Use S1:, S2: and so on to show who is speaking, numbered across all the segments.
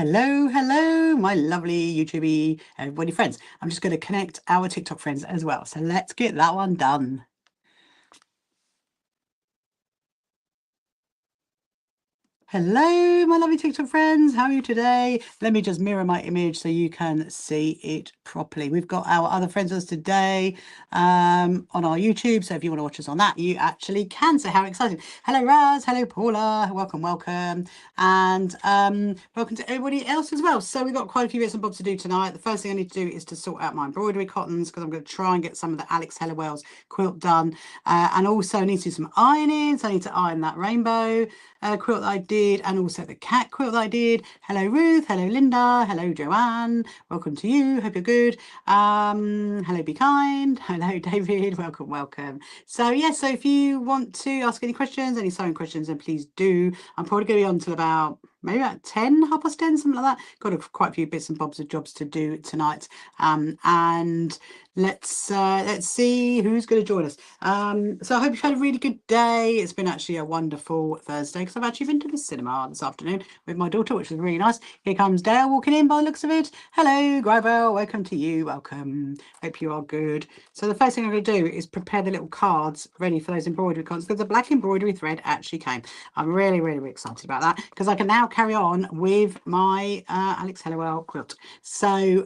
S1: Hello, hello, my lovely YouTube everybody friends. I'm just going to connect our TikTok friends as well. So let's get that one done. Hello, my lovely TikTok friends. How are you today? Let me just mirror my image so you can see it properly. We've got our other friends with us today on our YouTube. So if you want to watch us on that, you actually can. So how exciting. Hello, Raz. Hello, Paula. Welcome, welcome. And welcome to everybody else as well. So we've got quite a few bits and bobs to do tonight. The first thing I need to do is to sort out my embroidery cottons because I'm going to try and get some of the Alex Hellawell's quilt done. And also need to do some ironing. So I need to iron that rainbow quilt that I did, and also the cat quilt that I did. Hello Ruth, hello Linda, hello Joanne, welcome to you, hope you're good. Hello Be Kind, hello David, welcome, welcome. So yeah, so if you want to ask any questions, any sewing questions, then please do. I'm probably going to be on till about maybe about 10, 10:30, something like that. Got quite a few bits and bobs of jobs to do tonight. And let's see who's going to join us. So I hope you've had a really good day. It's been actually a wonderful Thursday because I've actually been to the cinema this afternoon with my daughter, which was really nice. Here comes Dale walking in by the looks of it. Hello, Gravel, welcome to you, welcome. Hope you are good. So the first thing I'm going to do is prepare the little cards ready for those embroidery cards because the black embroidery thread actually came. I'm really, really, really excited about that because I can now carry on with my Alex Hellawell quilt. So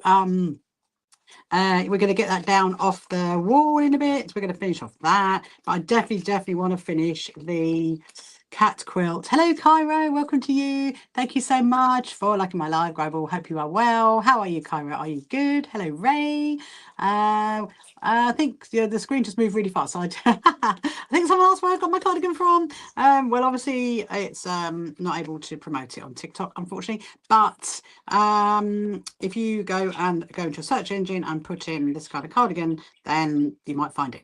S1: we're going to get that down off the wall in a bit. We're going to finish off that, but I definitely want to finish the cat quilt. Hello Cairo, welcome to you. Thank you so much for liking my live, Gravel. Hope you are well. How are you, Cairo? Are you good? Hello Ray. I think the screen just moved really fast. So I think someone asked where I got my cardigan from. Well, obviously it's not able to promote it on TikTok, unfortunately. But if you go into a search engine and put in this kind of cardigan, then you might find it.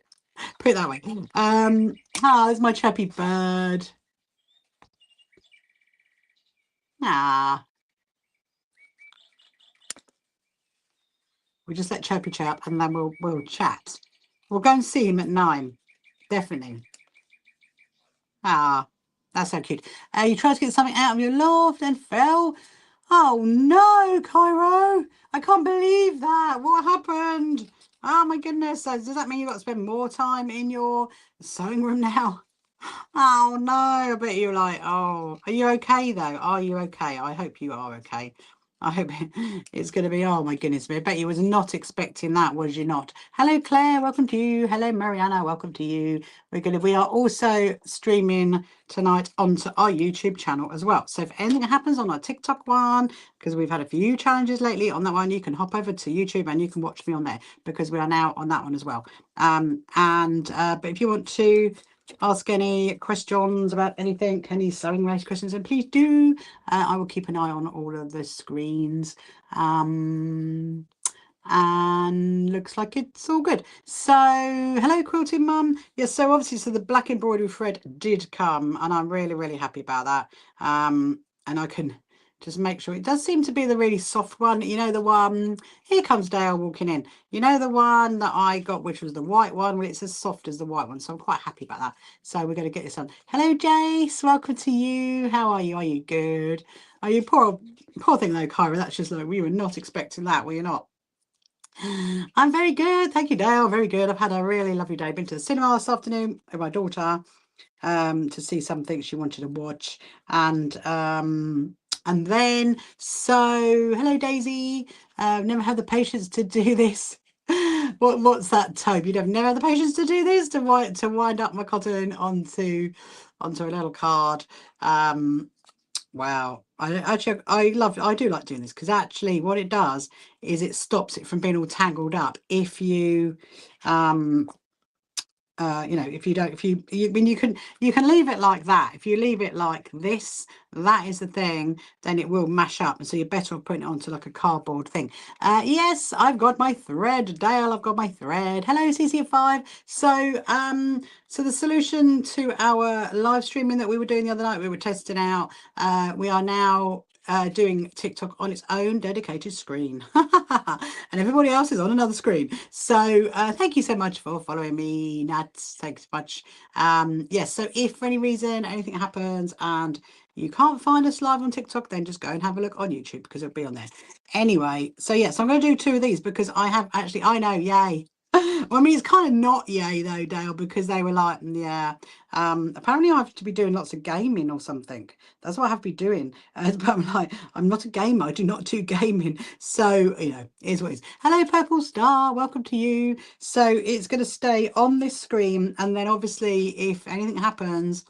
S1: Put it that way. There's my chirpy bird. We'll just let Chirpy chirp and then we'll chat. We'll go and see him at 9. Definitely. That's so cute. You tried to get something out of your loft and fell. Oh no, Cairo. I can't believe that. What happened? Oh my goodness. Does that mean you've got to spend more time in your sewing room now? Oh no, I bet you're like, oh, are you okay though? Are you okay? I hope you are okay. I hope it's going to be, oh my goodness me. I bet you was not expecting that, was you not? Hello, Claire. Welcome to you. Hello, Mariana. Welcome to you. We are also streaming tonight onto our YouTube channel as well. So if anything happens on our TikTok one, because we've had a few challenges lately on that one, you can hop over to YouTube and you can watch me on there because we are now on that one as well. But if you want to ask any questions about anything, any sewing related questions, and please do. I will keep an eye on all of the screens. And looks like it's all good. So hello Quilting Mum. Yes, so obviously the black embroidery thread did come and I'm really happy about that. And I can just make sure it does seem to be the really soft one, you know, the one, here comes Dale walking in, you know, the one that I got, which was the white one. Well, it's as soft as the white one, so I'm quite happy about that. So we're going to get this on. Hello Jace, welcome to you. How are you? Are you good? Are you poor thing though, Kyra? That's just like, we were not expecting that, were you not? I'm very good, thank you Dale, very good. I've had a really lovely day. Been to the cinema this afternoon with my daughter to see something she wanted to watch, and then so hello Daisy. I've never had the patience to do this. What's that, Tobe? You'd have never had the patience to do this, to wind up my cotton onto a little card. Wow, I do like doing this because actually what it does is it stops it from being all tangled up. If you you know, if you can leave it like that. If you leave it like this, that is the thing, then it will mash up, and so you're better off putting it onto like a cardboard thing. Yes, I've got my thread, Dale. I've got my thread. Hello CC5. So the solution to our live streaming that we were doing the other night, we were testing out, we are now doing TikTok on its own dedicated screen and everybody else is on another screen. So thank you so much for following me, Nat. Thanks so much. Yes, so if for any reason anything happens and you can't find us live on TikTok, then just go and have a look on YouTube because it'll be on there. Anyway, so yes, I'm going to do 2 of these because I have actually, I know, yay. Well, I mean, it's kind of not yay though, Dale, because they were like, yeah, apparently I have to be doing lots of gaming or something. That's what I have to be doing. But I'm like, I'm not a gamer. I do not do gaming. So, you know, here's what it is. Hello, Purple Star. Welcome to you. So it's going to stay on this screen. And then obviously if anything happens,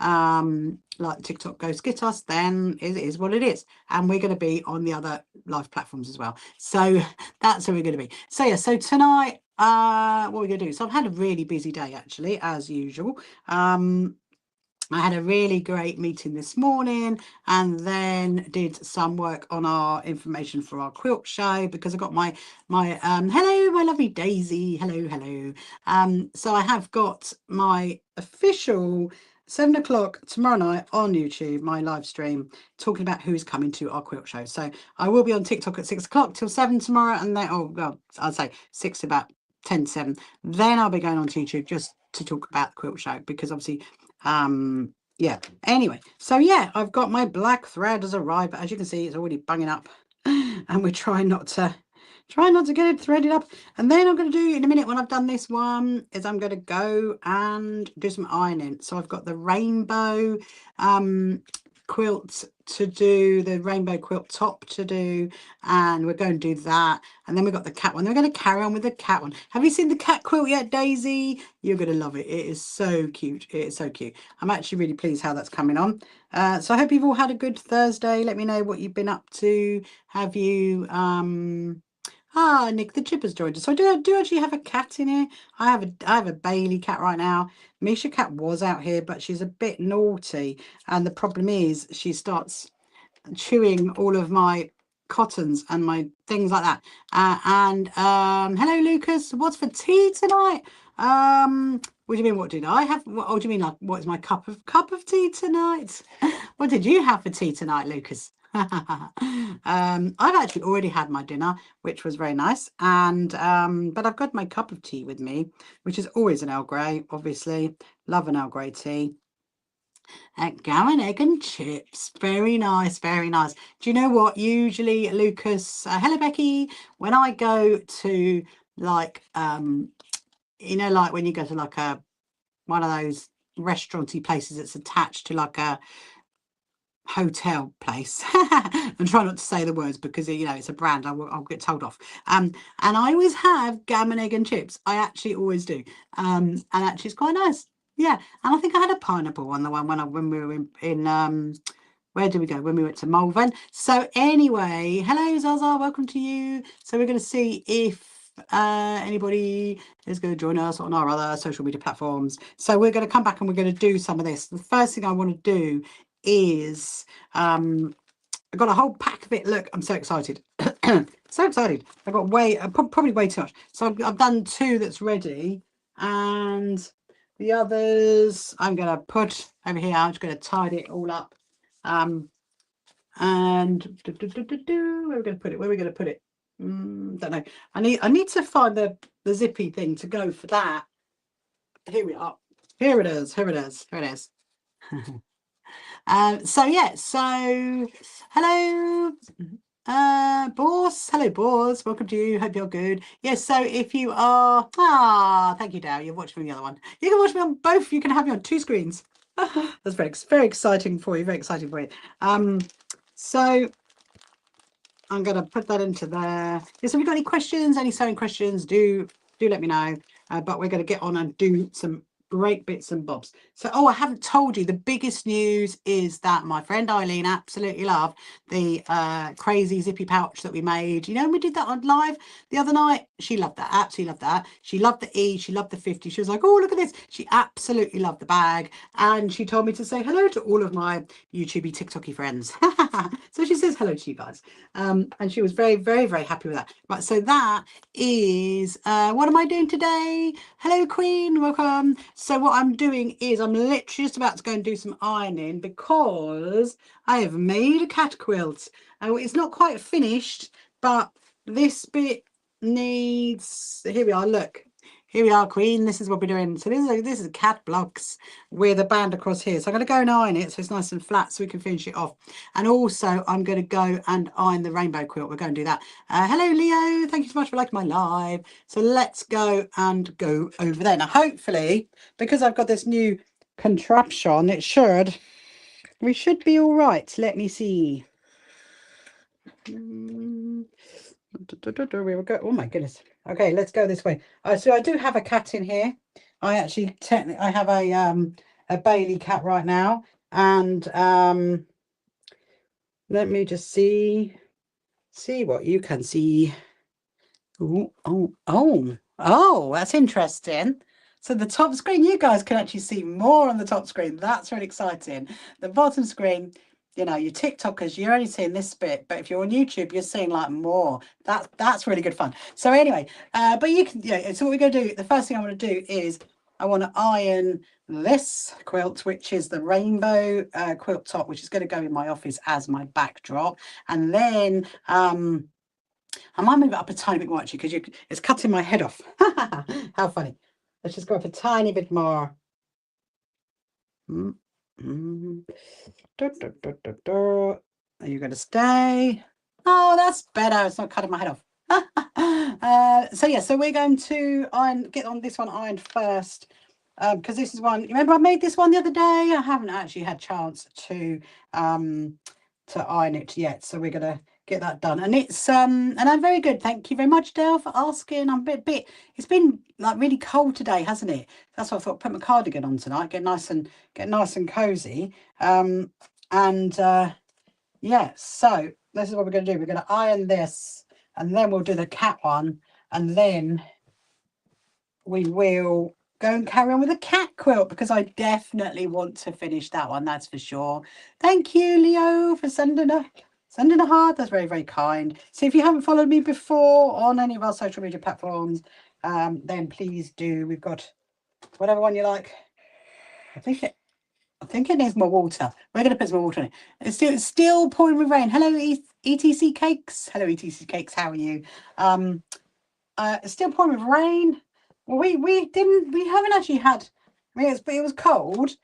S1: like TikTok goes get us, then it is what it is, and we're going to be on the other live platforms as well. So that's where we're going to be. So yeah, so tonight what we're going to do, so I've had a really busy day actually, as usual. I had a really great meeting this morning and then did some work on our information for our quilt show because I got my hello my lovely Daisy, hello. So I have got my official 7 o'clock tomorrow night on YouTube, my live stream talking about who's coming to our quilt show. So I will be on TikTok at 6 o'clock till 7 tomorrow, and then, oh well, I'd say 6 to about 10 to 7. Then I'll be going on to YouTube just to talk about the quilt show because obviously yeah, anyway, so yeah, I've got my black thread has arrived, but as you can see, it's already bunging up and we're trying not to get it threaded up. And then I'm going to do in a minute, when I've done this one, is I'm going to go and do some ironing. So I've got the rainbow quilt to do, the rainbow quilt top to do, and we're going to do that. And then we've got the cat one. We're going to carry on with the cat one. Have you seen the cat quilt yet, Daisy? You're going to love it. It is so cute. It is so cute. I'm actually really pleased how that's coming on. So I hope you've all had a good Thursday. Let me know what you've been up to. Have you Nick the Chipper's joined us. So I do actually have a cat in here. I have a Bailey cat right now. Misha cat was out here, but she's a bit naughty, and the problem is she starts chewing all of my cottons and my things like that. Hello Lucas, what's for tea tonight? What do you mean, what did I have? What do you mean, like, what is my cup of tea tonight? What did you have for tea tonight, Lucas? I've actually already had my dinner, which was very nice, and but I've got my cup of tea with me, which is always an Earl Grey. Obviously love an Earl Grey tea. Gammon, egg and chips, very nice, very nice. Do you know what, usually Lucas, hello Becky, when I go to like you know, like when you go to like one of those restauranty places that's attached to like a hotel place, I'm trying not to say the words because, you know, it's a brand, I'll get told off, and I always have gammon, egg and chips. I actually always do, and actually it's quite nice. Yeah, and I think I had a pineapple on the one when we were in where did we go when we went to Malvern. So anyway, hello Zaza, welcome to you. So we're going to see if anybody is going to join us on our other social media platforms. So we're going to come back and we're going to do some of this. The first thing I want to do is I've got a whole pack of it. Look, I'm so excited. So excited. I've got probably way too much. So I've done 2 that's ready, and the others I'm going to put over here. I'm just going to tidy it all up. And where are we going to put it? Where are we going to put it? Don't know. I need to find the zippy thing to go for that. Here we are. Here it is. So yeah, so hello Boss, hello Boss, welcome to you, hope you're good. Yes, so if you are thank you Dale, you've watched me on the other one, you can watch me on both, you can have me on 2 screens. That's very exciting for you, so I'm going to put that into there. Yes, have you got any questions, any sewing questions, do let me know. But we're going to get on and do some great bits and bobs. So, I haven't told you, the biggest news is that my friend Eileen absolutely loved the crazy zippy pouch that we made. You know, when we did that on live the other night, she loved that, absolutely loved that. She loved the E, she loved the 50. She was like, oh, look at this. She absolutely loved the bag. And she told me to say hello to all of my YouTubey, TikToky friends. So she says hello to you guys. And she was very happy with that. Right, so that is what am I doing today? Hello Queen, welcome. So what I'm doing is I'm literally just about to go and do some ironing because I have made a cat quilt. It's not quite finished, but this bit needs, here we are, look, Here we are, Queen. This is what we're doing. So this is cat blocks with a band across here. So I'm going to go and iron it so it's nice and flat so we can finish it off. And also I'm going to go and iron the rainbow quilt. We're going to do that. Hello, Leo. Thank you so much for liking my live. So let's go and go over there. Now, hopefully, because I've got this new contraption, we should be all right. Let me see. We will go. Oh my goodness. Okay, let's go this way. So I do have a cat in here. I actually technically I have a Bailey cat right now, and let me just see what you can see. Oh, that's interesting. So the top screen, you guys can actually see more on the top screen. That's really exciting. The bottom screen, you know, you TikTokers, you're only seeing this bit, but if you're on YouTube, you're seeing like more. That's really good fun. So anyway, but you can, yeah. So what we're going to do, the first thing I want to do is I want to iron this quilt, which is the rainbow quilt top, which is going to go in my office as my backdrop, and then I might move it up a tiny bit more actually because it's cutting my head off. How funny. Let's just go up a tiny bit more. Are you going to stay? Oh, that's better. It's not cutting my head off. So yeah, so we're going to get on this one ironed first. Because this is one, remember I made this one the other day? I haven't actually had a chance to iron it yet, so we're gonna get that done. And it's and I'm very good, thank you very much, Dale, for asking. I'm a bit it's been like really cold today, hasn't it? That's why I thought put my cardigan on tonight, get nice and cozy. Yeah, so this is what we're going to do. We're going to iron this, and then we'll do the cat one, and then we will go and carry on with the cat quilt because I definitely want to finish that one, that's for sure. Thank you, Leo, for sending a heart. That's very, very kind. So if you haven't followed me before on any of our social media platforms, then please do. We've got whatever one you like. I think it needs more water. We're going to put some more water in it. It's still pouring with rain. Hello, ETC Cakes. Hello, ETC Cakes. How are you? It's still pouring with rain. Well, we haven't actually had. I mean, it was cold.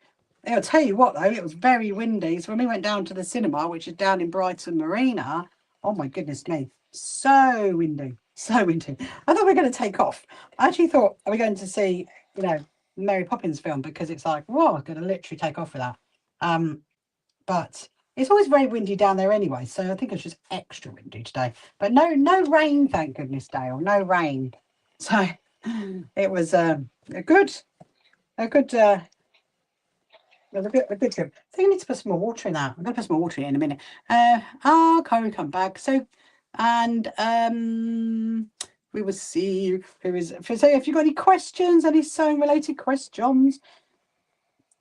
S1: I'll tell you what though, it was very windy. So when we went down to the cinema, which is down in Brighton Marina, oh my goodness me, so windy, so windy. I thought we were going to take off. I actually thought, are we going to see, you know, Mary Poppins film, because it's like, whoa, I'm going to literally take off with that. But it's always very windy down there anyway, so I think it's just extra windy today. But no rain, thank goodness, Dale. No rain. So it was a good trip. I think I need to put some more water in that. I'm going to put some more water in a minute. Kyrie come back. So, and we will see who is. So if you've got any questions, any sewing related questions,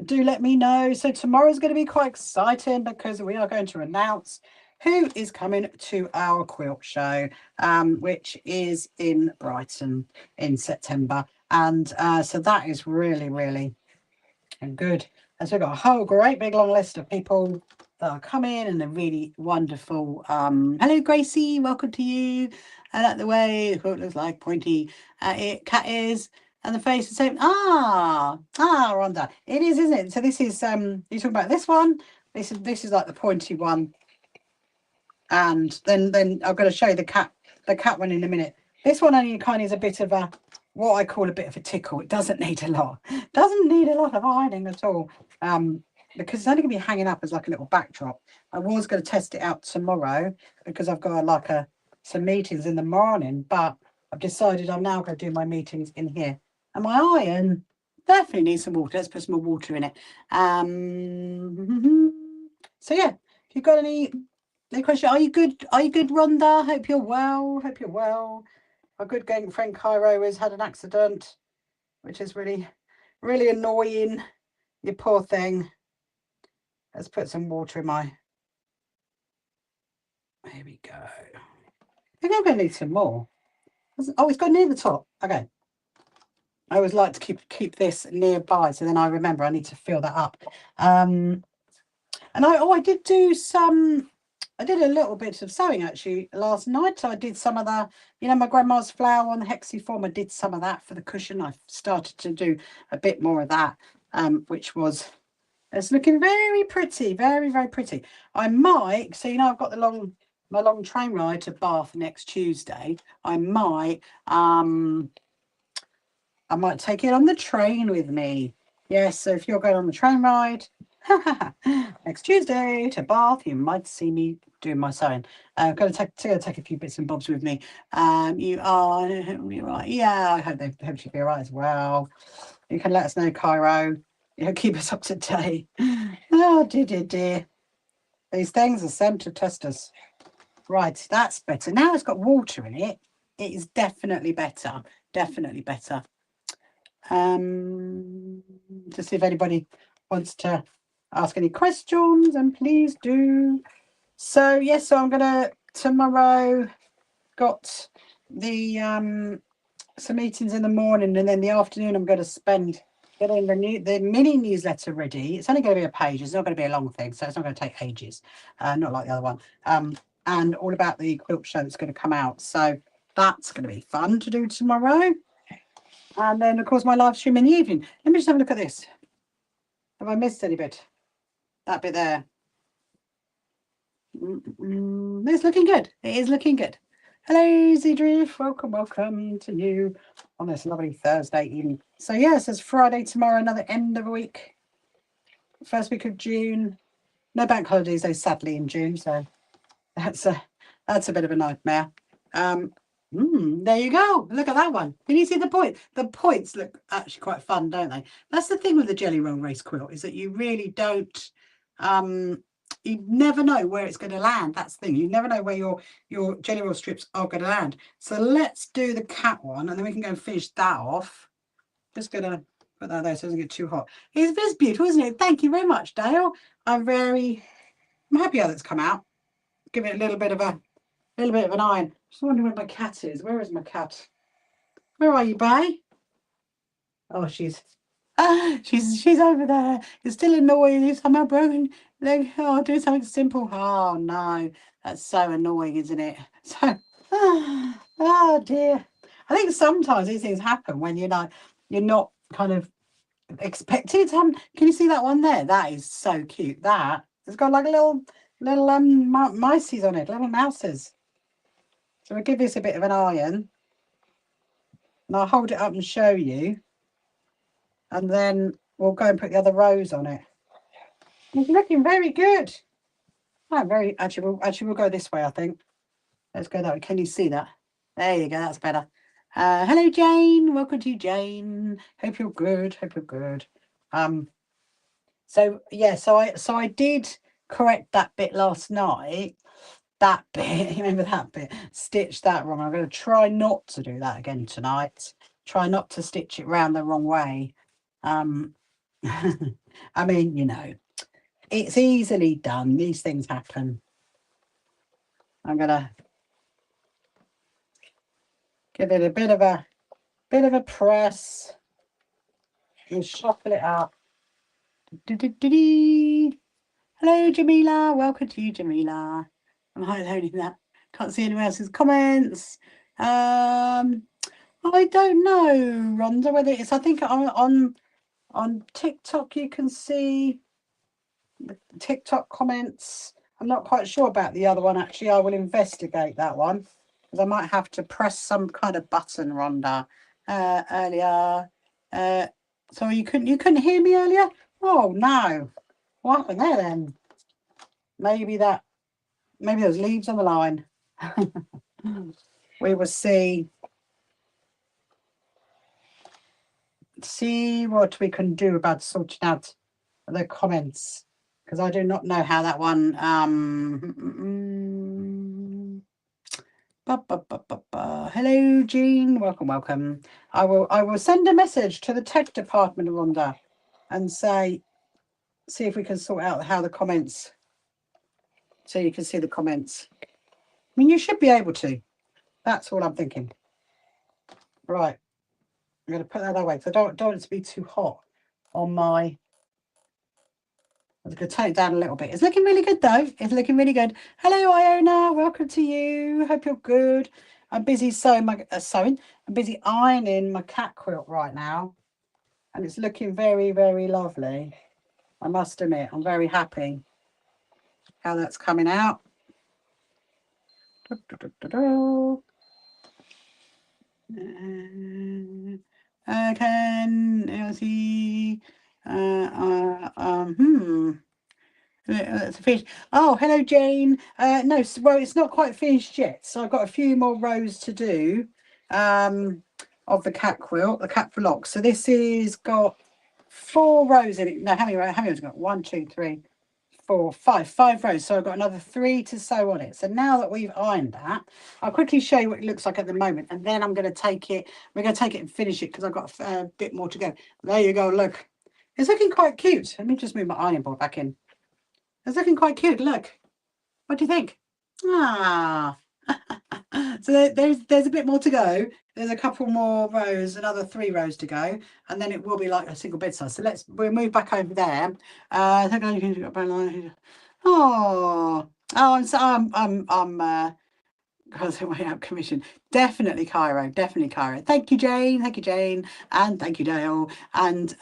S1: do let me know. So tomorrow's going to be quite exciting because we are going to announce who is coming to our quilt show, which is in Brighton in September. And so that is really, really good. And so we've got a whole great big long list of people that are coming, and a really wonderful hello Gracie, welcome to you. I like the way the quilt looks like, pointy cat ears, and the face is same. Rhonda, it is, isn't it? So this is you talk about this one. This is like the pointy one, and then I'm going to show you the cat one in a minute. This one only kind of is a bit of a, what I call a bit of a tickle. It doesn't need a lot. Doesn't need a lot of ironing at all. Because it's only going to be hanging up as like a little backdrop. I was going to test it out tomorrow because I've got some meetings in the morning, but I've decided I'm now going to do my meetings in here. And my iron definitely needs some water. Let's put some more water in it. So yeah, if you've got any question, are you good, Rhonda? Hope you're well. Our good friend Cairo has had an accident, which is really, really annoying. You poor thing. Let's put some water in my. Here we go. I think I'm going to need some more. Oh, it's got near the top. Okay. I always like to keep this nearby, so then I remember I need to fill that up. And I did do some I did a little bit of sewing actually last night. I did some of the, you know, my grandma's flower on the hexiform. I did some of that for the cushion. I started to do a bit more of that, which was, it's looking very pretty, very, very pretty. I might, so you know, I've got my long train ride to Bath next Tuesday. I might take it on the train with me. Yes, so if you're going on the train ride next Tuesday to Bath, you might see me doing my sewing. I'm going to take a few bits and bobs with me. You are right. Yeah, I hope you'll be all right as well. You can let us know, Cairo. You know, keep us up to date. Oh dear. These things are sent to test us. Right, that's better. Now it's got water in it. It is definitely better. Definitely better. To see if anybody wants to ask any questions, and please do. So yes, so I'm gonna tomorrow got the some meetings in the morning, and then the afternoon I'm going to spend getting the mini newsletter ready. It's only going to be a page. It's not going to be a long thing, so it's not going to take ages. Not like the other one. And all about the quilt show that's going to come out. So that's going to be fun to do tomorrow. And then, of course, my live stream in the evening. Let me just have a look at this. Have I missed any bit? That bit there. It's looking good. It is looking good. Hello, Zedriff. Welcome to you on this lovely Thursday evening. So, yes, it's Friday tomorrow, another end of a week. First week of June. No bank holidays, though, sadly, in June. So, that's a bit of a nightmare. There you go. Look at that one. Can you see the point? The points look actually quite fun, don't they? That's the thing with the Jelly Roll Race quilt, is that you really don't, you never know where it's going to land. That's the thing. You never know where your Jelly Roll strips are going to land. So let's do the cat one, and then we can go and finish that off. Just going to put that there so it doesn't get too hot. It's beautiful, isn't it? Thank you very much, Dale. I'm happy how that's come out. Give it a little bit of an iron. Just wondering where my cat is. Where is my cat? Where are you, Bay? Oh, she's over there. It's still annoying. It's somehow broken leg. Oh, do something simple. Oh no, that's so annoying, isn't it? So, oh dear. I think sometimes these things happen when you're not kind of expecting it to happen. Can you see that one there? That is so cute. That it's got like a little mices on it, little mouses. So we'll give this a bit of an iron, and I'll hold it up and show you, and then we'll go and put the other rows on it. It's looking very good. Oh, actually we'll go this way, I think. Let's go that way. Can you see that? There you go, that's better. Hello, Jane. Welcome to you, Jane. Hope you're good. So yeah, so I did correct that bit last night. That bit, remember that bit? Stitch that wrong. I'm going to try not to do that again tonight. Try not to stitch it round the wrong way. I mean, you know, it's easily done. These things happen. I'm going to give it a bit of a press and shuffle it up. Hello, Jamila. Welcome to you, Jamila. I'm highlighting that. Can't see anyone else's comments. I don't know, Rhonda, whether it's, I think on TikTok you can see the TikTok comments. I'm not quite sure about the other one, actually. I will investigate that one, because I might have to press some kind of button, Rhonda, earlier. So you couldn't hear me earlier? Oh no. What happened there then? Maybe there's leaves on the line. We will see what we can do about sorting out the comments, because I do not know how that one hello, Jean. Welcome. I will send a message to the tech department, Rhonda, and see if we can sort out how the comments, so you can see the comments. I mean, you should be able to. That's all I'm thinking. Right. I'm going to put that away, because I don't want it to be too hot on my I'm going to tone it down a little bit. It's looking really good though. It's looking really good. Hello, Iona. Welcome to you. Hope you're good. I'm busy sewing my I'm busy ironing my cat quilt right now, and it's looking very, very lovely. I must admit, I'm very happy how that's coming out. Elsie. That's a fish. Oh, hello, Jane. No, well, it's not quite finished yet. So I've got a few more rows to do of the cat quilt, the cat block. So this is got 4 rows in it. No, how many rows? How many rows have I got? 1, 2, 3, 4, 5. 5 rows. So I've got another 3 to sew on it. So now that we've ironed that, I'll quickly show you what it looks like at the moment, and then I'm going to take it. We're going to take it and finish it because I've got a bit more to go. There you go. Look, it's looking quite cute. Let me just move my ironing board back in. It's looking quite cute. Look, what do you think? Ah, so there's a bit more to go. There's a couple more rows, another 3 rows to go, and then it will be like a single bed size. So we'll move back over there. I think I can. Oh, I'm because of my out commission. Definitely Cairo, definitely Cairo. Thank you, Jane. Thank you, Jane. And thank you, Dale. And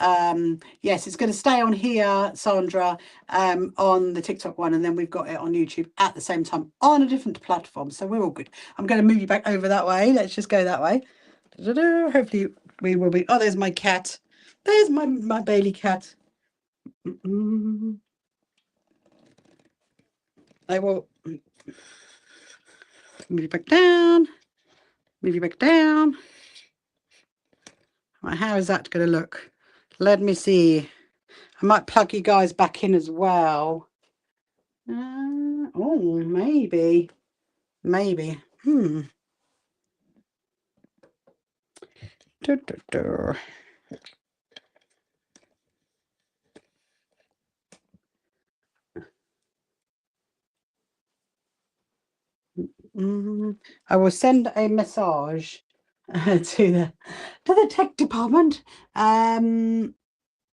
S1: yes, it's going to stay on here, Sandra, on the TikTok one. And then we've got it on YouTube at the same time on a different platform. So we're all good. I'm going to move you back over that way. Let's just go that way. Hopefully we will be. Oh, there's my cat. There's my Bailey cat. I will move you back down. Move you back down. Right, how is that going to look? Let me see. I might plug you guys back in as well. Oh, maybe. Maybe. I will send a message to the tech department. Right,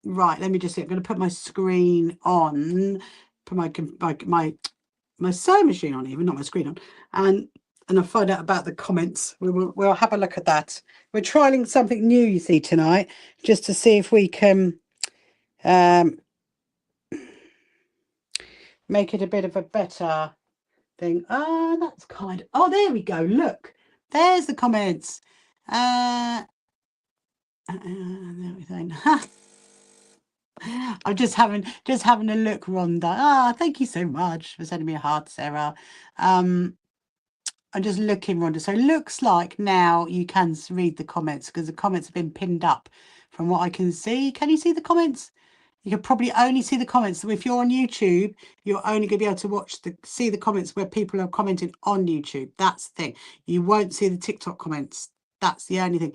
S1: let me just see. I'm going to put my screen on, put my sewing machine on, even not my screen on, and I'll find out about the comments. We'll have a look at that. We're trialing something new, you see, tonight, just to see if we can make it a bit of a better thing. Oh, that's kind. Oh, there we go. Look, there's the comments. Everything. I'm just having a look, Rhonda. Ah, thank you so much for sending me a heart, Sarah. I'm just looking, Rhonda. So it looks like now you can read the comments because the comments have been pinned up from what I can see. Can you see the comments? You can probably only see the comments. So if you're on YouTube, you're only going to be able to see the comments where people are commenting on YouTube. That's the thing. You won't see the TikTok comments. That's the only thing.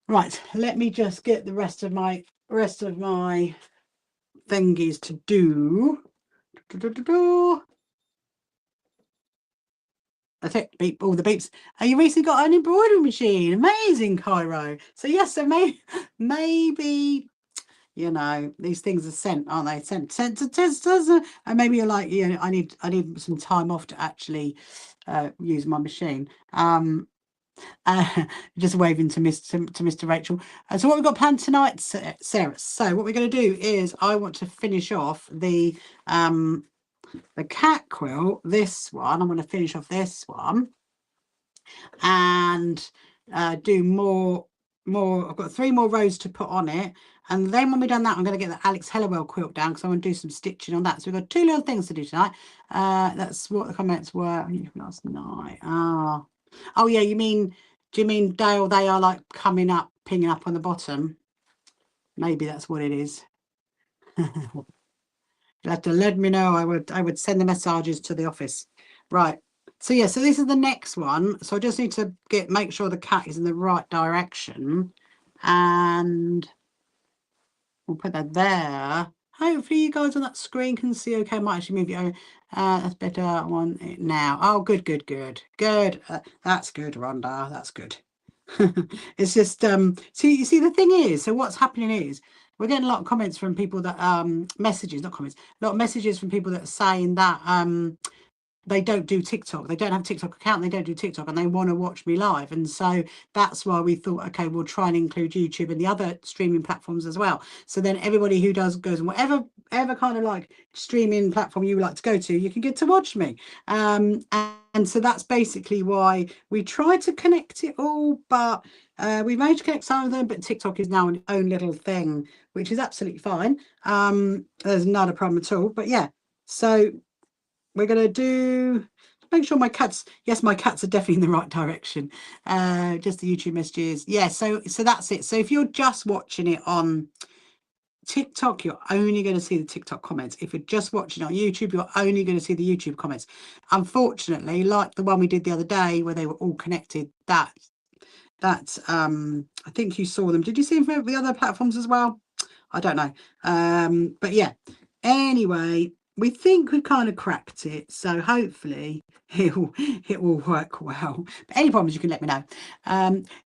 S1: Right, let me just get the rest of my thingies to do. That's it. Beep, all the beeps. And you recently got an embroidery machine. Amazing, Cairo. So yes, so maybe you know, these things are sent, aren't they? Sent to testers, and maybe you're like, you know, I need some time off to actually use my machine. Just waving to Mr. Rachel. So what we've got planned tonight, Sarah. So what we're going to do is I want to finish off the cat quilt. This one, I'm going to finish off this one and do more. I've got 3 more rows to put on it, and then when we've done that, I'm going to get the Alex Hellawell quilt down because I want to do some stitching on that. So we've got 2 little things to do tonight. That's what the comments were last night. Oh yeah, do you mean Dale? They are like coming up, pinging up on the bottom. Maybe that's what it is. You'll have to let me know. I would send the messages to the office. Right. So yeah, so this is the next one. So I just need to make sure the cat is in the right direction, and we'll put that there. Hopefully you guys on that screen can see okay. I might actually move you over. That's better. I want it now. Oh, good. That's good, Rhonda. That's good. It's just so you see the thing is, so what's happening is we're getting a lot of comments from people that messages, not comments, a lot of messages from people that are saying that they don't do TikTok. They don't have a TikTok account. They don't do TikTok, and they want to watch me live. And so that's why we thought, okay, we'll try and include YouTube and the other streaming platforms as well. So then everybody who goes on whatever kind of like streaming platform you like to go to, you can get to watch me. And so that's basically why we try to connect it all, but we managed to connect some of them. But TikTok is now an own little thing, which is absolutely fine. There's not a problem at all. But yeah, so we're going to do, make sure my cats, yes, my cats are definitely in the right direction. Just the YouTube messages. Yeah, so that's it. So if you're just watching it on TikTok, you're only going to see the TikTok comments. If you're just watching on YouTube, you're only going to see the YouTube comments. Unfortunately, like the one we did the other day where they were all connected, that I think you saw them. Did you see them for the other platforms as well? I don't know. But yeah, anyway, we think we kind of cracked it, so hopefully it will work well. But any problems, you can let me know.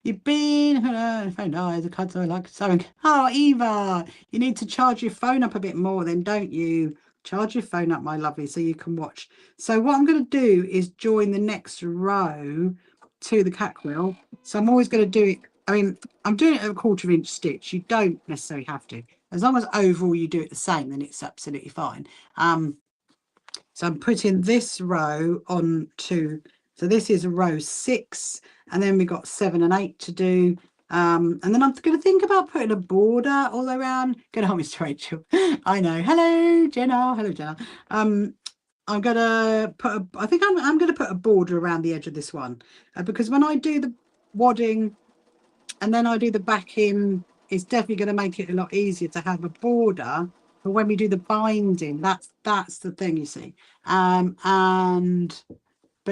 S1: You've been very nice. The cards are like sewing. Oh, Eva, you need to charge your phone up a bit more then, don't you? Charge your phone up, my lovely, so you can watch. So what I'm going to do is join the next row to the cat quill. So I'm always going to do it. I mean, I'm doing it at a 1/4 inch stitch. You don't necessarily have to. As long as overall you do it the same, then it's absolutely fine. So I'm putting this row on to, so this is row 6, and then we've got 7 and 8 to do. And then I'm going to think about putting a border all around. Good on, Mr. Rachel. I know. Hello, Jenna. Hello, Jenna. I'm going to put, I think I'm going to put a border around the edge of this one because when I do the wadding and then I do the backing, it's definitely going to make it a lot easier to have a border. But when we do the binding, that's the thing, you see. But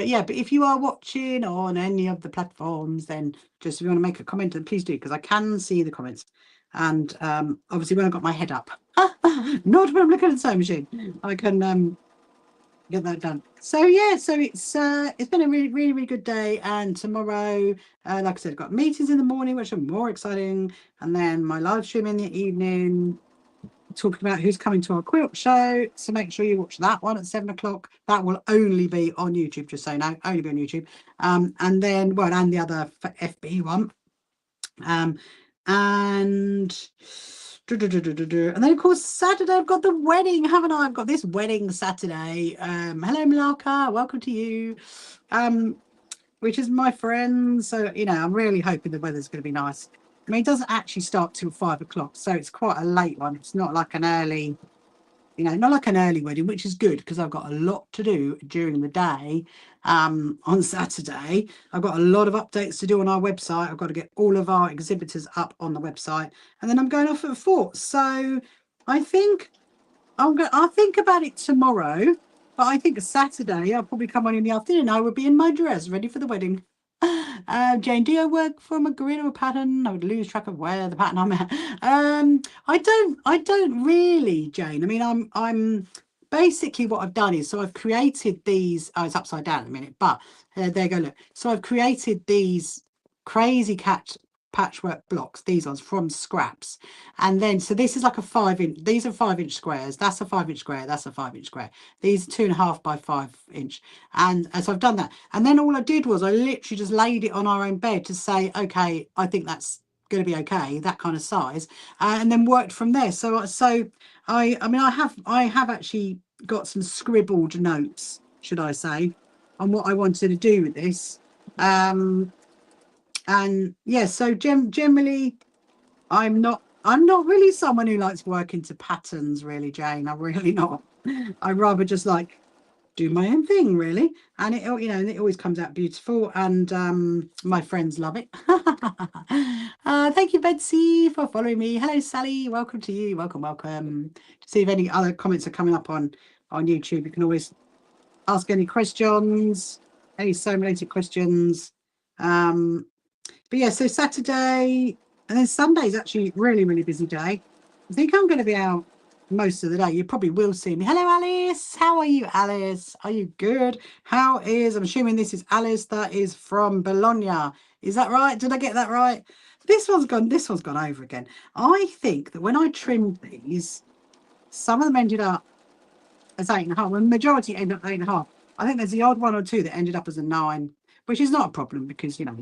S1: yeah, but if you are watching on any of the platforms, then just if you want to make a comment, then please do, because I can see the comments. And obviously when I've got my head up, not when I'm looking at the sewing machine, I can get that done. So yeah, so it's been a really good day, and tomorrow like I said, I've got meetings in the morning which are more exciting, and then my live stream in the evening talking about who's coming to our quilt show. So make sure you watch that one at 7 o'clock. That will only be on YouTube, just so you know, only be on YouTube. And then and the other FB one, and then of course Saturday I've got the wedding, haven't I? I've got this wedding Saturday. Hello Malaka, welcome to you. Which is my friend. So you know, I'm really hoping the weather's going to be nice. I mean, it doesn't actually start till 5 o'clock, so it's quite a late one. It's not like an early, you know, not like an early wedding, which is good because I've got a lot to do during the day. On Saturday, I've got a lot of updates to do on our website. I've got to get all of our exhibitors up on the website, and then I'm going off at 4. So I think I'll think about it tomorrow, but I think Saturday I'll probably come on in the afternoon. I will be in my dress, ready for the wedding. Jane, do I work from a grid or a pattern? I would lose track of where the pattern I'm at. I don't really, Jane. I mean, I'm basically what I've done is, so I've created these. Oh, it's upside down in a minute, but there you go. Look, so I've created these crazy patchwork blocks, these ones from scraps, and then so this is like a 5 inch, these are 5 inch squares, that's a 5 inch square, that's a 5 inch square, these are 2.5 by 5 inch, and so I've done that, and then all I did was I literally just laid it on our own bed to say, okay, I think that's going to be okay, that kind of size, and then worked from there. So I mean I have actually got some scribbled notes, should I say, on what I wanted to do with this. And yeah, so generally I'm not really someone who likes working to patterns, really, Jane. I'm really not. I rather just like do my own thing, really, and it, you know, and it always comes out beautiful, and my friends love it. Thank you, Betsy, for following me. Hello, Sally, welcome to you. Welcome. To see if any other comments are coming up on YouTube. You can always ask any questions, any sewing related questions. But yeah, so Saturday and then Sunday is actually really busy day. I think I'm going to be out most of the day. You probably will see me. Hello, Alice. How are you, Alice? Are you good? How is, I'm assuming this is Alice that is from Bologna. Is that right? Did I get that right? This one's gone over again. I think that when I trimmed these, some of them ended up as 8.5. The majority ended up 8.5. I think there's the odd one or two that ended up as a 9, which is not a problem because, you know,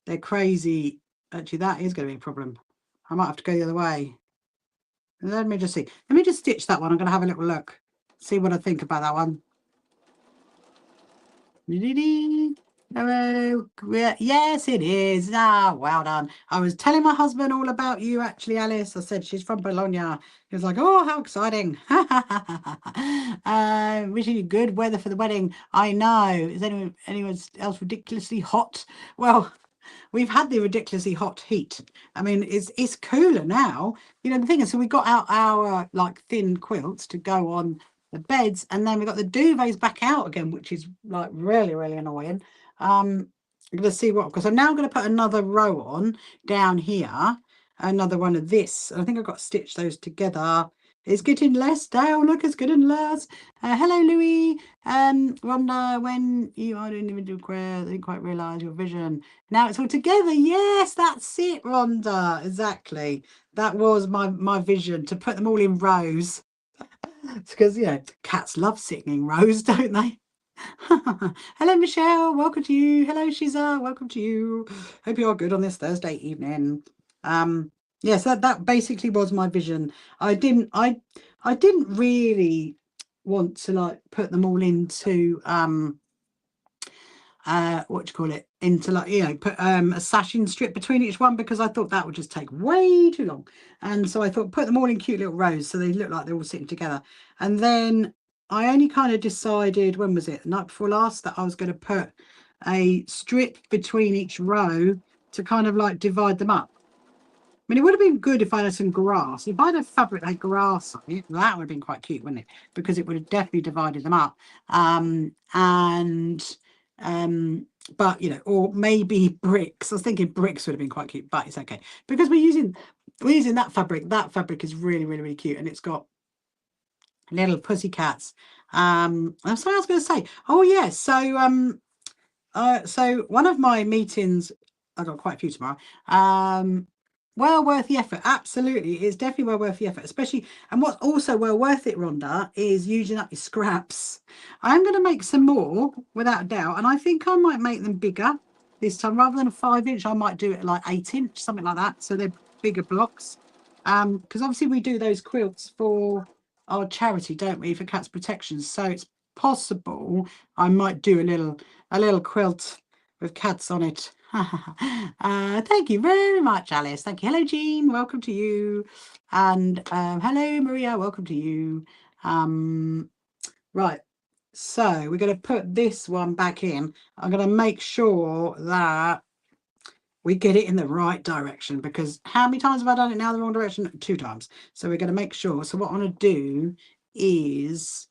S1: they're crazy. Actually, that is going to be a problem. I might have to go the other way. Let me just see. Let me just stitch that one. I'm going to have a little look. See what I think about that one. Hello. Yes, it is. Ah, well done. I was telling my husband all about you, actually, Alice. I said she's from Bologna. He was like, oh, how exciting. Wishing you good weather for the wedding. I know. Is anyone else ridiculously hot? Well, we've had the ridiculously hot heat. I mean, it's cooler now. You know, the thing is, so we got out our like thin quilts to go on the beds, and then we got the duvets back out again, which is like really, really annoying. I'm going to see what, because I'm now going to put another row on down here, another one of this. I think I've got to stitch those together. It's getting less down. Look, it's getting less. Hello, Louis. Rhonda, when you are doing individual queer, I didn't quite realise your vision. Now it's all together. Yes, that's it, Rhonda. Exactly. That was my vision, to put them all in rows. Because, you know, cats love sitting in rows, don't they? Hello, Michelle. Welcome to you. Hello, Shiza. Welcome to you. Hope you're good on this Thursday evening. Yes, that basically was my vision. I didn't really want to like put them all into what do you call it, into like, you know, put a sashing strip between each one, because I thought that would just take way too long. And so I thought put them all in cute little rows so they look like they're all sitting together. And then I only kind of decided, when was it, the night before last, that I was going to put a strip between each row to kind of like divide them up. I mean, it would have been good if I had some grass. If I had a fabric like grass on it, that would have been quite cute, wouldn't it? Because it would have definitely divided them up. But you know, or maybe bricks. I was thinking bricks would have been quite cute, but it's okay because we're using that fabric. That fabric is really, really, really cute, and it's got little pussycats. I'm sorry, I was going to say. Oh yeah, so one of my meetings, I've got quite a few tomorrow. Well worth the effort. Absolutely, it's definitely well worth the effort. Especially, and what's also well worth it, Rhonda, is using up your scraps. I'm going to make some more without a doubt, and I think I might make them bigger this time rather than a 5-inch. I might do it like 8-inch, something like that. So they're bigger blocks. Because obviously we do those quilts for our charity, don't we, for Cats Protection? So it's possible I might do a little quilt with cats on it. Thank you very much, Alice. Thank you. Hello, Jean. Welcome to you. And hello, Maria. Welcome to you. Right. So we're going to put this one back in. I'm going to make sure that we get it in the right direction, because how many times have I done it now the wrong direction? 2 times. So we're going to make sure. So what I want to do is,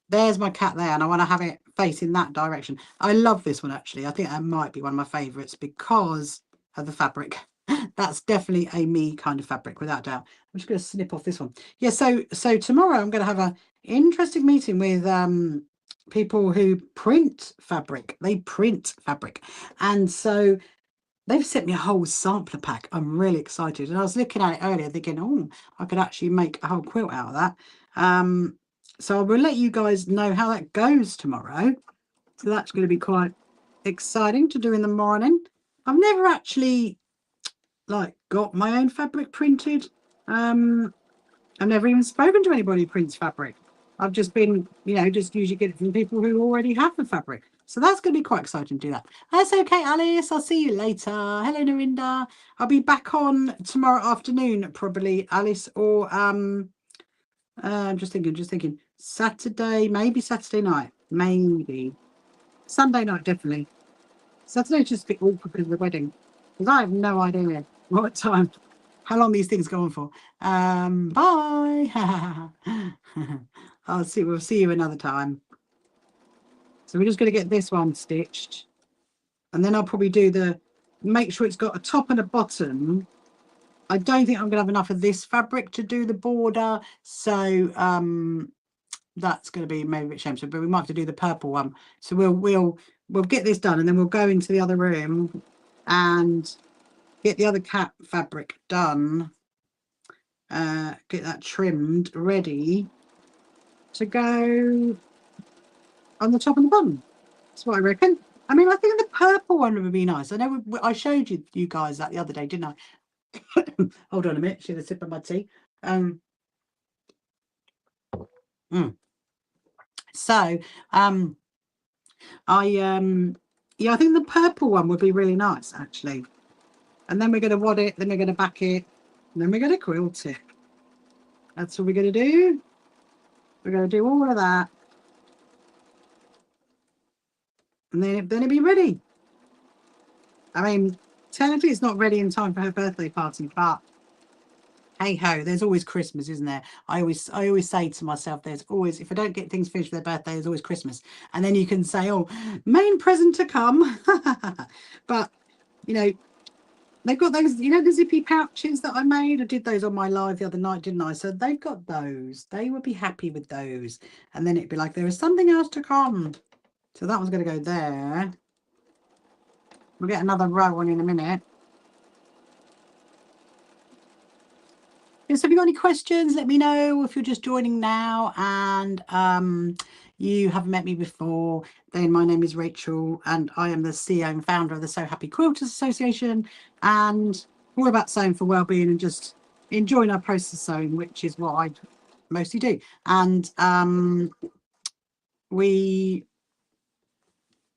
S1: there's my cat there, and I want to have it facing that direction. I love this one, actually. I think that might be one of my favorites because of the fabric. That's definitely a me kind of fabric, without doubt. I'm just going to snip off this one. Yeah, so tomorrow I'm going to have an interesting meeting with people who print fabric. They print fabric. And so they've sent me a whole sampler pack. I'm really excited. And I was looking at it earlier thinking, oh, I could actually make a whole quilt out of that. So I will let you guys know how that goes tomorrow. So that's going to be quite exciting to do in the morning. I've never actually like got my own fabric printed. I've never even spoken to anybody who prints fabric. I've just been, you know, just usually get it from people who already have the fabric. So that's going to be quite exciting to do that. That's okay, Alice. I'll see you later. Hello, Narinda. I'll be back on tomorrow afternoon, probably, Alice, or I'm just thinking. Saturday, maybe Saturday night, maybe. Sunday night, definitely. Saturday's just a bit awkward because of the wedding. Because I have no idea what time, how long these things go on for. Bye. We'll see you another time. So we're just going to get this one stitched. And then I'll probably do make sure it's got a top and a bottom. I don't think I'm going to have enough of this fabric to do the border. So that's going to be maybe a bit shameful, but we might have to do the purple one. So we'll get this done, and then we'll go into the other room and get the other cat fabric done, get that trimmed, ready to go on the top and the bottom. That's what I reckon. I mean, I think the purple one would be nice. I know I showed you guys that the other day, didn't I? Hold on a minute. Should I sip of my tea? So, yeah, I think the purple one would be really nice, actually. And then we're going to wad it, then we're going to back it, and then we're going to quilt it. That's what we're going to do. We're going to do all of that. And then it'll be ready. I mean, technically it's not ready in time for her birthday party, but hey ho, there's always Christmas, isn't there? I always say to myself, there's always, if I don't get things finished for their birthday, there's always Christmas. And then you can say, oh, main present to come. But, you know, they've got those, you know, the zippy pouches that I made. I did those on my live the other night, didn't I? So they've got those. They would be happy with those. And then it'd be like, there is something else to come. So that one's going to go there. We'll get another row on in a minute. Yes, have you got any questions? Let me know. If you're just joining now and you haven't met me before, then my name is Rachel and I am the CEO and founder of the So Happy Quilters Association, and all about sewing for wellbeing and just enjoying our process sewing, which is what I mostly do. And we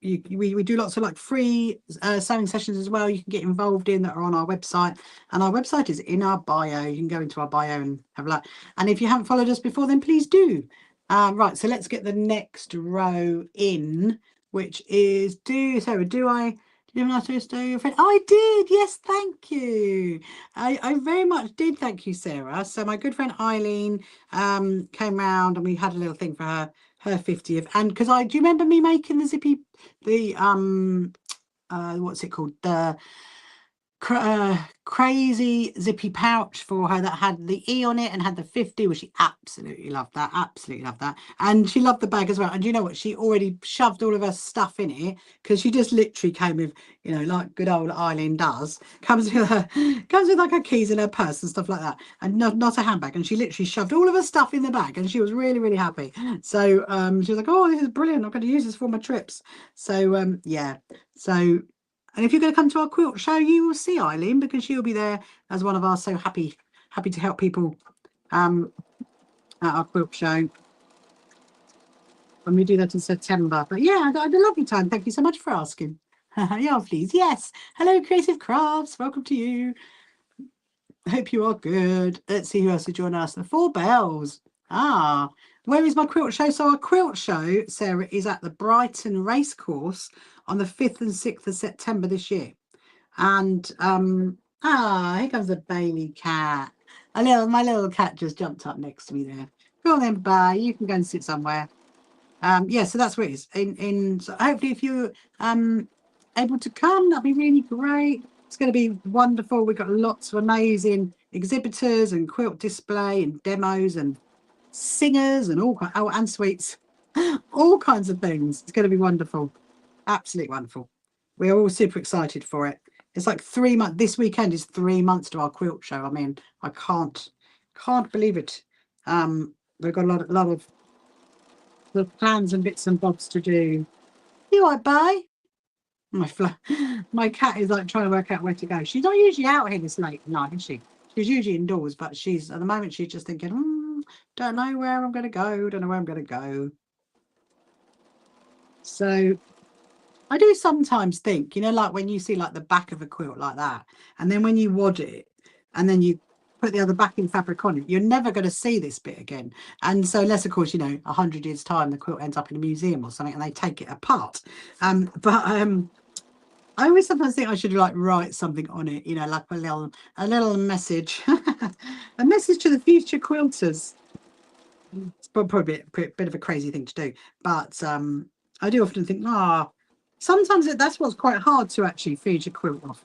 S1: do lots of like free sewing sessions as well you can get involved in that are on our website, and our website is in our bio. You can go into our bio and have a look, and if you haven't followed us before, then please do. Right, so let's get the next row in, which is do I notice your friend? Oh, I did, yes, thank you. I very much did, thank you, Sarah. So my good friend Eileen came round and we had a little thing for her 50th, and because do you remember me making the zippy, the what's it called, the crazy zippy pouch for her that had the E on it and had the 50, which she absolutely loved that, and she loved the bag as well. And you know what, she already shoved all of her stuff in it, because she just literally came with, you know, like good old Eileen does, comes with like her keys and her purse and stuff like that, and not a handbag, and she literally shoved all of her stuff in the bag, and she was really happy. So she was like, oh, this is brilliant, I'm going to use this for my trips. So yeah, so. And if you're going to come to our quilt show, you will see Eileen, because she'll be there as one of our So happy to help people at our quilt show when we do that in September. But yeah, I had a lovely time. Thank you so much for asking. Yeah, please. Yes. Hello, Creative Crafts. Welcome to you. I hope you are good. Let's see who else is joining us. The 4 Bells. Where is my quilt show? So our quilt show, Sarah, is at the Brighton Racecourse on the 5th and 6th of September this year. And here comes a baby cat. My little cat just jumped up next to me there. Go on then, bye. You can go and sit somewhere. Yeah, so that's where it is. So hopefully if you're able to come, that'd be really great. It's going to be wonderful. We've got lots of amazing exhibitors and quilt display and demos and singers and and sweets, all kinds of things. It's going to be wonderful, absolutely wonderful. We're all super excited for it. It's like 3 months. This weekend is 3 months to our quilt show. I mean, I can't believe it. We've got a lot of the plans and bits and bobs to do. You all right, bye? My cat is like trying to work out where to go. She's not usually out here this late at night, is she? She's usually indoors, but she's at the moment she's just thinking, don't know where I'm going to go. Don't know where I'm going to go. So I do sometimes think, you know, like when you see like the back of a quilt like that, and then when you wad it, and then you put the other backing fabric on it, you're never going to see this bit again. And so unless, of course, you know, 100 years time, the quilt ends up in a museum or something and they take it apart. But I always sometimes think I should like write something on it, you know, like a little message, a message to the future quilters. It's probably a bit of a crazy thing to do, but I do often think, sometimes that's what's quite hard to actually feed your quilt off,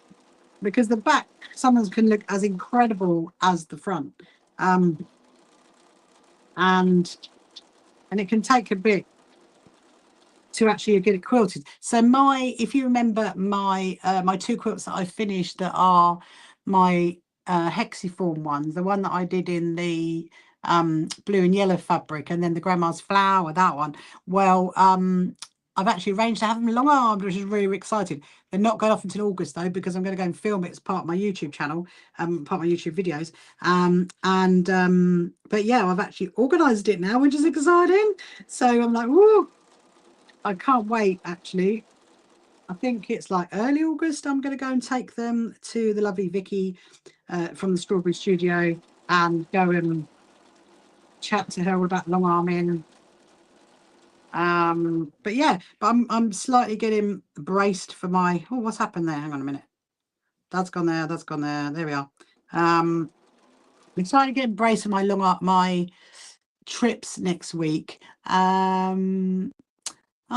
S1: because the back sometimes can look as incredible as the front, and it can take a bit to actually get it quilted. So if you remember my my 2 quilts that I finished that are my hexiform ones, the one that I did in the blue and yellow fabric, and then the grandma's flower, that one. Well, I've actually arranged to have them long armed, which is really, really exciting. They're not going off until August though, because I'm going to go and film it as part of my YouTube channel, part of my YouTube videos. But yeah, I've actually organised it now, which is exciting. So I'm like, whoa, I can't wait. Actually, I think it's like early August. I'm going to go and take them to the lovely Vicky from the Strawberry Studio and go and chat to her all about long arming. But yeah, but I'm slightly getting braced for my, oh, what's happened there? Hang on a minute. That's gone there. That's gone there. There we are. I'm slightly getting braced for my trips next week. Oh,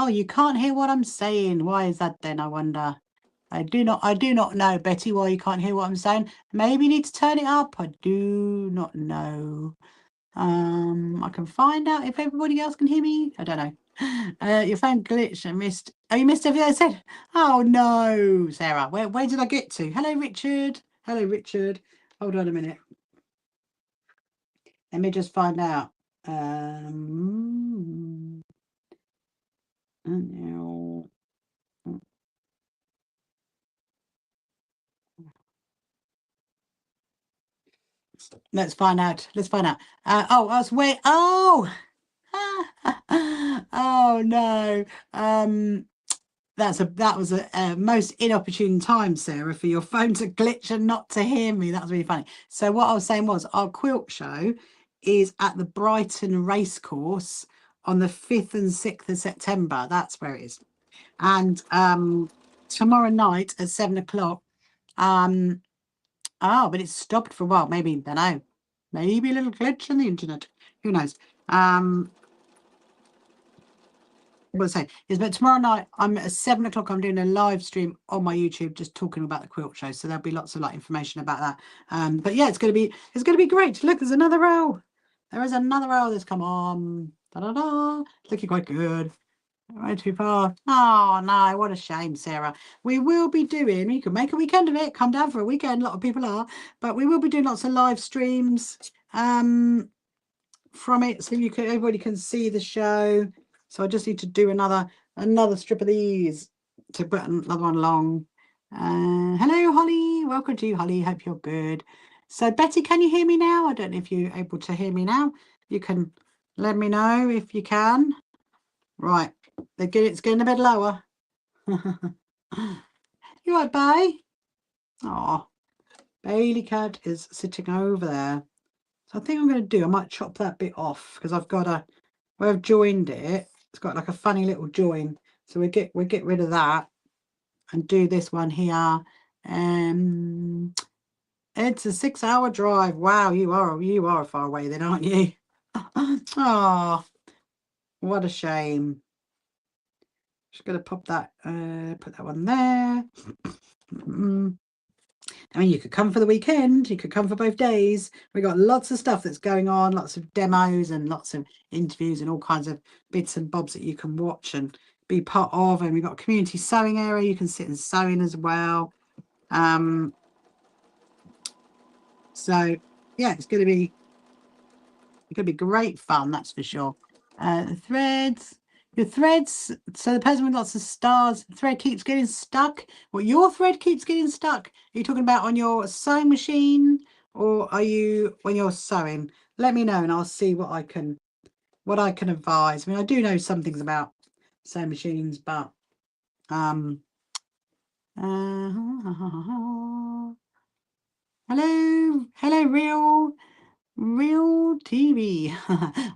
S1: you can't hear what I'm saying. Why is that then? I wonder. I do not know, Betty, why you can't hear what I'm saying. Maybe you need to turn it up. I do not know. I can find out if everybody else can hear me. I don't know. Your phone glitched. I missed. Oh, you missed everything I said. Oh no, Sarah. Where did I get to? Hello, Richard. Hello, Richard. Hold on a minute. Let me just find out. Let's find out. Let's find out. Oh, I was wait. Oh. Oh no. That was a most inopportune time, Sarah, for your phone to glitch and not to hear me. That was really funny. So what I was saying was our quilt show is at the Brighton Racecourse on the 5th and 6th of September. That's where it is. And tomorrow night at 7 o'clock. Oh, but it's stopped for a while. Maybe, I don't know. Maybe a little glitch in the internet. Who knows? What I say is, but tomorrow night I'm at 7 o'clock. I'm doing a live stream on my YouTube, just talking about the quilt show. So there'll be lots of like information about that. But yeah, it's gonna be great. Look, there's another row. There is another row that's come on. Da da da. Looking quite good. Right too far. Oh no, what a shame, Sarah. We will be doing. You can make a weekend of it. Come down for a weekend. A lot of people are, but we will be doing lots of live streams. From it, so everybody can see the show. So I just need to do another strip of these to put another one along. Hello, Holly. Welcome to you, Holly. Hope you're good. So Betty, can you hear me now? I don't know if you're able to hear me now. You can let me know if you can. Right, it's getting a bit lower. You right, Bay? Oh, Bailey Cat is sitting over there. So I think I'm going to I might chop that bit off, because I've got where I've joined it, it's got like a funny little join. So we get rid of that and do this one here. It's a 6-hour drive. Wow, you are far away then, aren't you? Oh, what a shame. Just gonna pop that, put that one there. I mean, you could come for the weekend, you could come for both days. We've got lots of stuff that's going on, lots of demos and lots of interviews and all kinds of bits and bobs that you can watch and be part of. And we've got a community sewing area, you can sit and sew in as well. So yeah, it's gonna be great fun, that's for sure. The threads. Your threads, so the person with lots of stars, the thread keeps getting stuck. Well, your thread keeps getting stuck. Are you talking about on your sewing machine, or are you when you're sewing? Let me know and I'll see what I can advise. I mean, I do know some things about sewing machines, but hello, Real TV.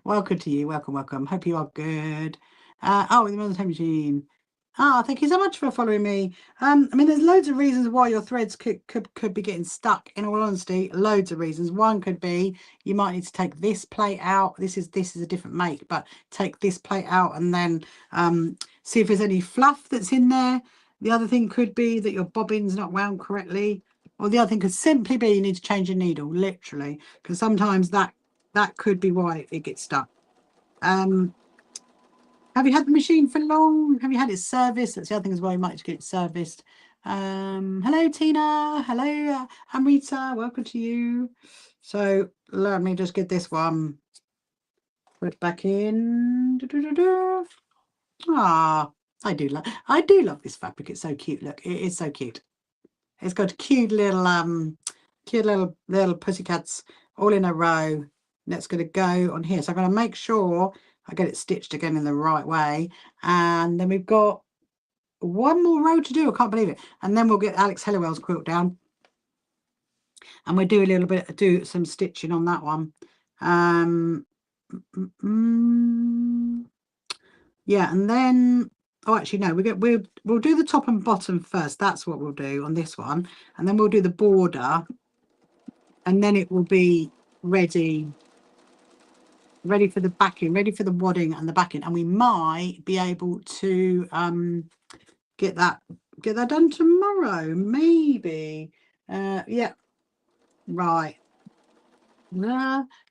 S1: Welcome to you. Welcome. Hope you are good. Oh, the time machine. Thank you so much for following me. I mean, there's loads of reasons why your threads could be getting stuck. In all honesty, loads of reasons. One could be you might need to take this plate out. This is a different make, but take this plate out and then see if there's any fluff that's in there. The other thing could be that your bobbin's not wound correctly. Or the other thing could simply be you need to change your needle, literally, because sometimes that could be why it gets stuck. Have you had the machine for long? Have you had it serviced? That's the other thing as well. You might get it serviced. Hello, Tina. Hello, Amrita. Welcome to you. So let me just get this one put back in. Ah, I do love this fabric. It's so cute. Look, it is so cute. It's got cute little pussycats all in a row. That's going to go on here. So I'm going to make sure I get it stitched again in the right way. And then we've got one more row to do. I can't believe it. And then we'll get Alex Hellawell's quilt down. And we'll do a little bit, do some stitching on that one. Yeah, and then actually no, we'll do the top and bottom first. That's what we'll do on this one, and then we'll do the border, and then it will be ready for the backing, ready for the wadding and the backing, and we might be able to get that done tomorrow, maybe. Yeah, right.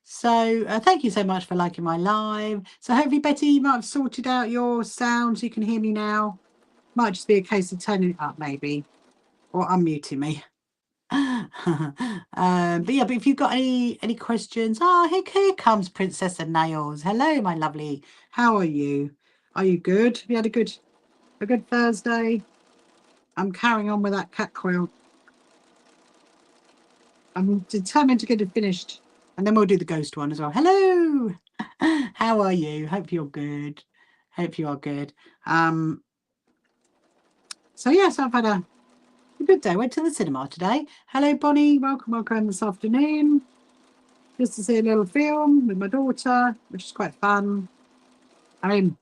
S1: So thank you so much for liking my live. So hopefully, Betty, you might have sorted out your sound so you can hear me now. Might just be a case of turning it up, maybe, or unmuting me. But yeah, but if you've got any questions, here comes Princess and Nails. Hello, my lovely. How are you? Are you good? Have you had a good Thursday? I'm carrying on with that cat quilt. I'm determined to get it finished, and then we'll do the ghost one as well. Hello. How are you? Hope you're good. Hope you are good. So yes, I've had a good day. Went to the cinema today. Hello, Bonnie. Welcome this afternoon. Just to see a little film with my daughter, which is quite fun. I mean,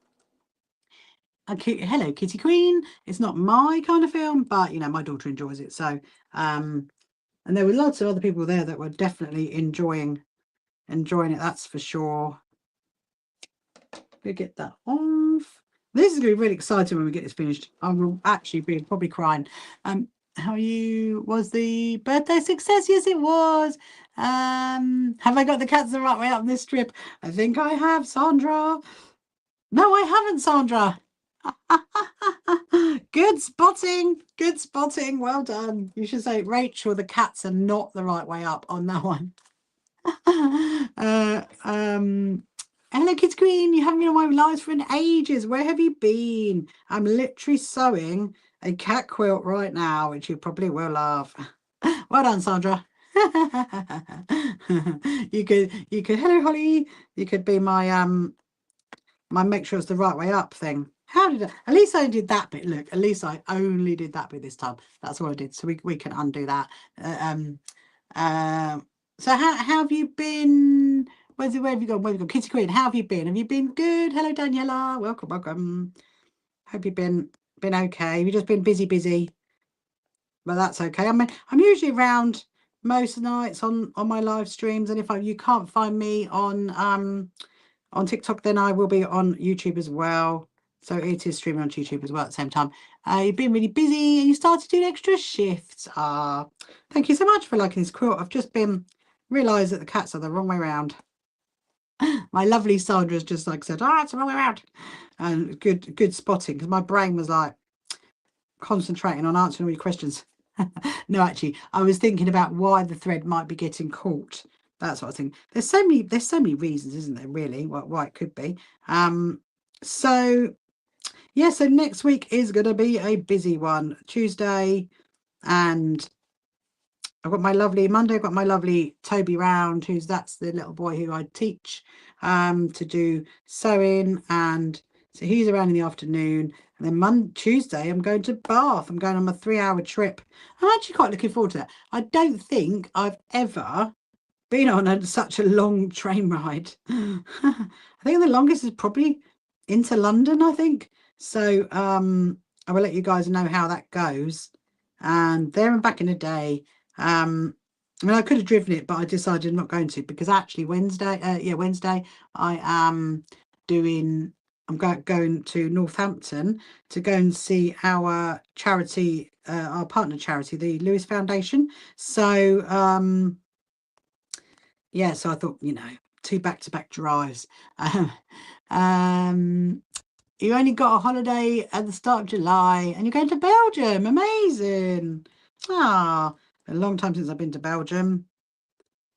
S1: hello, Kitty Queen. It's not my kind of film, but you know, my daughter enjoys it. So, and there were lots of other people there that were definitely enjoying it. That's for sure. We'll get that off. This is going to be really exciting when we get this finished. I will actually be probably crying. How are you? Was the birthday success? Yes, it was. Have I got the cats the right way up this strip? I think I have, Sandra. No, I haven't, Sandra. Good spotting. Good spotting. Well done. You should say, Rachel, the cats are not the right way up on that one. Hello, Kids Queen. You haven't been on my lives for ages. Where have you been? I'm literally sewing a cat quilt right now, which you probably will love. Well done, Sandra. You could. Hello, Holly. You could be my make sure it's the right way up thing. How did I? At least I did that bit. Look, at least I only did that bit this time. That's what I did. So we can undo that. So how have you been? Where have you gone? Kitty Queen, how have you been? Have you been good? Hello, Daniela. Welcome. Hope you've been okay. You've just been busy. But that's okay. I mean, I'm usually around most nights on my live streams, and if you can't find me on TikTok, then I will be on YouTube as well. So it is streaming on YouTube as well at the same time. You've been really busy and you started doing extra shifts. Thank you so much for liking this quilt. I've just realised that the cats are the wrong way around. My lovely Sandra's just like said, it's the wrong way around. And good spotting, because my brain was like concentrating on answering all your questions. No, actually, I was thinking about why the thread might be getting caught. That's what I think. There's so many reasons, isn't there, really, why it could be. So yeah, so next week is going to be a busy one. Tuesday, and I've got my lovely Monday. I've got my lovely Toby round, that's the little boy who I teach to do sewing, and so he's around in the afternoon. And then Tuesday, I'm going to Bath. I'm going on a 3-hour trip. I'm actually quite looking forward to that. I don't think I've ever been on such a long train ride. I think the longest is probably into London, I think. So I will let you guys know how that goes. And there and back in a day. I mean, I could have driven it, but I decided I'm not going to, because actually Wednesday, I am doing. I'm going to Northampton to go and see our charity, our partner charity, the Lewis Foundation. So yeah, so I thought, 2 back-to-back drives. You only got a holiday at the start of July and you're going to Belgium. Amazing. Ah, a long time since I've been to Belgium.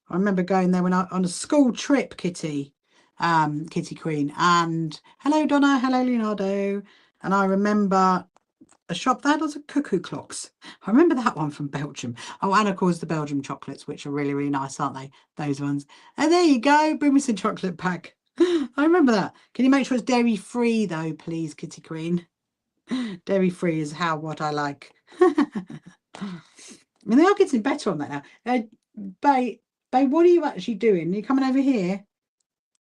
S1: I remember going there when I on a school trip, Kitty Queen. And hello, Donna. Hello, Leonardo. And I remember a shop that had lots of cuckoo clocks. I remember that one from Belgium. Oh, and of course the Belgium chocolates, which are really, really nice, aren't they? Those ones. And there you go. Bring me some chocolate pack. I remember that. Can you make sure it's dairy free though, please, Kitty Queen? Dairy free is what I like. I mean, they are getting better on that now. Bay, what are you actually doing? Are you coming over here?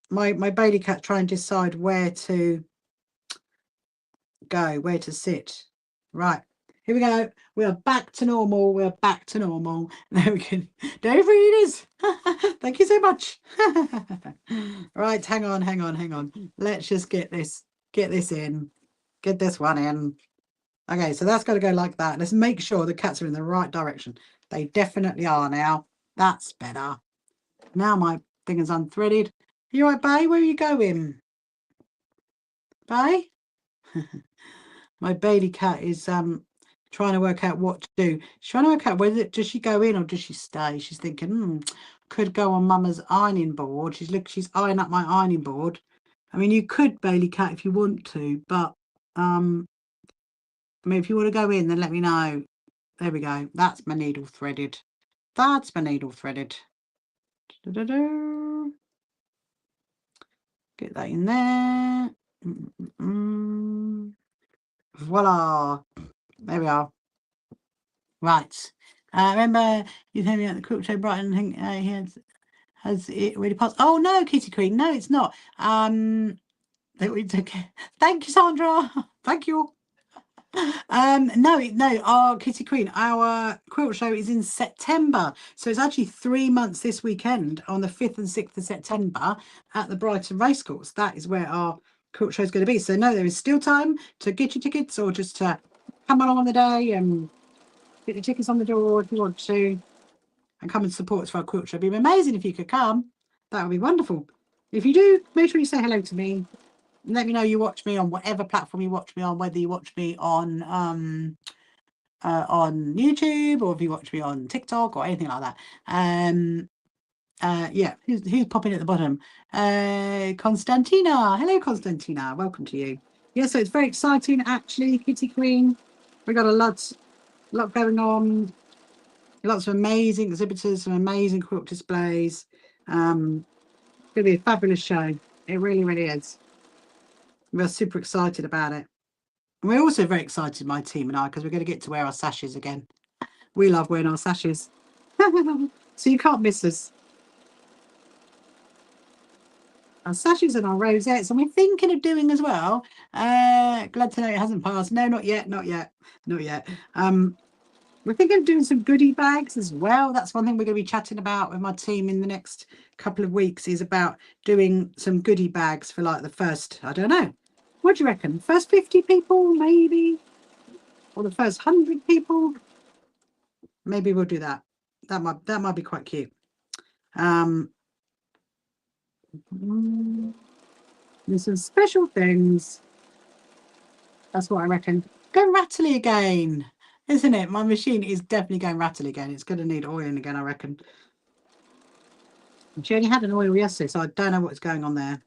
S1: My Bailey cat trying to decide where to go, where to sit. Right, here we go. We are back to normal. We are back to normal. There we go. Dairy free it is. Thank you so much. Right, hang on. Let's just get this in. Get this one in. Okay, so that's got to go like that. Let's make sure the cats are in the right direction. They definitely are now. That's better. Now my thing is unthreaded. You all right, Bay? Where are you going? Bay? My Bailey cat is trying to work out what to do. She's trying to work out whether does she go in or does she stay. She's thinking, could go on Mama's ironing board. She's eyeing up my ironing board. I mean, you could, Bailey cat, if you want to, but I mean, if you want to go in, then let me know. There we go. That's my needle threaded. That's my needle threaded. Da-da-da. Get that in there. Voila. There we are. Right. Remember you told me at the quilt show Brighton he has it really passed. Oh no, Kitty Queen. No, it's not. That we took. Thank you, Sandra. Thank you. No, our Kitty Queen, our quilt show is in September. So it's actually 3 months this weekend on the 5th and 6th of September at the Brighton Racecourse. That is where our quilt show is going to be. So no, there is still time to get your tickets or just to come along on the day and get your tickets on the door if you want to and come and support us for our quilt show. It'd be amazing if you could come. That would be wonderful. If you do, make sure you say hello to me. Let me know you watch me on whatever platform you watch me on, whether you watch me on YouTube or if you watch me on TikTok or anything like that. Yeah, who's popping at the bottom? Constantina. Hello, Constantina. Welcome to you. Yeah, so it's very exciting actually, Kitty Queen. We got a lot going on. Lots of amazing exhibitors, some amazing quilt displays. It's gonna be a fabulous show. It really, really is. We're super excited about it. And we're also very excited, my team and I, because we're going to get to wear our sashes again. We love wearing our sashes. So you can't miss us. Our sashes and our rosettes, and we're thinking of doing as well. Glad to know it hasn't passed. No, not yet. We're thinking of doing some goodie bags as well. That's one thing we're going to be chatting about with my team in the next couple of weeks, is about doing some goodie bags for like the first, I don't know. What do you reckon? First 50 people, maybe? Or the first 100 people? Maybe we'll do that. That might be quite cute. There's some special things. That's what I reckon. Go rattly again, isn't it? My machine is definitely going rattly again. It's going to need oiling again, I reckon. She only had an oil yesterday, so I don't know what's going on there.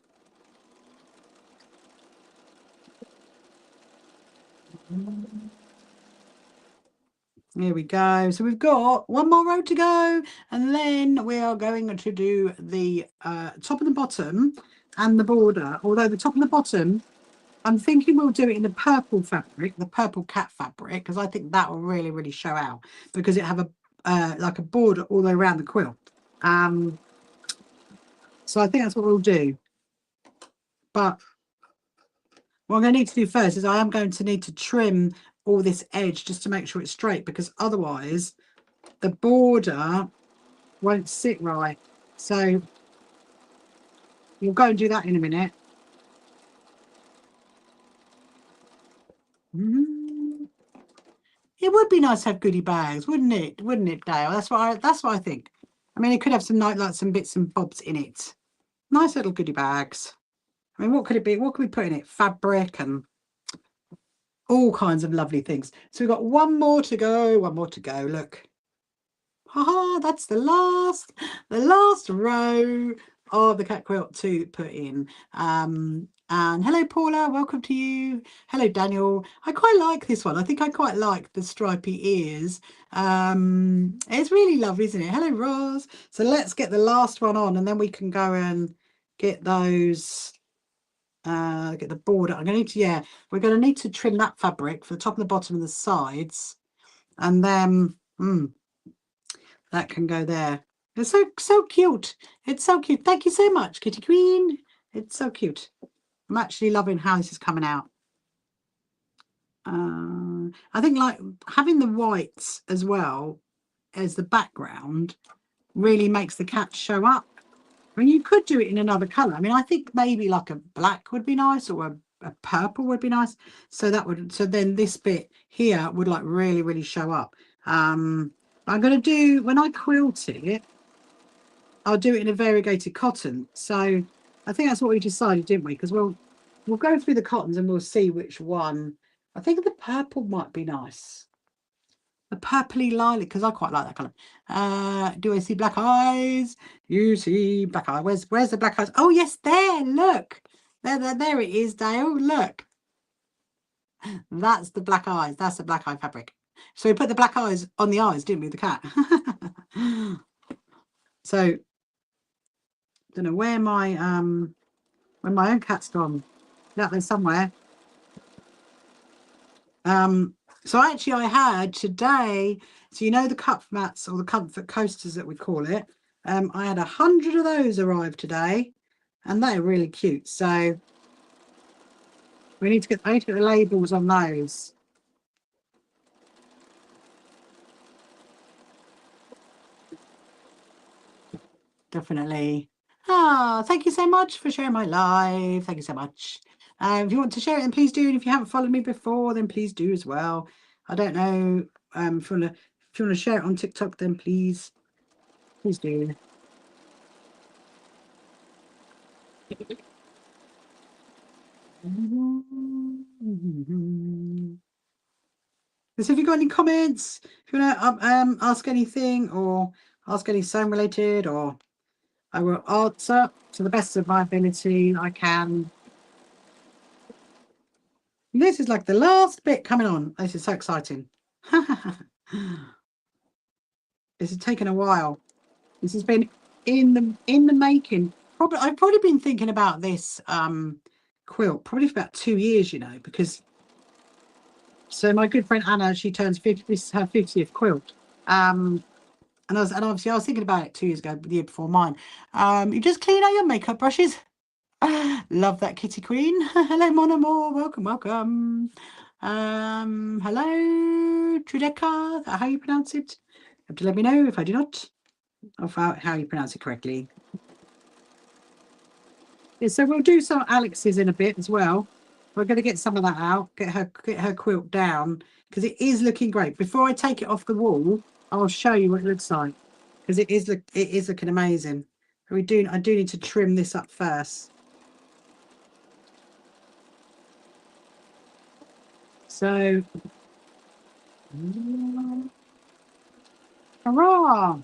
S1: Here we go. So we've got one more row to go, and then we are going to do the top and the bottom and the border. Although the top and the bottom, I'm thinking we'll do it in the purple fabric, the purple cat fabric, because I think that will really, really show out, because it have a like a border all the way around the quilt. So I think that's what we'll do. But what I'm going to need to do first is I am going to need to trim all this edge just to make sure it's straight, because otherwise the border won't sit right. So we'll go and do that in a minute. It would be nice to have goodie bags, wouldn't it? Wouldn't it, Dale? That's what I think. I mean, it could have some like some bits and bobs in it. Nice little goodie bags. I mean, what could it be? What could we put in it? Fabric and all kinds of lovely things. So we've got one more to go. One more to go. Look. Haha, that's the last row of the cat quilt to put in. And hello Paula, welcome to you. Hello Daniel. I quite like this one. I think I quite like the stripy ears. It's really lovely, isn't it? Hello Roz. So let's get the last one on and then we can go and get those get the border. I'm gonna need to, yeah, we're gonna need to trim that fabric for the top and the bottom and the sides, and then that can go there. It's so cute. It's so cute. Thank you so much, Kitty Queen. It's so cute. I'm actually loving how this is coming out. I think like having the whites as well as the background really makes the cat show up. I mean, you could do it in another colour. I mean, I think maybe like a black would be nice, or a purple would be nice. So that would, so then this bit here would like really show up. I'm going to do, when I quilt it, I'll do it in a variegated cotton. So I think that's what we decided, didn't we? Because we'll go through the cottons and we'll see which one. I think the purple might be nice. The purpley lilac, because I quite like that colour. Do I see black eyes? You see black eye. Where's the black eyes? Oh yes, there. Look, there it is, Dale. Look, that's the black eyes. That's the black eye fabric. So we put the black eyes on the eyes, didn't we, the cat? So don't know where my when my own cat's gone. Out there somewhere. So actually I had today, so you know the cup mats or the comfort coasters that we call it, I had 100 of those arrive today, and they're really cute. So I need to get the labels on those. Definitely. Thank you so much for sharing my live. Thank you so much. If you want to share it, then please do. And if you haven't followed me before, then please do as well. I don't know if you want to share it on TikTok, then please do. So if you've got any comments, if you want to ask anything or ask any sewing related, or I will answer to the best of my ability I can. This is like the last bit coming on. This is so exciting. This has taken a while. This has been in the making. I've probably been thinking about this quilt probably for about 2 years, you know, because so my good friend Anna, she turns 50. This is her 50th quilt. And obviously I was thinking about it 2 years ago, the year before mine. You just clean out your makeup brushes. Love that, Kitty Queen. Hello, Mon Amour. Welcome. Hello, Trideca. How you pronounce it? You have to let me know if I do not, or how you pronounce it correctly. Yeah, so we'll do some Alex's in a bit as well. We're going to get some of that out, get her quilt down, because it is looking great. Before I take it off the wall, I'll show you what it looks like, because it is looking amazing. I do need to trim this up first. So, hurrah!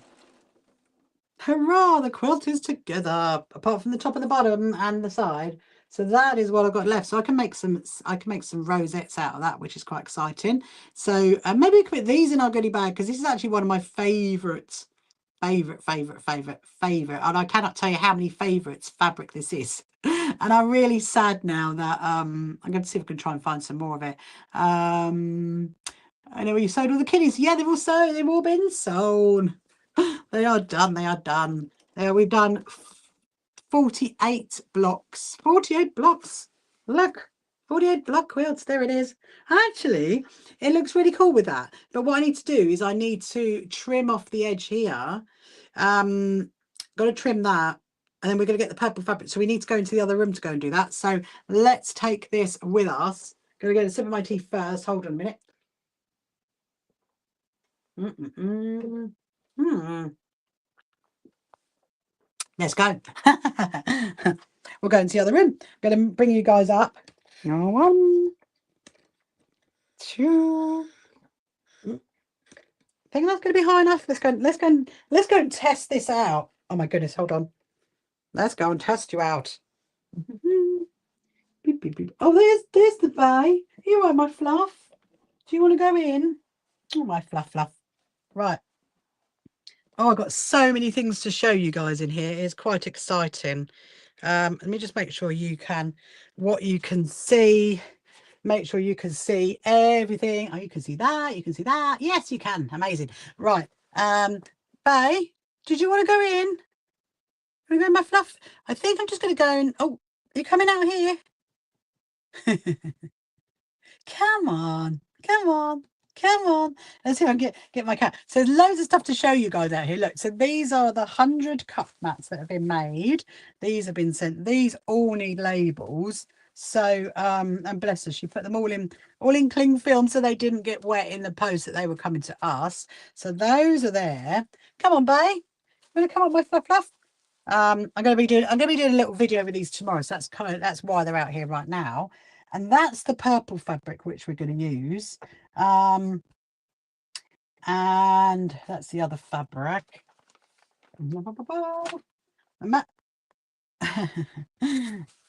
S1: Hurrah! The quilt is together, apart from the top and the bottom and the side. So that is what I've got left. So I can make some rosettes out of that, which is quite exciting. So maybe we can put these in our goodie bag, because this is actually one of my favourites. Favorite. And I cannot tell you how many favourites fabric this is. And I'm really sad now that I'm going to see if I can try and find some more of it. I know you sewed all the kitties. Yeah, they've all been sewn. They are done. We've done 48 blocks. 48 blocks. Look, 48 block quilts. There it is. Actually, it looks really cool with that. But what I need to do is I need to trim off the edge here. Got to trim that. And then we're going to get the purple fabric. So we need to go into the other room to go and do that. So let's take this with us. Going to get a sip of my tea first. Hold on a minute. Let's go. we'll go into the other room. I'm going to bring you guys up. 1, 2. I think that's going to be high enough. Let's go and test this out. Oh my goodness, hold on. Let's go and test you out. Beep, beep, beep. Oh, there's the bay. You are my fluff. Do you want to go in? Oh, my fluff. Right. Oh, I've got so many things to show you guys in here. It's quite exciting. Let me just make sure you can see. Make sure you can see everything. Oh, you can see that. You can see that. Yes, you can. Amazing. Right. Bay, did you want to go in? Want to go in, my fluff? I think I'm just going to go and... Oh, are you coming out here? Come on. Let's see if I can get my cat. So there's loads of stuff to show you guys out here. Look, so these are the 100 cup mats that have been made. These have been sent. These all need labels. So and bless her, she put them all in cling film so they didn't get wet in the post that they were coming to us. So those are there. Come on, Bay. You want to come on, my fluff? I'm going to be doing a little video with these tomorrow. So that's why they're out here right now. And that's the purple fabric which we're going to use. And that's the other fabric.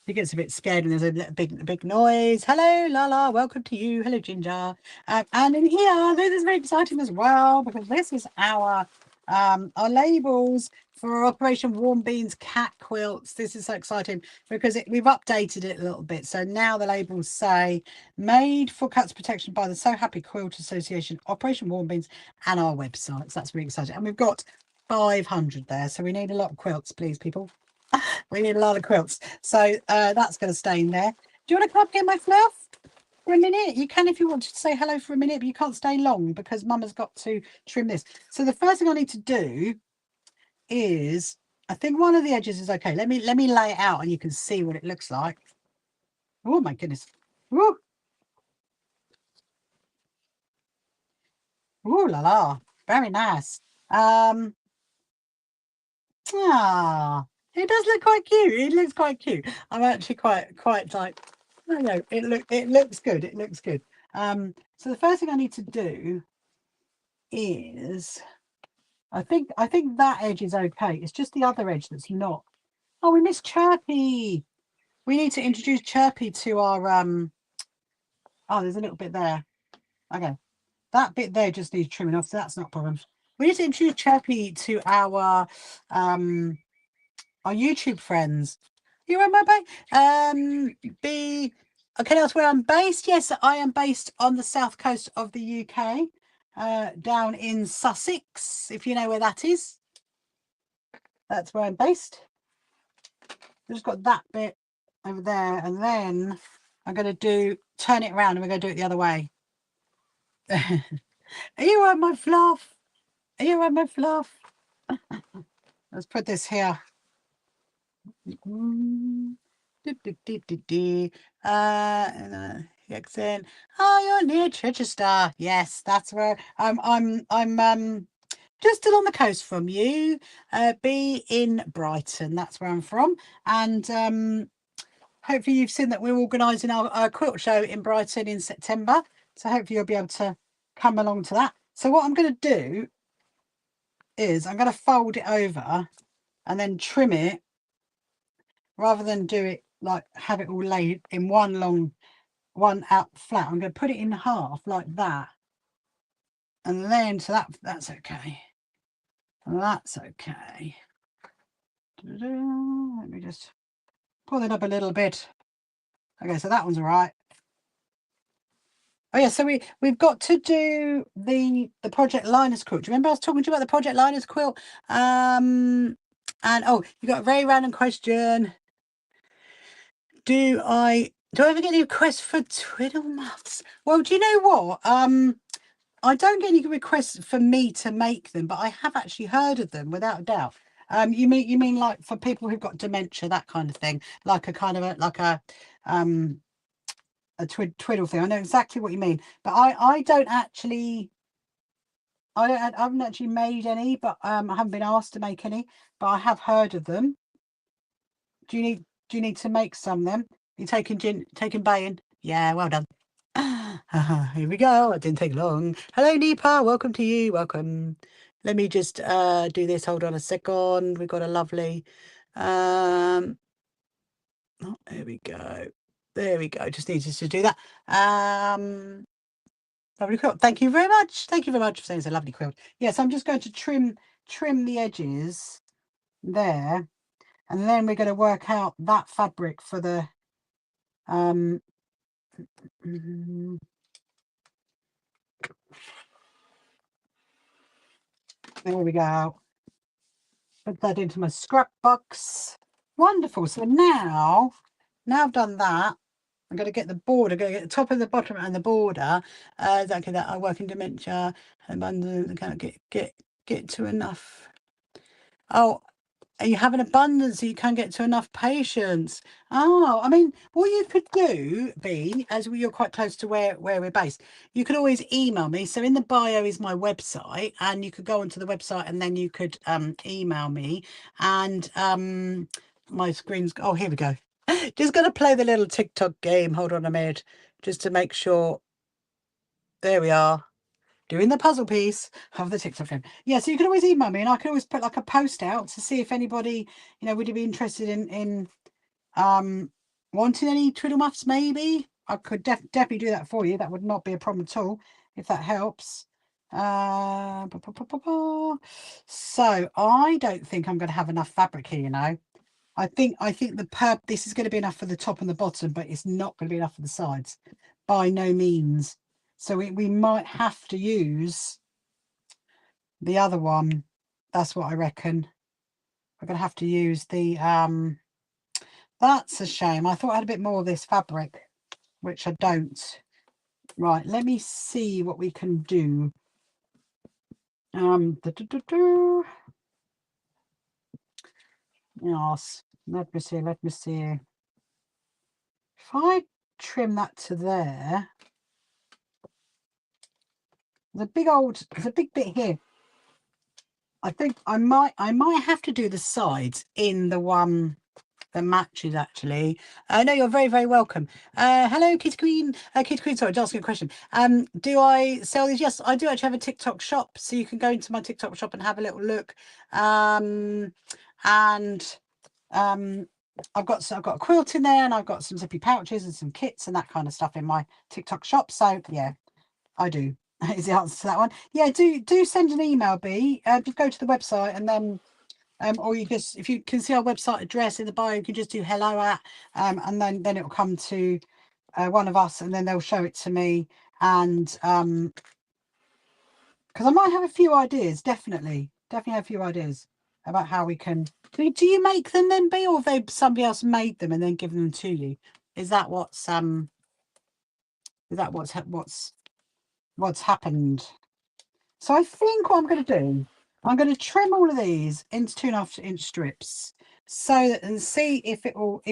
S1: He gets a bit scared and there's a big noise. Hello, Lala, welcome to you. Hello, Ginger. And in here, this is very exciting as well because this is our labels for Operation Warm Beans cat quilts. This is so exciting because we've updated it a little bit. So now the labels say made for cats protection by the So Happy Quilt Association, Operation Warm Beans, and our website. So that's really exciting. And we've got 500 there. So we need a lot of quilts, please, people. We need a lot of quilts. So that's going to stay in there. Do you want to come up here, my fluff? For a minute? You can if you want to say hello for a minute, but you can't stay long because Mama's got to trim this. So the first thing I need to do is, I think one of the edges is okay. Let me lay it out and you can see what it looks like. Oh my goodness. Woo. Ooh la la. Very nice. It does look quite cute. It looks quite cute. I'm actually quite like, I don't know, it looks good. It looks good. So the first thing I need to do is, I think that edge is okay. It's just the other edge that's not. Oh, we missed Chirpy. We need to introduce Chirpy to our oh, there's a little bit there. Okay. That bit there just needs trimming off, so that's not a problem. We need to introduce Chirpy to our YouTube friends. You remember? Okay, that's where I'm based. Yes, I am based on the south coast of the UK, down in Sussex, if you know where that is. That's where I'm based. I've just got that bit over there, and then I'm going to turn it around and we're going to do it the other way. Are you on my fluff? Are you on my fluff? Let's put this here. Accent. Oh, you're near Chichester. Yes, that's where I'm just still on the coast from you. Be in Brighton. That's where I'm from. And hopefully you've seen that we're organising our quilt show in Brighton in September. So hopefully you'll be able to come along to that. So what I'm going to do is I'm going to fold it over and then trim it, rather than do it like have it all laid in one out flat. I'm going to put it in half like that, and then so that's okay. That's okay. Let me just pull it up a little bit. Okay, so that one's all right. Oh yeah, so we've got to do the Project Linus quilt. Do you remember I was talking to you about the Project Linus quilt? And oh, you got a very random question. Do I ever get any requests for twiddle muffs? Well, do you know what? I don't get any requests for me to make them, but I have actually heard of them without a doubt. You mean like for people who've got dementia, that kind of thing, like a kind of a twiddle thing. I know exactly what you mean, but I haven't actually made any, but I haven't been asked to make any, but I have heard of them. Do you Do you need to make some then? You taking baying? Yeah, well done. Here we go. It didn't take long. Hello, Nipa. Welcome to you. Welcome. Let me just do this. Hold on a second. We've got a lovely oh, there we go. There we go. Just needed to do that. Lovely quilt. Thank you very much. Thank you very much for saying it's a lovely quilt. Yes, I'm just going to trim the edges there, and then we're going to work out that fabric for the there we go. Put that into my scrap box. Wonderful. So now I've done that, I'm going to get the border, going to get the top and the bottom and the border. Exactly that. I work in dementia and I can't get to enough. Oh, and you have an abundance, so you can get to enough patients. Oh, I mean, what you could do, B, as you're quite close to where we're based, you could always email me. So in the bio is my website, and you could go onto the website and then you could email me. And my screen's, oh, here we go. Just going to play the little TikTok game. Hold on a minute, just to make sure. There we are. Doing the puzzle piece of the TikTok game. Yeah, so you can always email me, and I can always put like a post out to see if anybody, you know, would you be interested in wanting any twiddle muffs. Maybe I could definitely do that for you. That would not be a problem at all, if that helps. So I don't think I'm going to have enough fabric here, you know. I think this is going to be enough for the top and the bottom, but it's not going to be enough for the sides, by no means. So we might have to use the other one. That's what I reckon. We're going to have to use the that's a shame. I thought I had a bit more of this fabric, which I don't. Right, let me see what we can do. Yes, let me see. If I trim that to there, there's a big bit here. I think I might have to do the sides in the one that matches, actually. No, you're very, very welcome. Hello, Kitty Queen. Kitty Queen, sorry, just asking a question. Do I sell these? Yes, I do actually have a TikTok shop, so you can go into my TikTok shop and have a little look. I've got a quilt in there, and I've got some zippy pouches and some kits and that kind of stuff in my TikTok shop. So yeah, I do. Is the answer to that one. Yeah, do send an email, B. Just go to the website, and then or you just, if you can see our website address in the bio, you can just do hello at and then it'll come to one of us, and then they'll show it to me. And because I might have a few ideas, definitely have a few ideas about how we can do you make them then, B, or have they somebody else made them and then given them to you? Is that what's happened? So I think what I'm going to do, I'm going to trim all of these into 2.5-inch strips, so that, and see if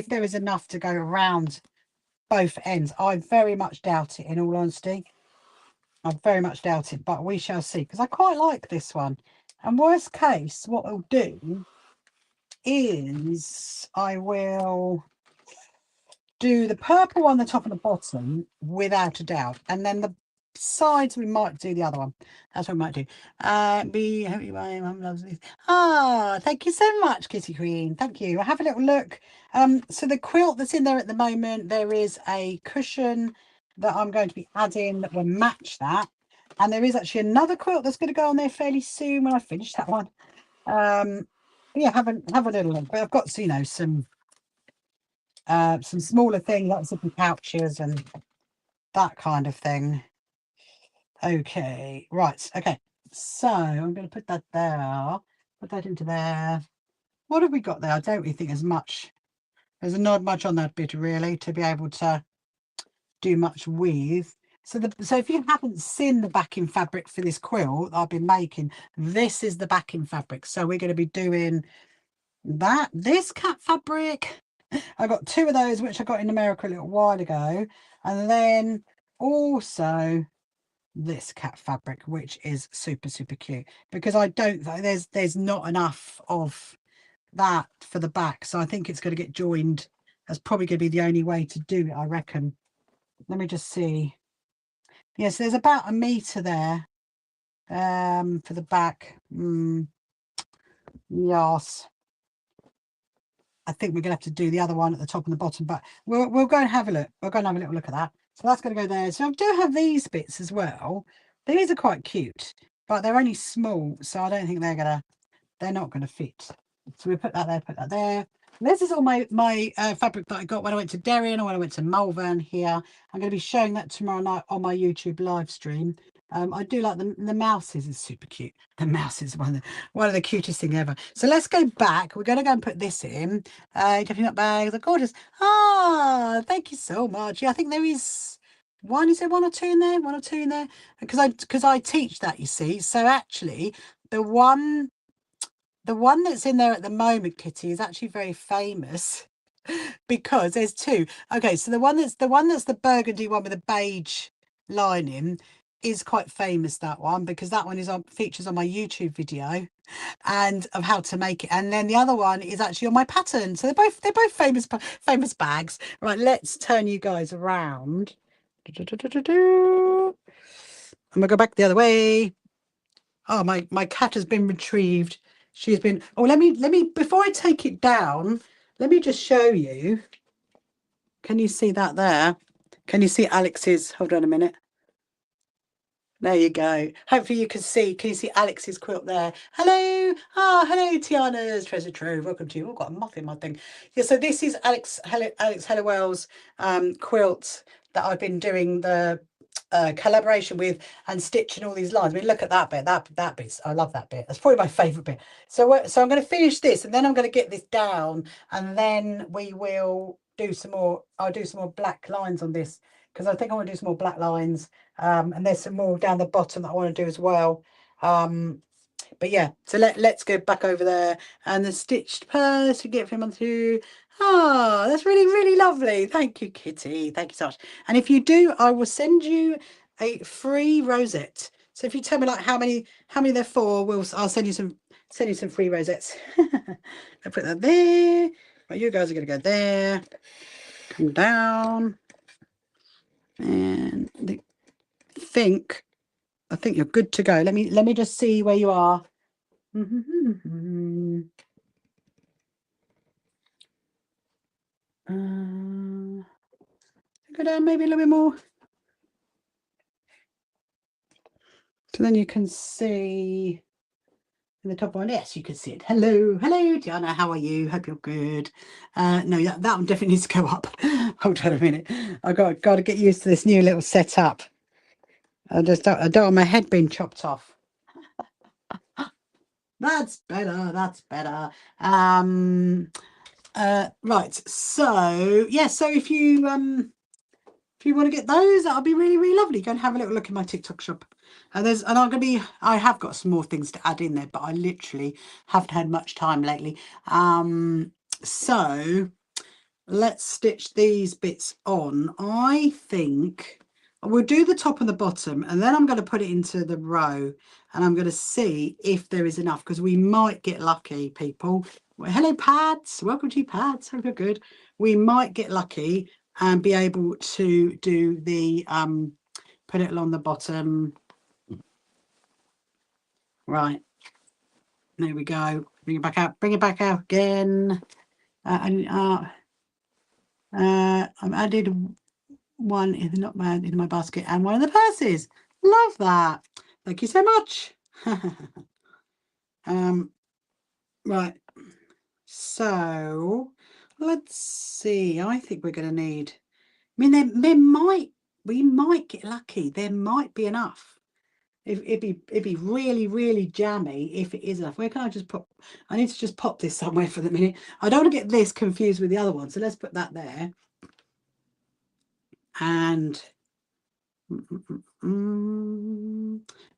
S1: there is enough to go around both ends. I very much doubt it, in all honesty. I very much doubt it, but we shall see, because I quite like this one. And worst case, what I'll do is I will do the purple on the top and the bottom without a doubt, and then the sides we might do the other one. That's what we might do. My mum loves these. Thank you so much, Kitty Queen. Thank you. I'll have a little look. So the quilt that's in there at the moment, there is a cushion that I'm going to be adding that will match that, and there is actually another quilt that's going to go on there fairly soon when I finish that one. Yeah, have a little look. But I've got, you know, some smaller things like zippy pouches and that kind of thing. Okay, right. Okay, so I'm going to put that there, put that into there. What have we got there? I don't really think there's much. There's not much on that bit, really, to be able to do much with. So if you haven't seen the backing fabric for this quilt I've been making, this is the backing fabric. So we're going to be doing this cat fabric. I got 2 of those, which I got in America a little while ago, and then also this cat fabric, which is super, super cute, because I don't there's not enough of that for the back, so I think it's going to get joined That's probably going to be the only way to do it, I reckon. Let me just see. Yes, there's about 1 meter there for the back. Yes. I think we're going to have to do the other one at the top and the bottom, but we'll go and have a look. We'll go and have a little look at that. So that's going to go there. So I do have these bits as well. These are quite cute, but they're only small, so I don't think they're not going to fit. So we put that there, put that there. This is all my fabric that I got when I went to Derry or when I went to Malvern here. I'm going to be showing that tomorrow night on my YouTube live stream. I do like the mouses is super cute. The mouse is one of the cutest thing ever. So let's go back. We're going to go and put this in. Definitely not bags. They're gorgeous. Ah, thank you so much. Yeah, I think there is one. Is there one or two in there? One or two in there? Because I teach that, you see. So actually, the one that's in there at the moment, Kitty, is actually very famous because there's two. Okay, so the one that's the burgundy one with the beige lining is quite famous, that one, because that one is features on my YouTube video and of how to make it. And then the other one is actually on my pattern. So they're both famous bags. Right, let's turn you guys around. I'm gonna go back the other way. Oh, my cat has been retrieved. She's been, oh, let me, before I take it down, let me just show you. Can you see that there? Can you see Alex's, hold on a minute. There you go. Hopefully you can you see Alex's quilt there? Hello. Ah, hello, Tiana's Treasure Trove. Welcome to you. Oh, got a muff in my thing. Yeah, so this is Alex Hellowell's quilt that I've been doing the collaboration with and stitching all these lines. I mean, look at that bit. That bit. I love that bit. That's probably my favourite bit. So I'm going to finish this and then I'm going to get this down and then we will do some more. I'll do some more black lines on this because I think I want to do some more black lines. And there's some more down the bottom that I want to do as well. But yeah, so let's go back over there and the stitched purse we get from on through. Oh, that's really, really lovely. Thank you, Kitty. Thank you so much. And if you do, I will send you a free rosette. So if you tell me like how many they're for, I'll send you some free rosettes. I'll put that there. Right, you guys are gonna go there. Come down. And I think you're good to go. Let me just see where you are. Go down maybe a little bit more. So then you can see in the top one. Yes, you can see it. Hello, Diana. How are you? Hope you're good. No, that one definitely needs to go up. Hold on a minute. I got to get used to this new little setup. I don't want my head being chopped off. That's better. That's better. Right. So yeah. So if you want to get those, that'll be really, really lovely. Go and have a little look in my TikTok shop. And I have got some more things to add in there, but I literally haven't had much time lately. So let's stitch these bits on. I think we'll do the top and the bottom, and then I'm going to put it into the row, and I'm going to see if there is enough, because we might get lucky, people. Well, hello, Pads. Welcome to you, Pads. Hope you're good. We might get lucky and be able to do the put it along the bottom. Right, there we go. Bring it back out, bring it back out again. I've added one in not bad in my basket and one of the purses. Love that. Thank you so much. Right, so let's see. I think we're going to need, I mean, we might get lucky. There might be enough. It'd be really, really jammy if it is enough. Where can I just put? I need to just pop this somewhere for the minute. I don't want to get this confused with the other one, so let's put that there. And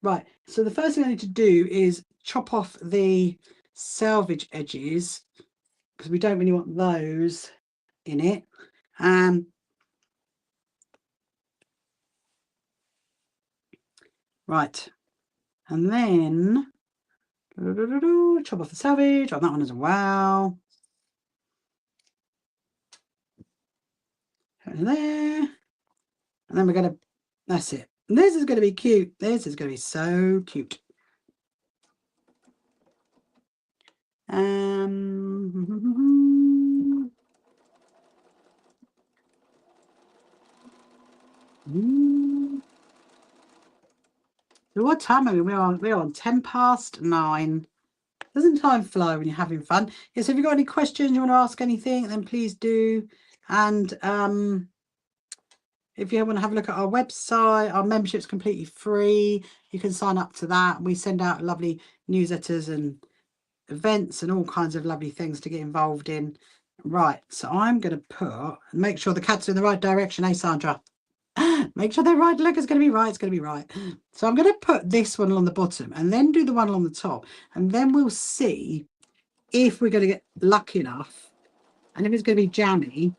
S1: right, so the first thing I need to do is chop off the selvage edges because we don't really want those in it. Right, and then chop off the selvage on that one as well. And there. And then we're going to, that's it. And this is going to be cute. This is going to be so cute. So what time are we? We're on 9:10. Doesn't time fly when you're having fun? Yes, if you've got any questions, you want to ask anything, then please do. And if you want to have a look at our website, our membership's completely free. You can sign up to that. We send out lovely newsletters and events and all kinds of lovely things to get involved in. Right, so I'm going to make sure the cats are in the right direction, eh, Sandra? Make sure they're right. Look, it's going to be right. It's going to be right. So I'm going to put this one along the bottom and then do the one along the top. And then we'll see if we're going to get lucky enough and if it's going to be jammy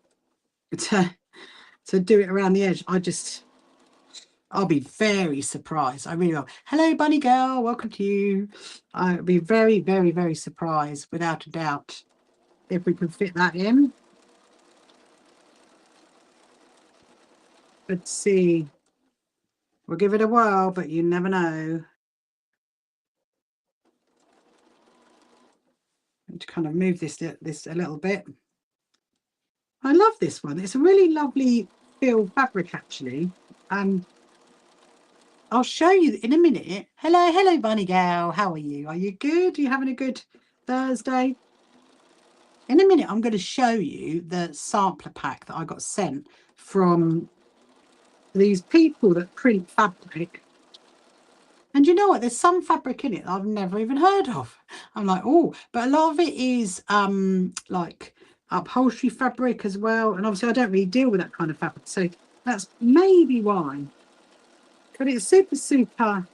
S1: to do it around the edge. I'll be very surprised. I really will. Hello, bunny girl. Welcome to you. I'll be very, very, very surprised, without a doubt, if we can fit that in. Let's see. We'll give it a whirl, but you never know. To kind of move this a little bit. I love this one. It's a really lovely feel fabric, actually. I'll show you in a minute. Hello, bunny gal. How are you? Are you good? Are you having a good Thursday? In a minute, I'm going to show you the sampler pack that I got sent from these people that print fabric. And you know what? There's some fabric in it that I've never even heard of. I'm like, oh, but a lot of it is like upholstery fabric as well. And obviously I don't really deal with that kind of fabric. So that's maybe why. But it's super, super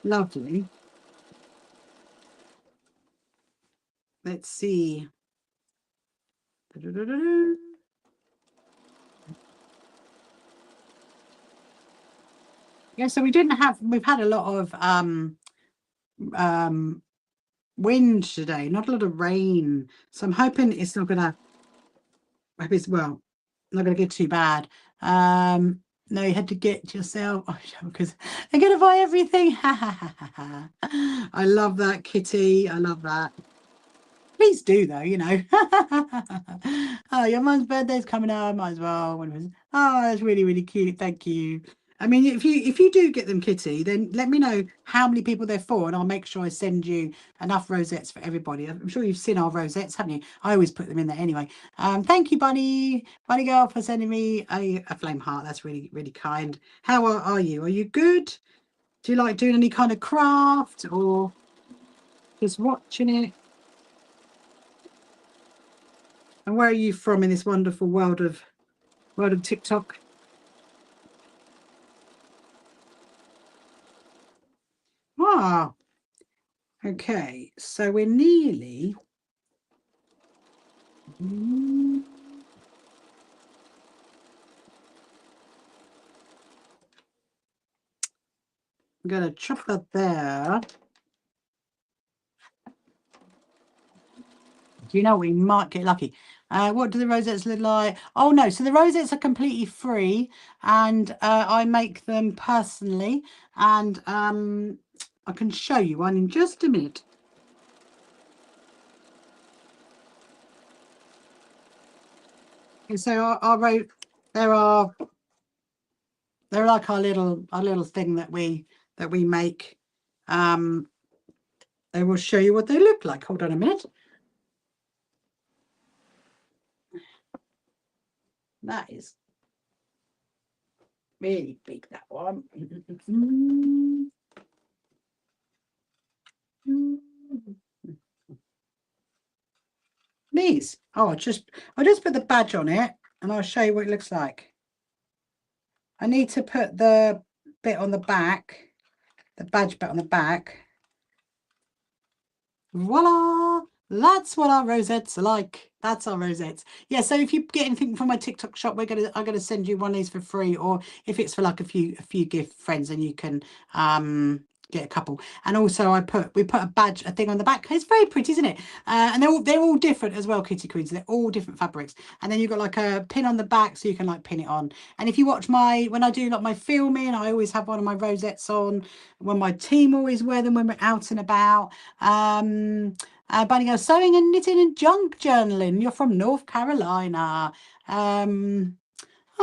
S1: lovely. Let's see. Yeah, so we've had a lot of wind today, not a lot of rain. So I'm hoping it's not gonna, not gonna get too bad. No, you had to get yourself, because they're gonna buy everything. I love that, Kitty. I love that. Please do, though, you know. Oh, your mum's birthday's coming up. Might as well. Oh, that's really, really cute. Thank you. I mean, if you do get them, Kitty, then let me know how many people they're for, and I'll make sure I send you enough rosettes for everybody. I'm sure you've seen our rosettes, haven't you? I always put them in there anyway. Thank you, Bunny Girl, for sending me a flame heart. That's really, really kind. How are you? Are you good? Do you like doing any kind of craft or just watching it? And where are you from in this wonderful world of TikTok? Ah, okay. So we're nearly. I'm going to chop that there. You know, we might get lucky. What do the rosettes look like? Oh, no. So the rosettes are completely free, and I make them personally. And I can show you one in just a minute. And so they're like our little thing that we make. I will show you what they look like. Hold on a minute. That is really big, that one. These. Oh, I'll just put the badge on it and I'll show you what it looks like. I need to put the bit on the back, the badge bit on the back. Voila! That's what our rosettes are like. That's our rosettes. Yeah, so if you get anything from my TikTok shop, I'm gonna send you one of these for free, or if it's for like a few gift friends, then you can get a couple. And also we put a badge, a thing on the back. It's very pretty, isn't it? And they're all different as well, Kitty Queens. They're all different fabrics. And then you've got like a pin on the back, so you can like pin it on. And if you watch when I do like my filming, I always have one of my rosettes on. When my team always wear them when we're out and about. Bunny goes, sewing and knitting and junk journaling. You're from North Carolina.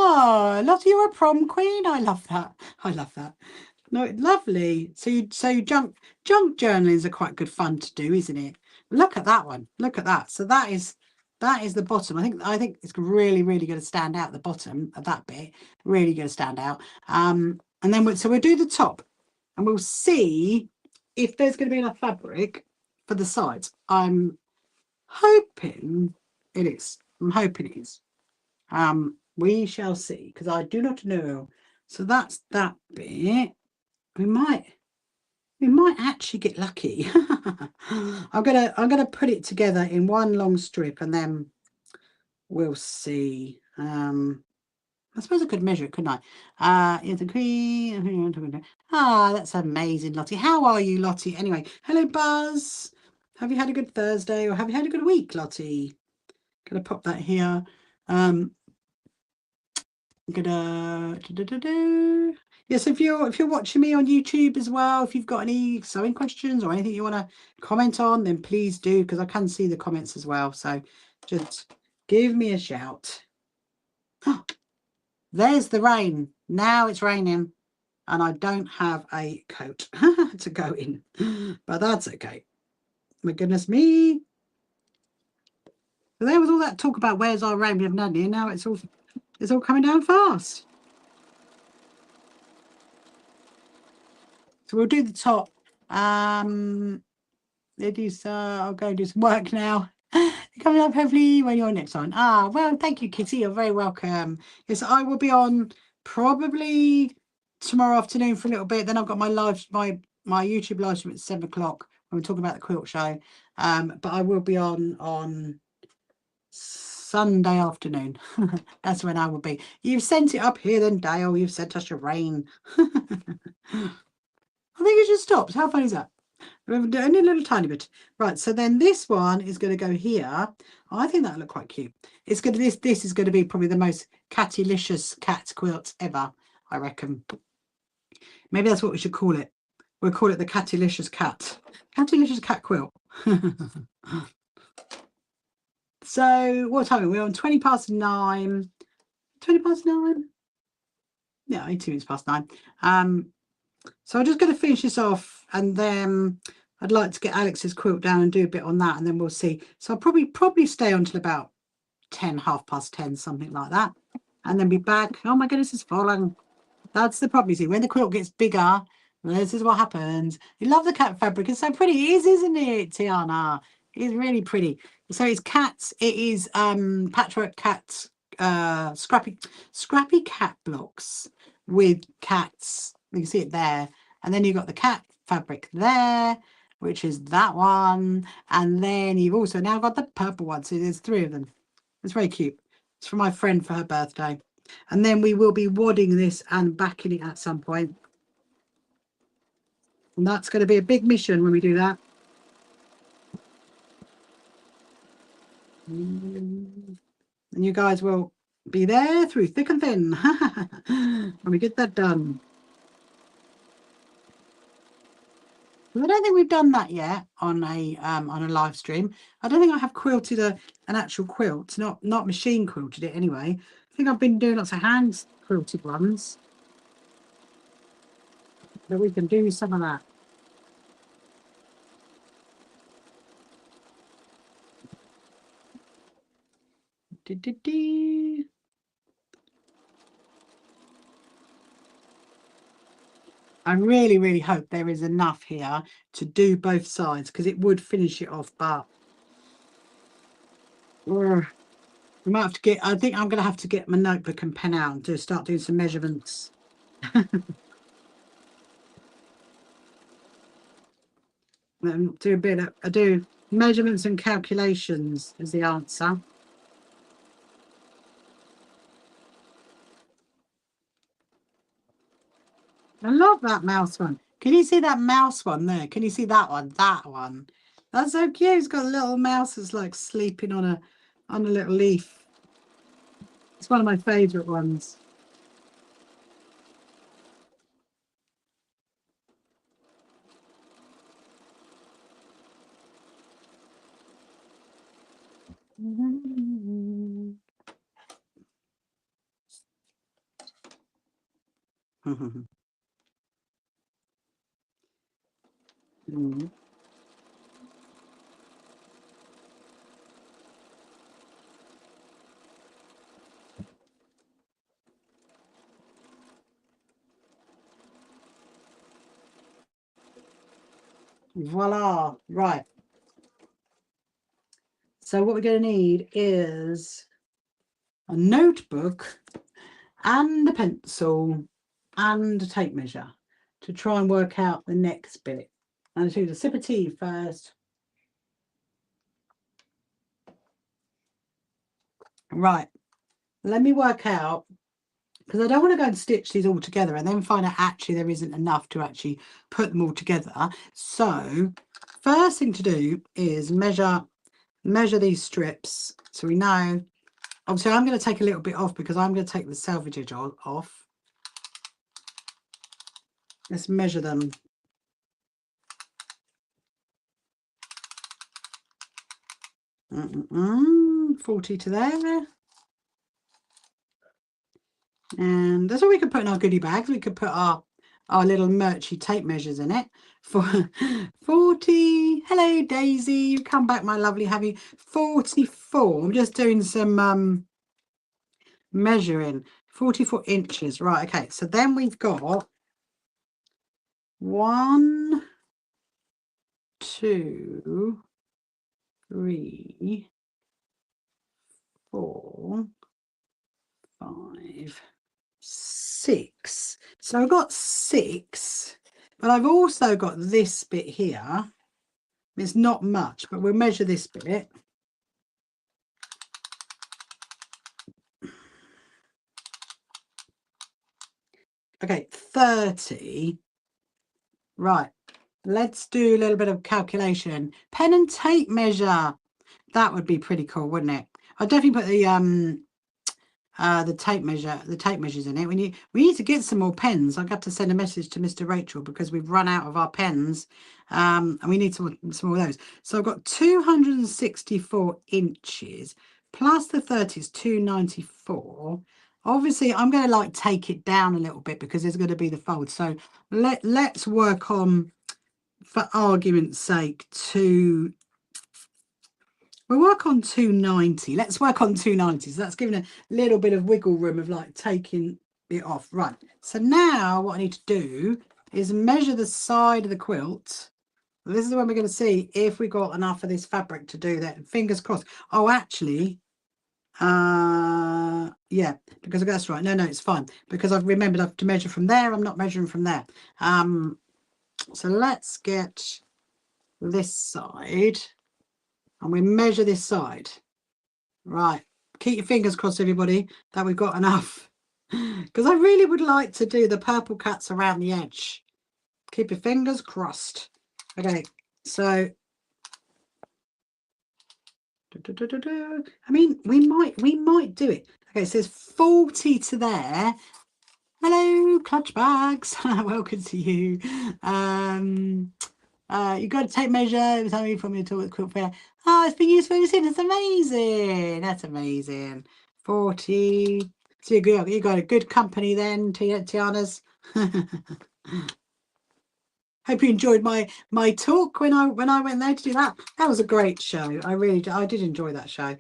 S1: Oh, Lottie, you're a prom queen. I love that. I love that. No, lovely. So junk journalings are quite good fun to do, isn't it? Look at that one. Look at that. So that is the bottom. I think it's really, really going to stand out. The bottom of that bit really going to stand out. And then we'll do the top, and we'll see if there's going to be enough fabric for the sides. I'm hoping it is. I'm hoping it is. We shall see, because I do not know. So that's that bit. We might actually get lucky. I'm gonna put it together in one long strip, and then we'll see. I suppose I could measure it, couldn't I? Here's the queen. Ah, that's amazing, Lottie. How are you, Lottie? Anyway, hello, Buzz. Have you had a good Thursday, or have you had a good week, Lottie? Gonna pop that here. I'm gonna yes, if you're watching me on YouTube as well, if you've got any sewing questions or anything you want to comment on, then please do, because I can see the comments as well. So just give me a shout. There's the rain. Now it's raining, and I don't have a coat to go in, but that's okay. My goodness me. So there was all that talk about where's our rain. We haven't had any, and now it's all coming down fast. So we'll do the top. Ladies, I'll go do some work now. Coming up hopefully when you're next on. Well, thank you, Kitty. You're very welcome. Yes, I will be on probably tomorrow afternoon for a little bit. Then I've got my YouTube live stream at 7 o'clock when we're talking about the quilt show. But I will be on Sunday afternoon. That's when I will be. You've sent it up here then, Dale. You've sent us your rain. I think it just stops. How funny is that? Only a little tiny bit. Right, so then this one is going to go here. I think that'll look quite cute. It's going to this is going to be probably the most cattylicious cat quilt ever, I reckon. Maybe that's what we should call it. We'll call it the cattylicious cat. Cattylicious cat quilt. So what time are we on? 20 past 9. 20 past 9? Yeah, 2 minutes past 9. So I'm just going to finish this off, and then I'd like to get Alex's quilt down and do a bit on that, and then we'll see. So I'll probably stay on till about 10, 10:30, something like that, and then be back. Oh my goodness, it's falling. That's the problem. You see, when the quilt gets bigger, this is what happens. You love the cat fabric. It's so pretty. It is, isn't it, Tiana? It's really pretty. So it's cats. It is patchwork cats, scrappy cat blocks with cats. You can see it there. And then you've got the cat fabric there, which is that one. And then you've also now got the purple one. So there's 3 of them. It's very cute. It's for my friend for her birthday. And then we will be wadding this and backing it at some point. And that's going to be a big mission when we do that. And you guys will be there through thick and thin when we get that done. I don't think we've done that yet on a live stream. I don't think I have quilted an actual quilt, not machine quilted it anyway. I think I've been doing lots of hand quilted ones, but we can do some of that. I really, really hope there is enough here to do both sides, because it would finish it off, but we might have to get, I think I'm going to have to get my notebook and pen out and start doing some measurements. Do a bit of, I do measurements and calculations is the answer. I love that mouse one. Can you see that mouse one there? Can you see that one? That one. That's so cute. It's got a little mouse that's like sleeping on a little leaf. It's one of my favourite ones. Voila. Right. So what we're going to need is a notebook and a pencil and a tape measure to try and work out the next bit. I'm going to do the sip of tea first. Right. Let me work out, because I don't want to go and stitch these all together and then find out actually there isn't enough to actually put them all together. So first thing to do is measure these strips so we know. Obviously I'm going to take a little bit off because I'm going to take the selvage edge off. Let's measure them. Mm-mm-mm. 40 to there. And that's what we could put in our goodie bags. We could put our little merchy tape measures in it. For 40. Hello Daisy, you come back, my lovely. Have you? 44. I'm just doing some measuring. 44 inches. Right, okay. So then we've got 1, 2, 3, 4, 5, 6. So I've got 6, but I've also got this bit here. It's not much, but we'll measure this bit. Okay, 30. Right, let's do a little bit of calculation. Pen and tape measure. That would be pretty cool, wouldn't it? I'll definitely put the tape measures in it. We need to get some more pens. I got to send a message to Mr. Rachel because we've run out of our pens, and we need some more of those. So I've got 264 inches plus the 30 is 294. Obviously I'm going to like take it down a little bit because there's going to be the fold. So let's work on, for argument's sake, we'll work on 290. Let's work on 290. So that's giving a little bit of wiggle room of like taking it off. Right. So now what I need to do is measure the side of the quilt. This is when we're going to see if we got enough of this fabric to do that. Fingers crossed. Oh, actually, yeah, because that's right. No, it's fine because I've remembered I have to measure from there. I'm not measuring from there. So let's get this side. And we measure this side. Right. Keep your fingers crossed, everybody, that we've got enough. Because I really would like to do the purple cuts around the edge. Keep your fingers crossed. Okay, so I mean, we might do it. Okay, it says 40 to there. Hello, clutch bags. Welcome to you. You've got to take measure. It was only from your talk at Quilt Fair. Oh, it's been used for you. That's amazing. That's amazing. 40. So you got a good company then, Tiana's. Hope you enjoyed my talk when I went there to do that. That was a great show. I did enjoy that show.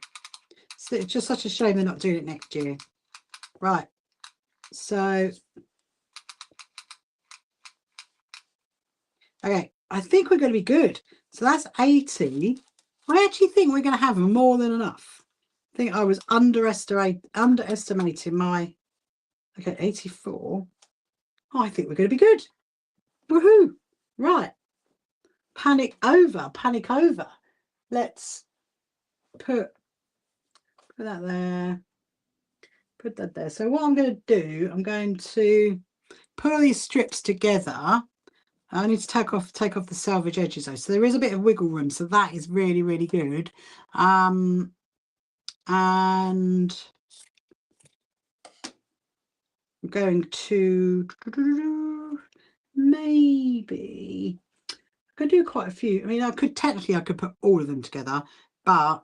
S1: So it's just such a shame they're not doing it next year. Right. So okay, I think we're going to be good. So that's 80. I actually think we're going to have more than enough. I think I was underestimating my... Okay, 84. Oh, I think we're going to be good. Woohoo! Right. Panic over. Let's put that there. Put that there. So what I'm going to do, I'm going to put all these strips together I need to take off the selvage edges though, so there is a bit of wiggle room, so that is really, really good. And I'm going to maybe I could do quite a few. I mean, I could put all of them together, but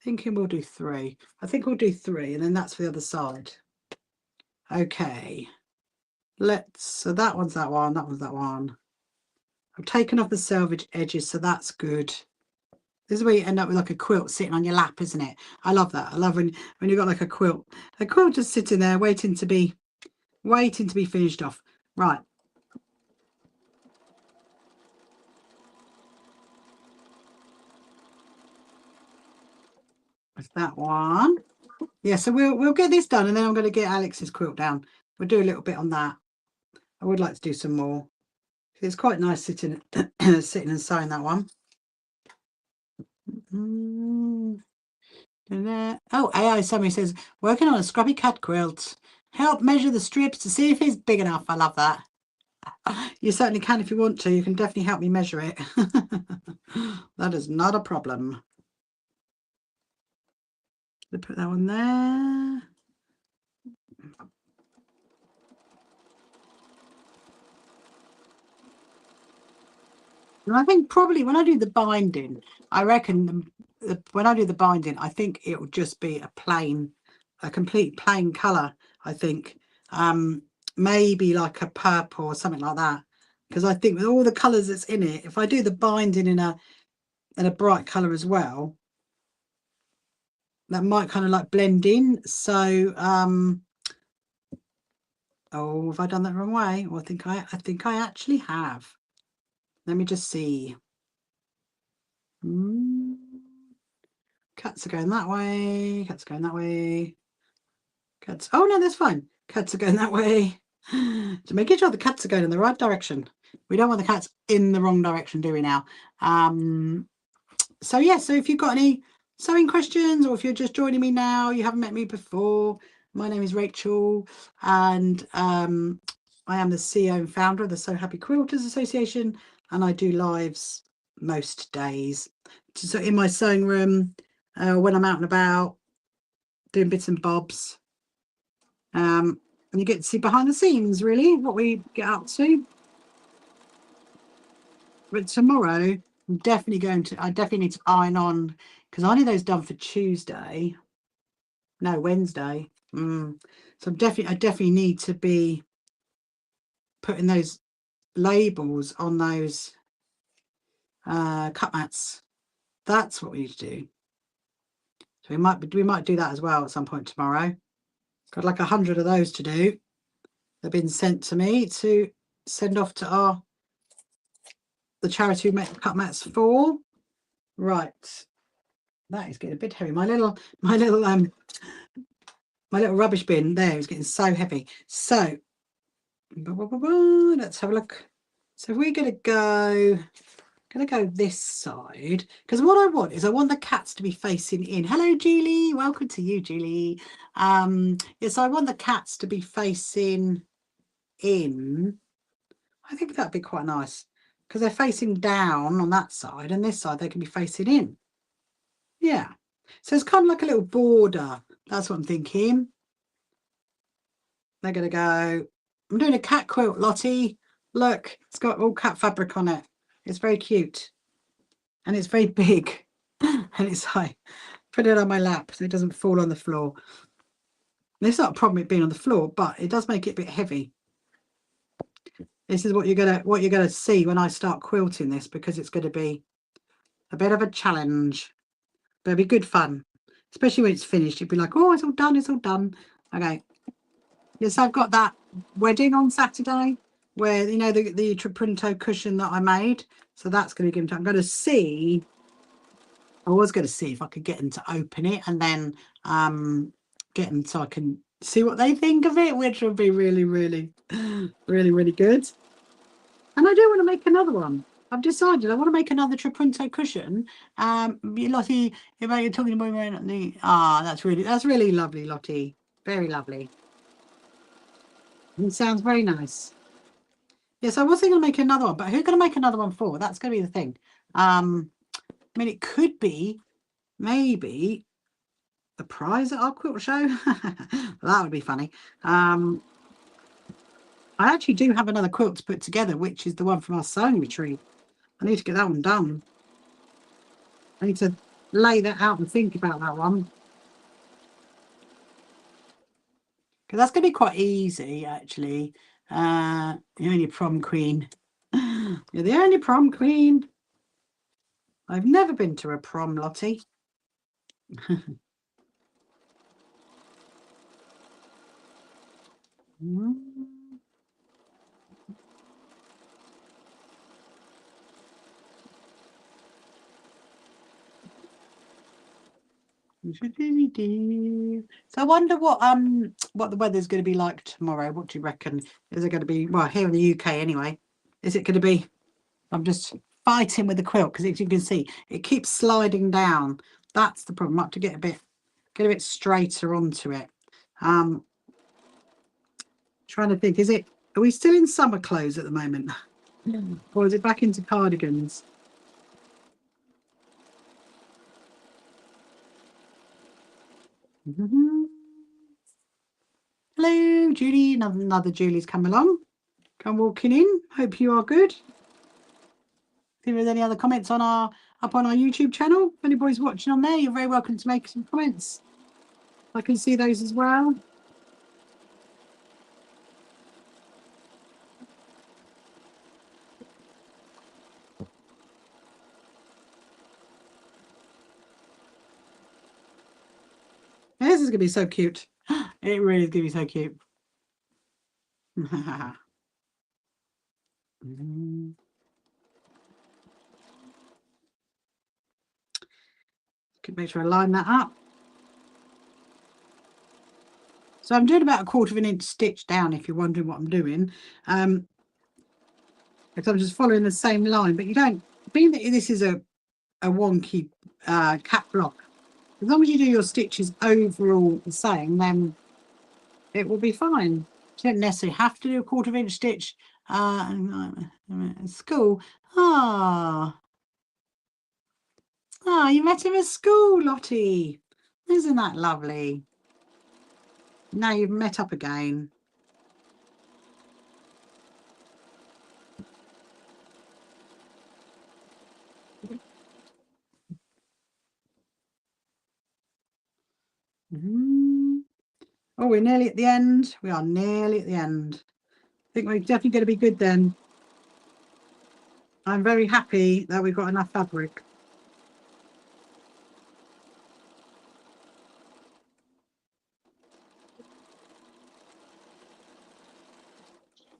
S1: thinking we'll do 3. I think we'll do 3, and then that's for the other side. Okay, so that one's that one, that one's that one. I've taken off the selvage edges, so that's good. This is where you end up with like a quilt sitting on your lap, isn't it? I love that. I love when you've got like a quilt just sitting there waiting to be finished off. Right. That's that one. Yeah, so we'll get this done, and then I'm going to get Alex's quilt down. We'll do a little bit on that. I would like to do some more. It's quite nice sitting sitting and sewing that one. Oh, AI Sammy says, working on a scrubby cat quilt. Help measure the strips to see if it's big enough. I love that. You certainly can if you want to. You can definitely help me measure it. That is not a problem. Put that one there. And I think probably when I do the binding, I reckon when I do the binding, I think it will just be a complete plain colour. I think maybe like a purple or something like that, because I think with all the colours that's in it, if I do the binding in a bright colour as well, that might kind of like blend in. So oh, have I done that the wrong way? Well, I think I actually have. Let me just see. Cats are going that way. Cats are going that way. Cats. Oh no, that's fine. Cats are going that way. So making sure the cats are going in the right direction. We don't want the cats in the wrong direction, do we now? So yeah, so if you've got any sewing questions, or if you're just joining me now, you haven't met me before, my name is Rachel, and I am the CEO and founder of the So Happy Quilters Association, and I do lives most days. So in my sewing room, when I'm out and about doing bits and bobs, and you get to see behind the scenes really what we get up to. But tomorrow I'm definitely I definitely need to iron on, because I need those done for Tuesday. No, Wednesday. So I definitely need to be putting those labels on those cut mats. That's what we need to do. So we might do that as well at some point tomorrow. Got like 100 of those to do. They've been sent to me to send off to the charity we make cut mats for. Right. That is getting a bit heavy. My little rubbish bin there is getting so heavy. So let's have a look. So we're gonna go this side, because what I want is I want the cats to be facing in. Hello Julie, welcome to you, Julie. Yes, I want the cats to be facing in. I think that'd be quite nice, because they're facing down on that side, and this side they can be facing in. Yeah, so it's kind of like a little border. That's what I'm thinking. They're gonna go. I'm doing a cat quilt, Lottie. Look, it's got all cat fabric on it. It's very cute, and it's very big, and it's like, put it on my lap so it doesn't fall on the floor. And it's not a problem it being on the floor, but it does make it a bit heavy. This is what you're gonna see when I start quilting this, because it's going to be a bit of a challenge, but it'll be good fun, especially when it's finished. You'd be like, oh, it's all done, it's all done. Okay. Yes, I've got that wedding on Saturday, where you know the Trappunto cushion that I made. So that's going to give them. I'm going to see. I was going to see if I could get them to open it, and then get them so I can see what they think of it, which would be really, really, really, really good. And I do want to make another one. I've decided I want to make another Trappunto cushion. Lottie, you're talking about the that's really lovely, Lottie. Very lovely. It sounds very nice. Yes, I was thinking of making another one, but who's going to make another one for? That's going to be the thing. I mean, it could be maybe the prize at our quilt show. That would be funny. I actually do have another quilt to put together, which is the one from our sewing retreat. I need to get that one done. I need to lay that out and think about that one. Because that's going to be quite easy, actually. The only prom queen. You're the only prom queen. I've never been to a prom, Lottie. So I wonder what the weather's going to be like tomorrow. What do you reckon? Is it going to be, well, here in the UK anyway? Is it going to be? I'm just fighting with the quilt because, as you can see, it keeps sliding down. That's the problem. I have to get a bit straighter onto it. Trying to think, are we still in summer clothes at the moment? Or is it back into cardigans? Hello, Julie. Another Julie's come along. Come walking in. Hope you are good. If there's any other comments up on our YouTube channel, if anybody's watching on there, you're very welcome to make some comments. I can see those as well. This is going to be so cute. It really is going to be so cute. Could make sure I line that up. So I'm doing about 1/4 of an inch stitch down, if you're wondering what I'm doing. Because I'm just following the same line, but you don't, being that this is a wonky cap block, as long as you do your stitches overall the same, then it will be fine. You don't necessarily have to do a 1/4 inch stitch. School. You met him at school, Lottie. Isn't that lovely? Now you've met up again. Oh, we're nearly at the end. We are nearly at the end. I think we're definitely going to be good then. I'm very happy that we've got enough fabric.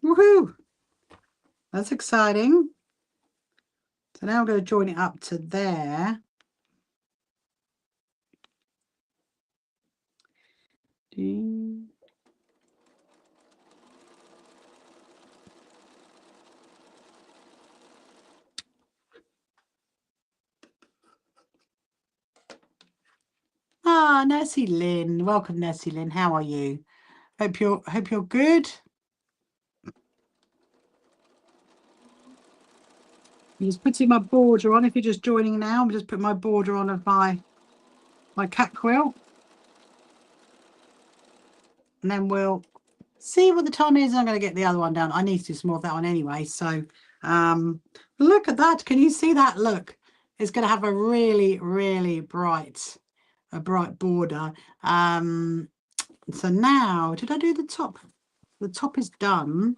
S1: Woohoo! That's exciting. So now I'm going to join it up to there. Nessie Lynn. Welcome, Nessie Lynn. How are you? Hope you're good. I'm just putting my border on. If you're just joining now, I'm just putting my border on of my cat quilt. And then we'll see what the time is. I'm going to get the other one down. I need to do some more of that one anyway. So look at that. Can you see that? Look, it's going to have a really, really bright border. So now, did I do the top? The top is done.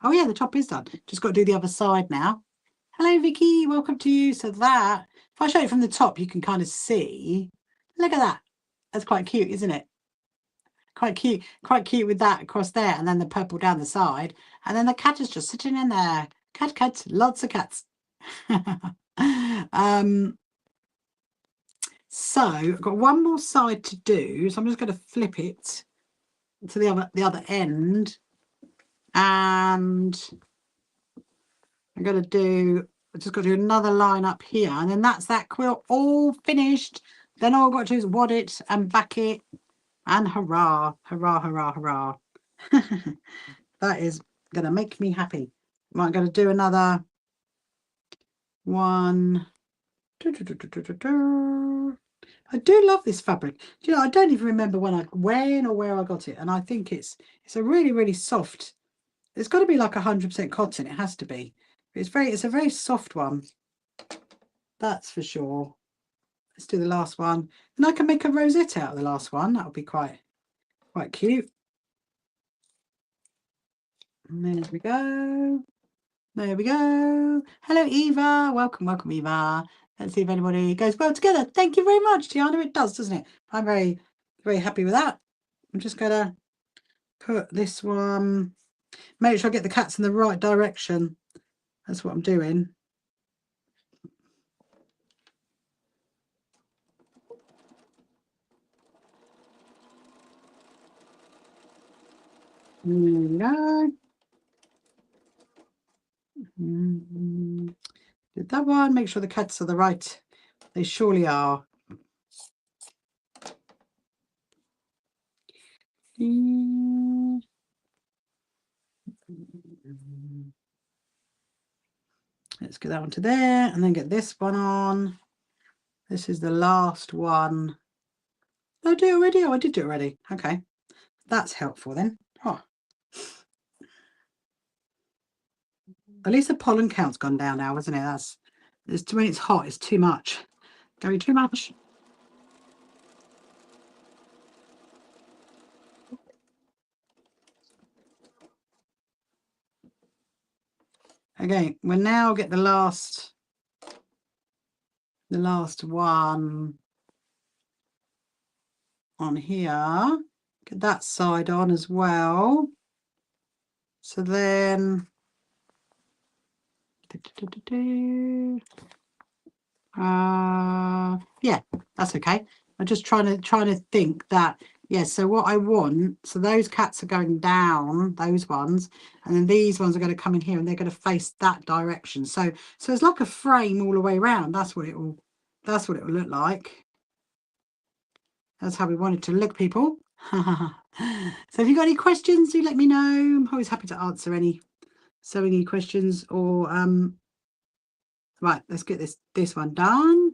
S1: Oh yeah, the top is done. Just got to do the other side now. Hello, Vicky. Welcome to you. So that, if I show it from the top, you can kind of see. Look at that. That's quite cute, isn't it? Quite cute with that across there, and then the purple down the side, and then the cat is just sitting in there. Cat, lots of cats. So I've got one more side to do, so I'm just going to flip it to the other end, and I'm going to do, I've just got to do another line up here, and then that's that quilt all finished. Then all I've got to do is wad it and back it, and hurrah, hurrah, hurrah, hurrah. That is going to make me happy. I'm going to do another one. I do love this fabric. Do you know, I don't even remember when or where I got it, and I think it's a really, really soft. It's got to be like 100% cotton. It has to be. It's a very soft one. That's for sure. Let's do the last one, and I can make a rosette out of the last one. That would be quite cute. And there we go. There we go. Hello, Eva. Welcome, welcome, Eva. Let's see if anybody goes well together. Thank you very much, Tiana. It does, doesn't it? I'm very, very happy with that. I'm just going to put this one, make sure I get the cats in the right direction. That's what I'm doing. There we go. Did that one. Make sure the cats are the right. They surely are. Let's get that one to there and then get this one on. This is the last one. Did I do it already? Oh, I did do it already. Okay. That's helpful then. Oh. At least the pollen count's gone down now, isn't it? When it's hot, it's too much. Going too much. Okay, we'll now get the last one on here. Get that side on as well. So then yeah, that's okay. I'm just trying to think that, yeah, so what I want, so those cats are going down, those ones, and then these ones are going to come in here and they're going to face that direction. So it's like a frame all the way around. That's what it will look like. That's how we want it to look, people. So if you've got any questions, do let me know. I'm always happy to answer any sewing questions. Or right, let's get this one done.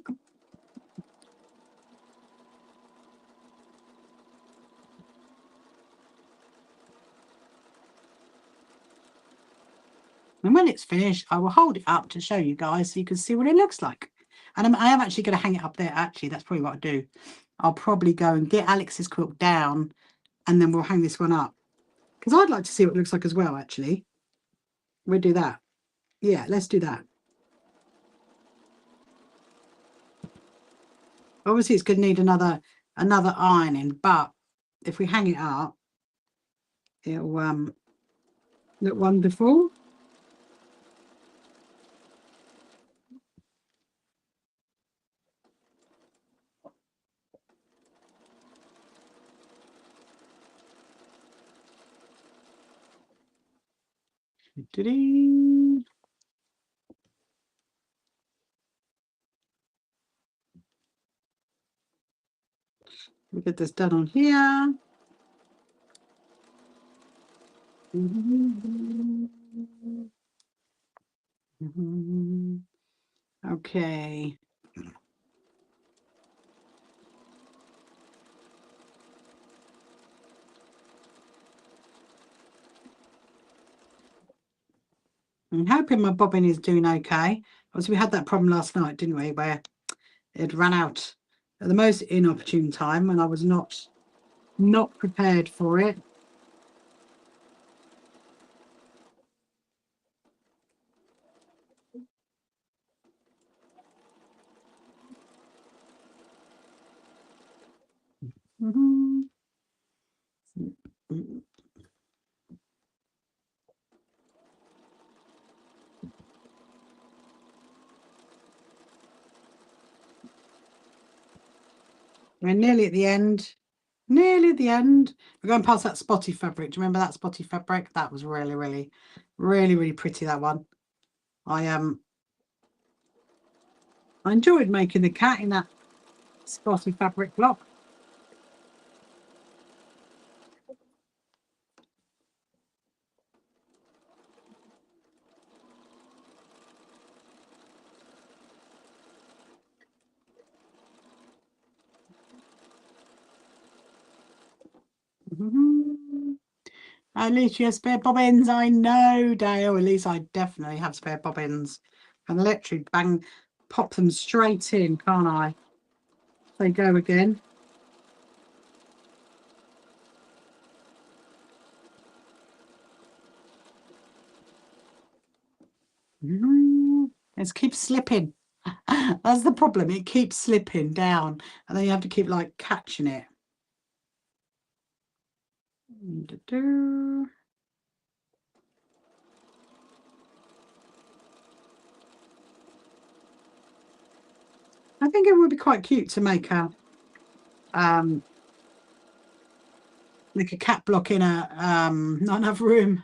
S1: And when it's finished, I will hold it up to show you guys so you can see what it looks like. And I am actually going to hang it up there. Actually, that's probably what I'll do. I'll probably go and get Alex's quilt down and then we'll hang this one up. Because I'd like to see what it looks like as well, actually. We'll do that. Yeah, let's do that. Obviously, it's going to need another ironing, but if we hang it up, it'll look wonderful. We'll get this done on here. Okay. I'm hoping my bobbin is doing okay. Obviously, we had that problem last night, didn't we, where it ran out at the most inopportune time and I was not prepared for it. We're nearly at the end. Nearly at the end. We're going past that spotty fabric. Do you remember that spotty fabric? That was really, really, really, really pretty, that one. I enjoyed making the cat in that spotty fabric block. At least you have spare bobbins. I know, Dale. At least I definitely have spare bobbins. And literally pop them straight in, can't I? They go again. It keeps slipping. That's the problem. It keeps slipping down, and then you have to keep like catching it. I think it would be quite cute to make a cat block in a not enough room.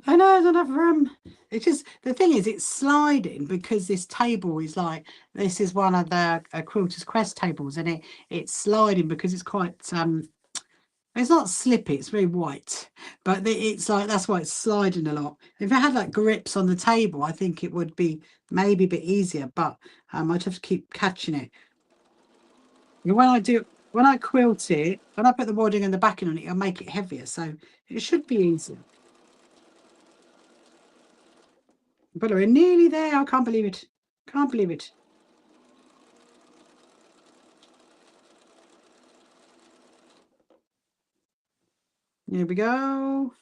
S1: I know, not enough room. It's just the thing is it's sliding because this table is like, this is one of the Quilter's Quest tables, and it's sliding because it's quite it's not slippy, it's very white, but it's like, that's why it's sliding a lot. If it had like grips on the table, I think it would be maybe a bit easier, but I'd have to keep catching it. And when I quilt it, when I put the wadding and the backing on it, I'll make it heavier, so it should be easier. But we're nearly there. I can't believe it. Can't believe it. Here we go.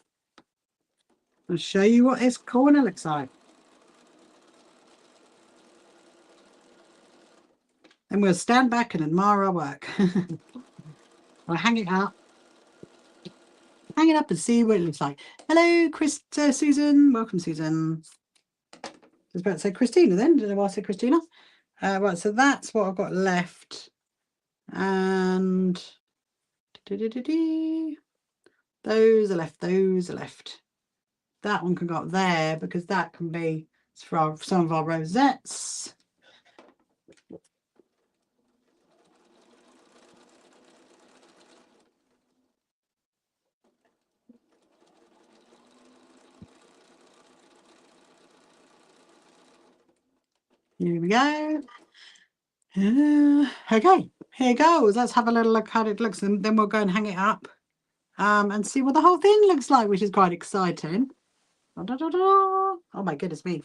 S1: I'll show you what this corner looks like. And we'll stand back and admire our work. I'll hang it up. Hang it up and see what it looks like. Hello, Susan. Welcome, Susan. I was about to say Christina then. Did I say Christina? Right, so that's what I've got left. And those are left. Those are left. That one can go up there because that can be for some of our rosettes. Here we go. Okay, here goes. Let's have a little look how it looks, and then we'll go and hang it up and see what the whole thing looks like, which is quite exciting. Da, da, da, da. Oh my goodness me.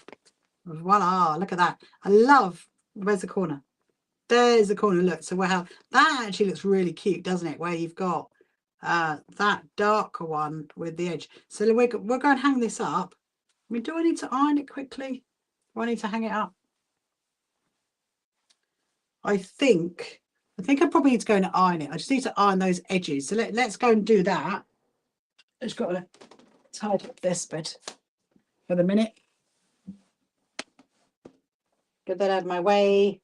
S1: Voila, look at that. I love, where's the corner? There's the corner. Look, so that actually looks really cute, doesn't it? Where you've got that darker one with the edge. So we're going to hang this up. I mean, do I need to iron it quickly? Do I need to hang it up? I think I probably need to go and iron it. I just need to iron those edges. So let's go and do that. I just got to tidy up this bit for the minute. Get that out of my way.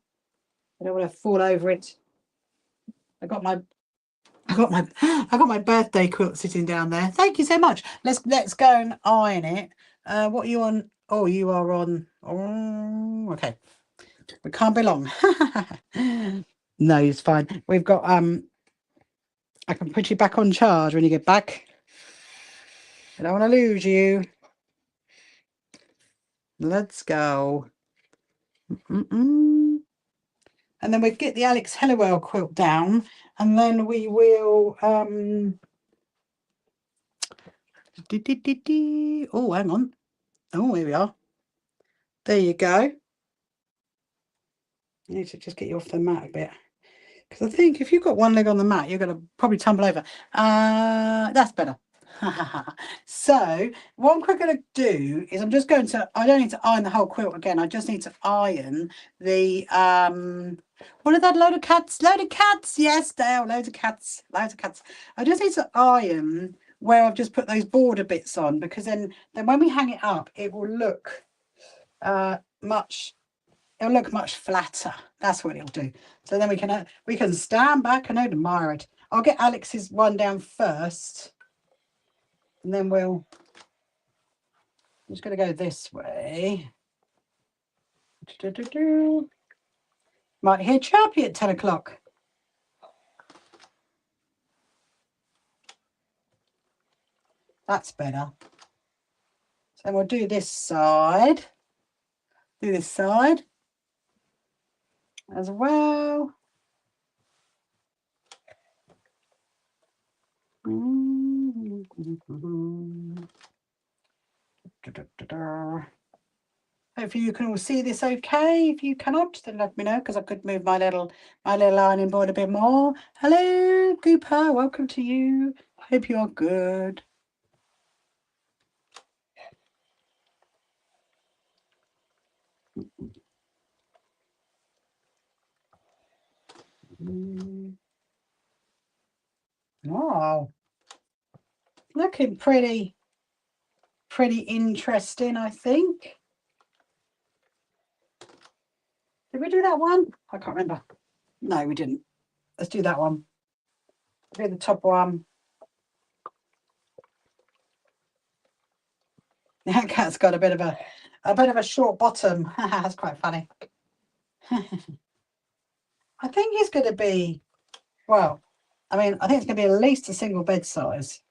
S1: I don't want to fall over it. I got my birthday quilt sitting down there. Thank you so much. Let's go and iron it. What are you on? Oh, you are on. Oh, okay. We can't be long. No, it's fine. We've got I can put you back on charge when you get back. I don't want to lose you. Let's go. And then we'll get the Alex Hellawell quilt down, and then we will oh, hang on. Oh, here we are. There you go. You need to just get you off the mat a bit, because I think if you've got one leg on the mat, you're going to probably tumble over. That's better. So what I'm quickly going to do is I'm just going to, I don't need to iron the whole quilt again. I just need to iron the what are that, load of cats? Yes, Dale, loads of cats. I just need to iron where I've just put those border bits on, because then when we hang it up, it will look much flatter. That's what it'll do. So then we can stand back and admire it. I'll get Alex's one down first, and then I'm just going to go this way. Might hear Chirpy at 10 o'clock. That's better. So we'll do this side. Do this side as well. Hopefully you can all see this okay. If you cannot, then let me know, because I could move my little ironing board a bit more. Hello, Gooper. Welcome to you. Hope you are good. Oh, looking pretty interesting, I think. Did we do that one? I can't remember. No, we didn't. Let's do that one. Do the top one. That cat's got a bit of a short bottom. That's quite funny. I think he's going to be, well, I mean, I think it's going to be at least a single bed size.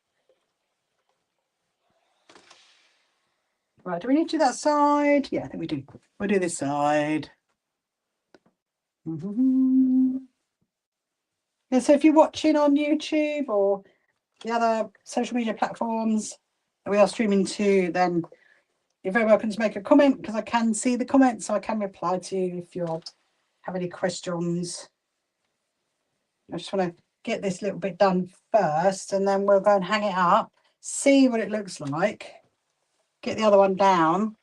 S1: Right, do we need to do that side? Yeah, I think we do. We'll do this side. Yeah, so if you're watching on YouTube or the other social media platforms that we are streaming to, then you're very welcome to make a comment, because I can see the comments, so I can reply to you if you have any questions. I just want to get this little bit done first, and then we'll go and hang it up, see what it looks like, get the other one down.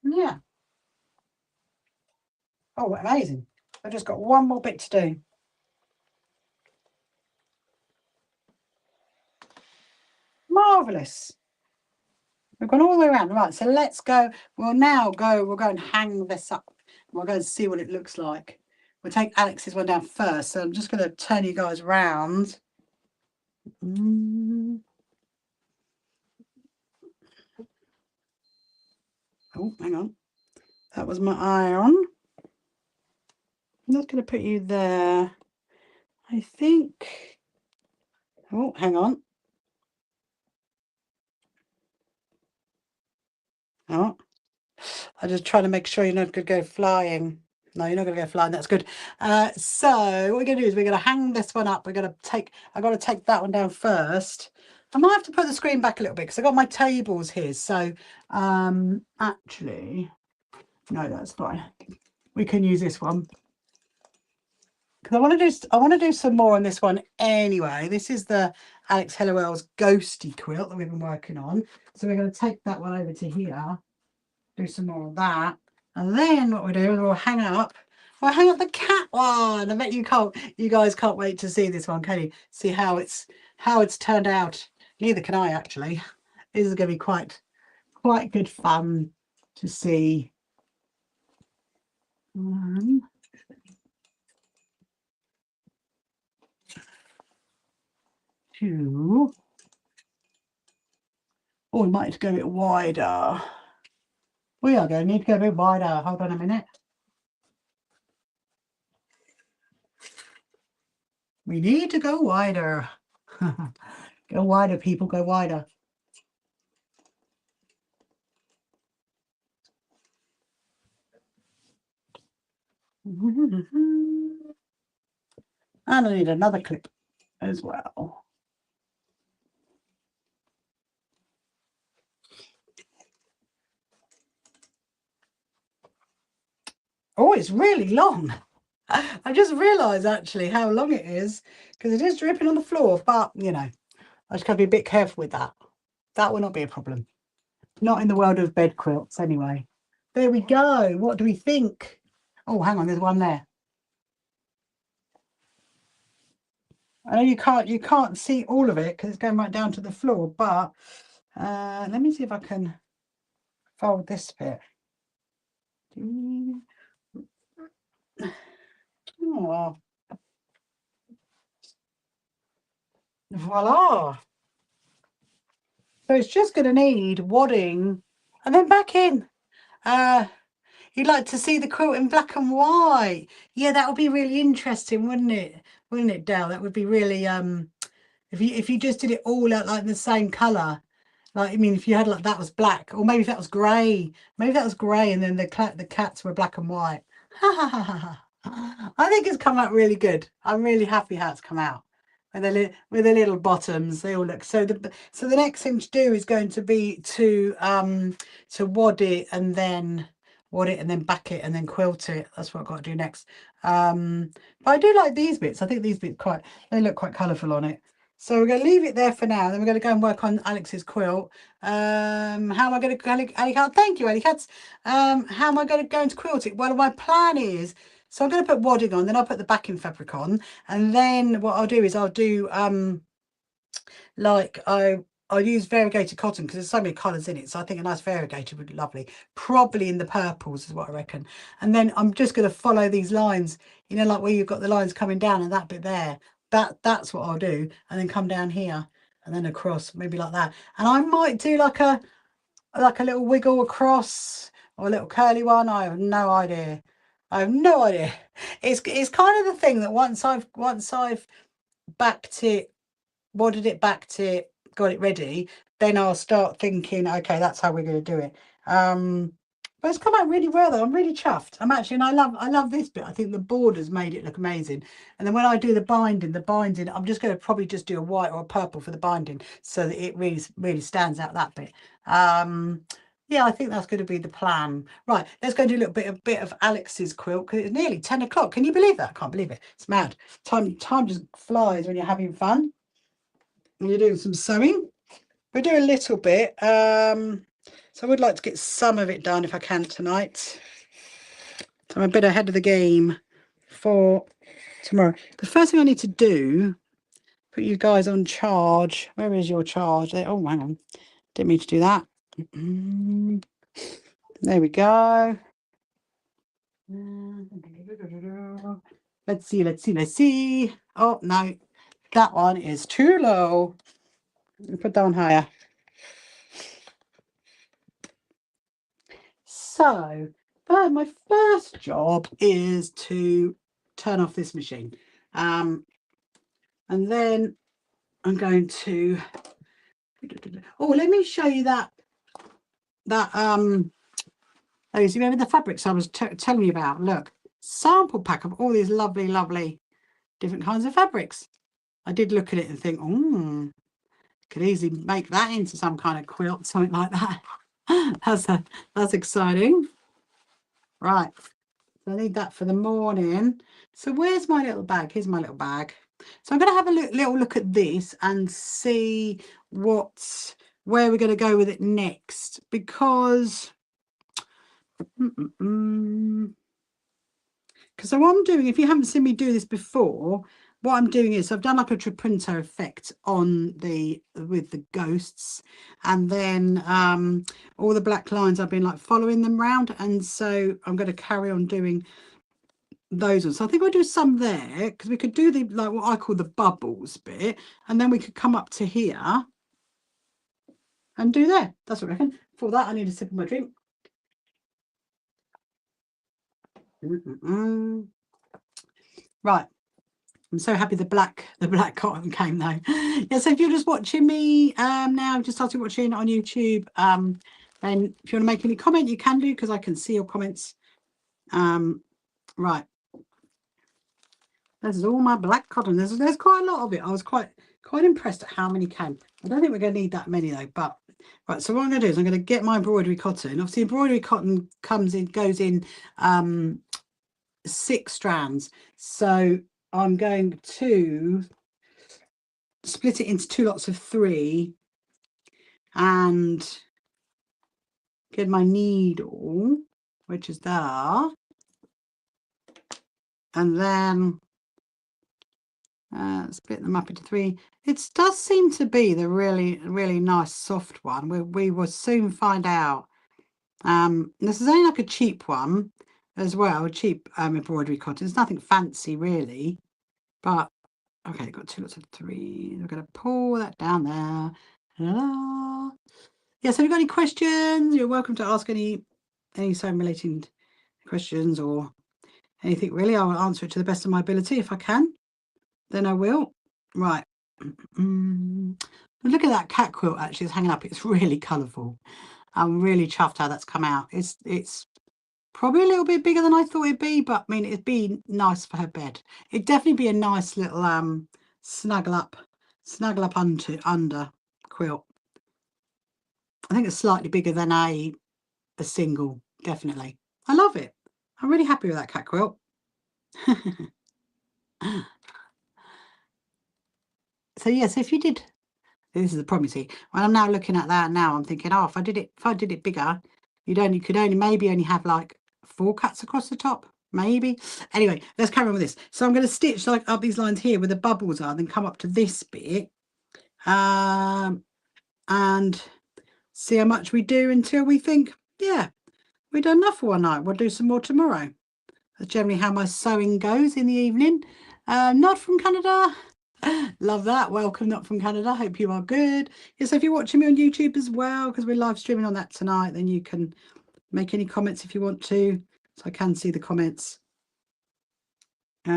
S1: Yeah. Oh, amazing. I've just got one more bit to do. Marvellous. We've gone all the way around. Right, so let's go. We'll go and hang this up. We'll go and see what it looks like. We'll take Alex's one down first. So I'm just going to turn you guys around. Oh, hang on. That was my iron. I'm just going to put you there. I think. Oh, hang on. Oh, I'm just trying to make sure you're not going to go flying. No, you're not going to go flying. That's good. So what we're going to do is we're going to hang this one up. I've got to take that one down first. I might have to put the screen back a little bit because I've got my tables here. So actually, no, that's fine. We can use this one. Because I want to do some more on this one anyway. This is the Alex Hellowell's Ghosty quilt that we've been working on. So we're going to take that one over to here, do some more of that, and then what we do is we'll hang up the cat one. I bet you guys can't wait to see this one, can you? See how it's turned out. Neither can I, actually. This is going to be quite good fun to see. One, two. Oh, we might have to go a bit wider. We are going to need to go a bit wider. Hold on a minute. We need to go wider. Go wider, people. Go wider. And I need another clip as well. Oh, it's really long. I just realised actually how long it is, because it is dripping on the floor, but you know, I just got to be a bit careful with that. That will not be a problem. Not in the world of bed quilts anyway. There we go. What do we think? Oh, hang on, there's one there. I know you can't see all of it because it's going right down to the floor, but let me see if I can fold this bit. Oh, voila. So it's just going to need wadding and then back in. You'd like to see the quilt in black and white. Yeah, that would be really interesting, wouldn't it? Wouldn't it, Dale? That would be really if you just did it all out like the same colour. Like, I mean, if you had like that was black, or maybe if that was grey. Maybe that was grey and then the cats were black and white. I think it's come out really good. I'm really happy how it's come out. with the little bottoms. They all look so. The next thing to do is going to be to wad it and then back it and then quilt it. That's what I've got to do next. But I do like these bits. I think these bits they look quite colourful on it. So we're going to leave it there for now. Then we're going to go and work on Alex's quilt. How am I going to Alicat? Thank you, Alicats. How am I going to go into quilt it? Well, my plan is, so I'm going to put wadding on, then I'll put the backing fabric on, and then what I'll do is I'll do like I'll use variegated cotton because there's so many colours in it. So I think a nice variegated would be lovely. Probably in the purples is what I reckon. And then I'm just going to follow these lines, you know, like where you've got the lines coming down and that bit there. That's what I'll do. And then come down here and then across, maybe like that. And I might do like a little wiggle across or a little curly one. I have no idea. I have no idea. It's kind of the thing that once I've backed it, wadded it, backed it, got it ready, then I'll start thinking, okay, that's how we're going to do it. But it's come out really well though. I'm really chuffed. I'm actually, and I love this bit. I think the borders made it look amazing. And then when I do the binding, I'm just going to probably just do a white or a purple for the binding so that it really stands out, that bit. Yeah, I think that's going to be the plan. Right, let's go do a little bit of Alex's quilt because it's nearly 10 o'clock. Can you believe that? I can't believe it. It's mad. Time just flies when you're having fun. And you're doing some sewing. We'll do a little bit. So I would like to get some of it done if I can tonight. So I'm a bit ahead of the game for tomorrow. The first thing I need to do, put you guys on charge. Where is your charge? Oh, hang on. Didn't mean to do that. There we go. Let's see. Oh, no. That one is too low. Put that one higher. So, but my first job is to turn off this machine. And then I'm going to, oh, let me show you that oh, you remember the fabrics I was telling you about? Look, sample pack of all these lovely different kinds of fabrics. I did look at it and think, oh, could easily make that into some kind of quilt, something like that. That's exciting. Right, so I need that for the morning. So where's my little bag? Here's my little bag. So I'm going to have a little look at this and see where we're going to go with it next, because so what I'm doing, if you haven't seen me do this before, what I'm doing is I've done like a trapunto effect on with the ghosts, and then all the black lines I've been like following them round, and so I'm going to carry on doing those ones. So I think we'll do some there because we could do the like what I call the bubbles bit, and then we could come up to here and do there. That's what I reckon. For that I need a sip of my drink. Right, I'm so happy the black cotton came though. Yeah, so if you're just watching me now, just started watching on YouTube, then if you want to make any comment you can do, because I can see your comments. Right, this is all my black cotton. There's quite a lot of it. I was quite impressed at how many came. I don't think we're going to need that many though, but right, so what I'm going to do is I'm going to get my embroidery cotton. Obviously embroidery cotton goes in 6 strands, so I'm going to split it into 2 lots of 3 and get my needle, which is there, and then split them up into 3. It does seem to be the really nice soft one. We will soon find out. This is only like a cheap one as well, cheap embroidery cotton. It's nothing fancy really, but okay, got 2 lots of 3. We're going to pull that down there. Yeah, so if you've got any questions, you're welcome to ask any sewing related questions or anything really. I will answer it to the best of my ability. If I can, then I will. Right. Look at that cat quilt actually is hanging up. It's really colourful. I'm really chuffed how that's come out. It's probably a little bit bigger than I thought it'd be, but I mean, it'd be nice for her bed. It'd definitely be a nice little snuggle up under quilt. I think it's slightly bigger than a single, definitely. I love it. I'm really happy with that cat quilt. So yes, if you did, this is the problem. See, when I'm now looking at that now, I'm thinking, oh, if I did it bigger, you could only maybe have like 4 cuts across the top, maybe. Anyway, let's carry on with this. So I'm going to stitch like up these lines here where the bubbles are, then come up to this bit, and see how much we do until we think, yeah, we've done enough for one night. We'll do some more tomorrow. That's generally how my sewing goes in the evening. Not from Canada. Love that. Welcome, not from Canada. Hope you are good. Yes, if you're watching me on YouTube as well, because we're live streaming on that tonight, then you can make any comments if you want to, so I can see the comments. So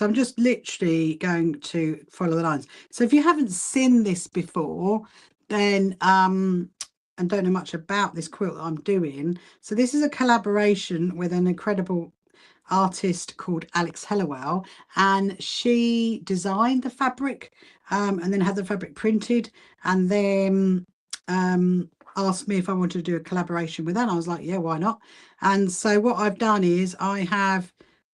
S1: I'm just literally going to follow the lines. So if you haven't seen this before, then and don't know much about this quilt that I'm doing, so this is a collaboration with an incredible artist called Alex Hellawell, and she designed the fabric and then had the fabric printed, and then asked me if I wanted to do a collaboration with that, and I was like, yeah, why not? And so what I've done is I have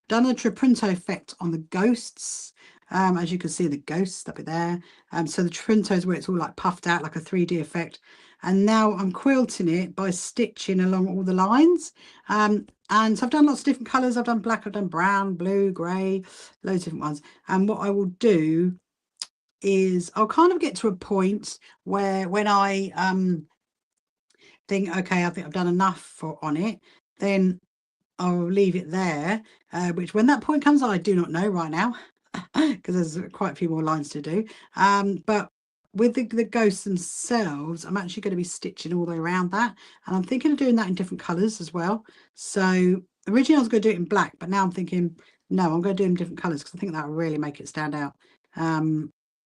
S1: done a trapunto effect on the ghosts. As you can see, the ghosts up there. So the trapunto is where it's all like puffed out like a 3D effect. And now I'm quilting it by stitching along all the lines. And so I've done lots of different colours. I've done black, I've done brown, blue, grey, loads of different ones. And what I will do is I'll kind of get to a point where when I think, okay, I think I've done enough on it, then I'll leave it there, which when that point comes, I do not know right now, because there's quite a few more lines to do. But with the ghosts themselves, I'm actually going to be stitching all the way around that. And I'm thinking of doing that in different colours as well. So originally I was going to do it in black, but now I'm thinking, no, I'm going to do it in different colours because I think that will really make it stand out.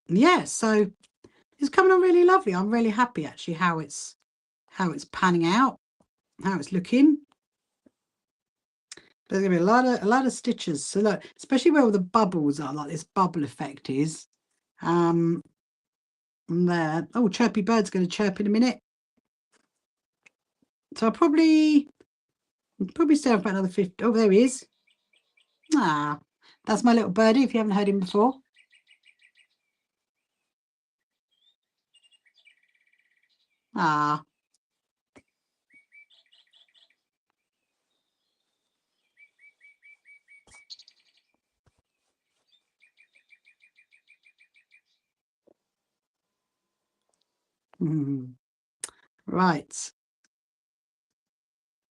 S1: Yeah, so it's coming on really lovely. I'm really happy actually how it's panning out, how it's looking. There's gonna be a lot of stitches. So look, especially where all the bubbles are, like this bubble effect is. There. Oh, chirpy bird's going to chirp in a minute. So I'll probably stay on for another 50. Oh, there he is. Ah, that's my little birdie. If you haven't heard him before. Ah. Right.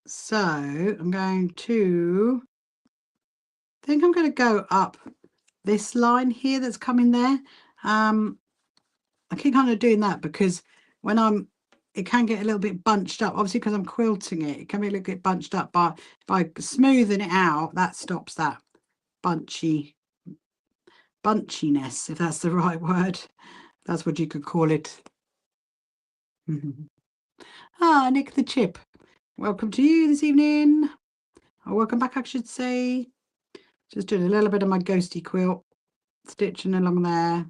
S1: So I'm going to think I'm going to go up this line here that's coming there. I keep kind of doing that because when it can get a little bit bunched up, obviously because I'm quilting it can be a little bit bunched up, but by smoothing it out, that stops that bunchiness, if that's the right word. That's what you could call it. Ah, Nick the Chip, welcome to you this evening, or welcome back I should say. Just doing a little bit of my ghosty quilt, stitching along there.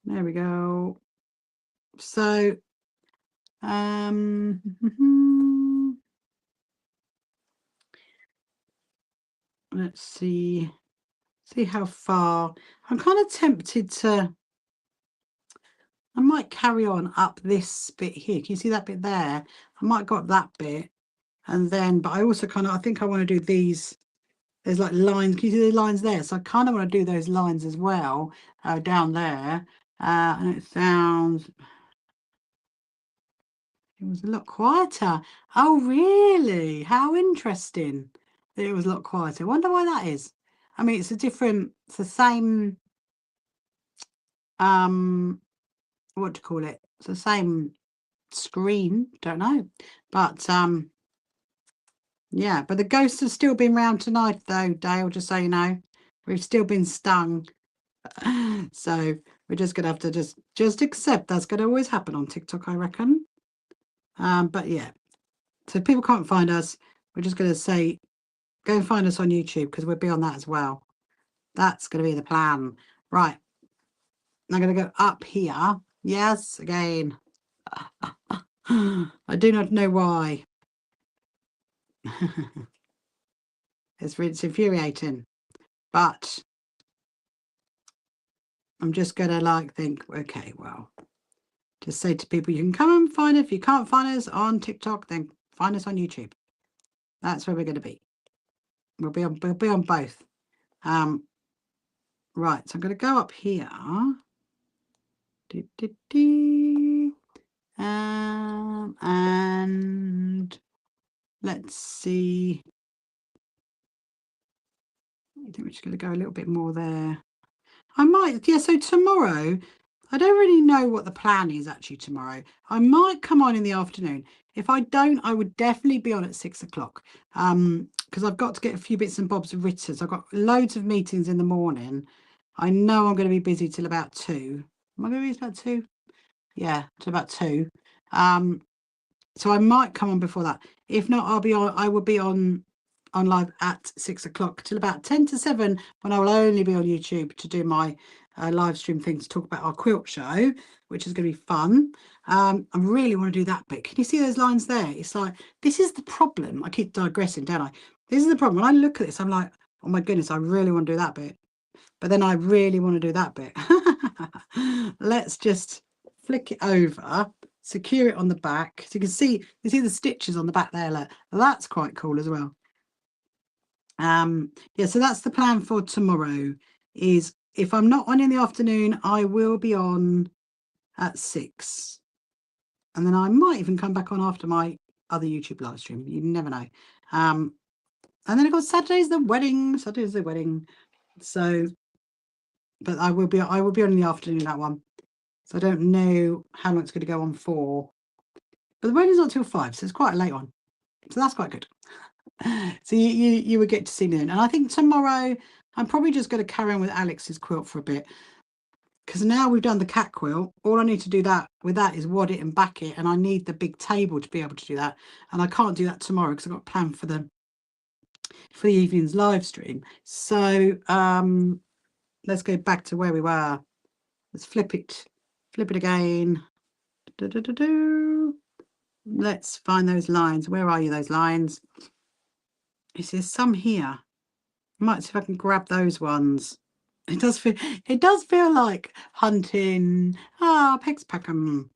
S1: There we go. So let's see how far. I'm kind of tempted to, I might carry on up this bit here. Can you see that bit there? I might go up that bit, and then, but I also kind of, I think I want to do these. There's like lines. Can you see the lines there? So I kind of want to do those lines as well down there. And it sounds, it was a lot quieter. Oh, really? How interesting. It was a lot quieter. I wonder why that is. I mean, it's the same, what to call it? It's the same screen, don't know. But yeah, but the ghosts have still been round tonight though, Dale, just so you know. We've still been stung. So we're just gonna have to just accept that's gonna always happen on TikTok, I reckon. But yeah, so if people can't find us, we're just going to say, go and find us on YouTube because we'll be on that as well. That's going to be the plan. Right. I'm going to go up here. Yes, again. I do not know why. It's infuriating. But I'm just going to like think, okay, well, just say to people, you can come and find it. If you can't find us on TikTok, then find us on YouTube. That's where we're going to be. We'll be on both. Right, so I'm going to go up here. And let's see. I think we're just going to go a little bit more there. I might, yeah, so tomorrow, I don't really know what the plan is actually tomorrow. I might come on in the afternoon. If I don't, I would definitely be on at 6 o'clock because I've got to get a few bits and bobs written. So I've got loads of meetings in the morning. I know I'm going to be busy till about 2. Am I going to be busy about 2? Yeah, till about 2. So I might come on before that. If not, I will be on live at 6 o'clock till about 10 to 7 when I will only be on YouTube to do my live stream thing to talk about our quilt show, which is going to be fun. I really want to do that bit. Can you see those lines there? It's like, this is the problem. I keep digressing, don't I? This is the problem. When I look at this, I'm like, oh my goodness, I really want to do that bit. But then I really want to do that bit. Let's just flick it over, secure it on the back. So you see the stitches on the back there. Look, that's quite cool as well. Yeah, so that's the plan for tomorrow. Is if I'm not on in the afternoon, I will be on at 6, and then I might even come back on after my other YouTube live stream. You never know. And then of course Saturday's the wedding. So, but I will be on in the afternoon, that one. So I don't know how long it's going to go on for. But the wedding's not till 5, so it's quite a late one. So that's quite good. So you would get to see me then. And I think tomorrow I'm probably just going to carry on with Alex's quilt for a bit. Because now we've done the cat quilt, all I need to do with that is wad it and back it. And I need the big table to be able to do that. And I can't do that tomorrow because I've got a plan for the evening's live stream. So let's go back to where we were. Let's flip it again. Let's find those lines. Where are you, those lines? You see, there's some here. I might see if I can grab those ones. It does feel like hunting. Pegs Peckham,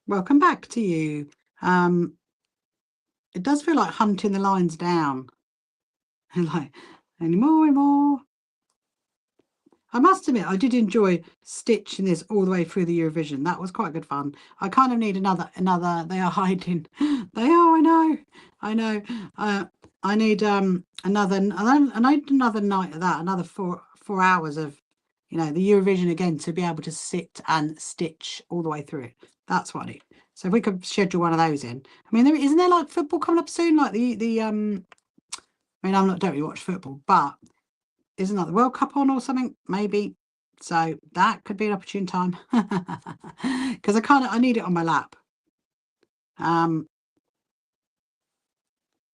S1: welcome back to you. It does feel like hunting the lines down. And like, any more. I must admit, I did enjoy stitching this all the way through the Eurovision. That was quite good fun. I kind of need another. They are hiding. They are. I know. I need another night of that. Another 4 hours of, the Eurovision again to be able to sit and stitch all the way through it. That's what I need. So if we could schedule one of those in. I mean, isn't there like football coming up soon? Like the I mean, don't really watch football, but isn't that the World Cup on or something? Maybe. So that could be an opportune time because I need it on my lap.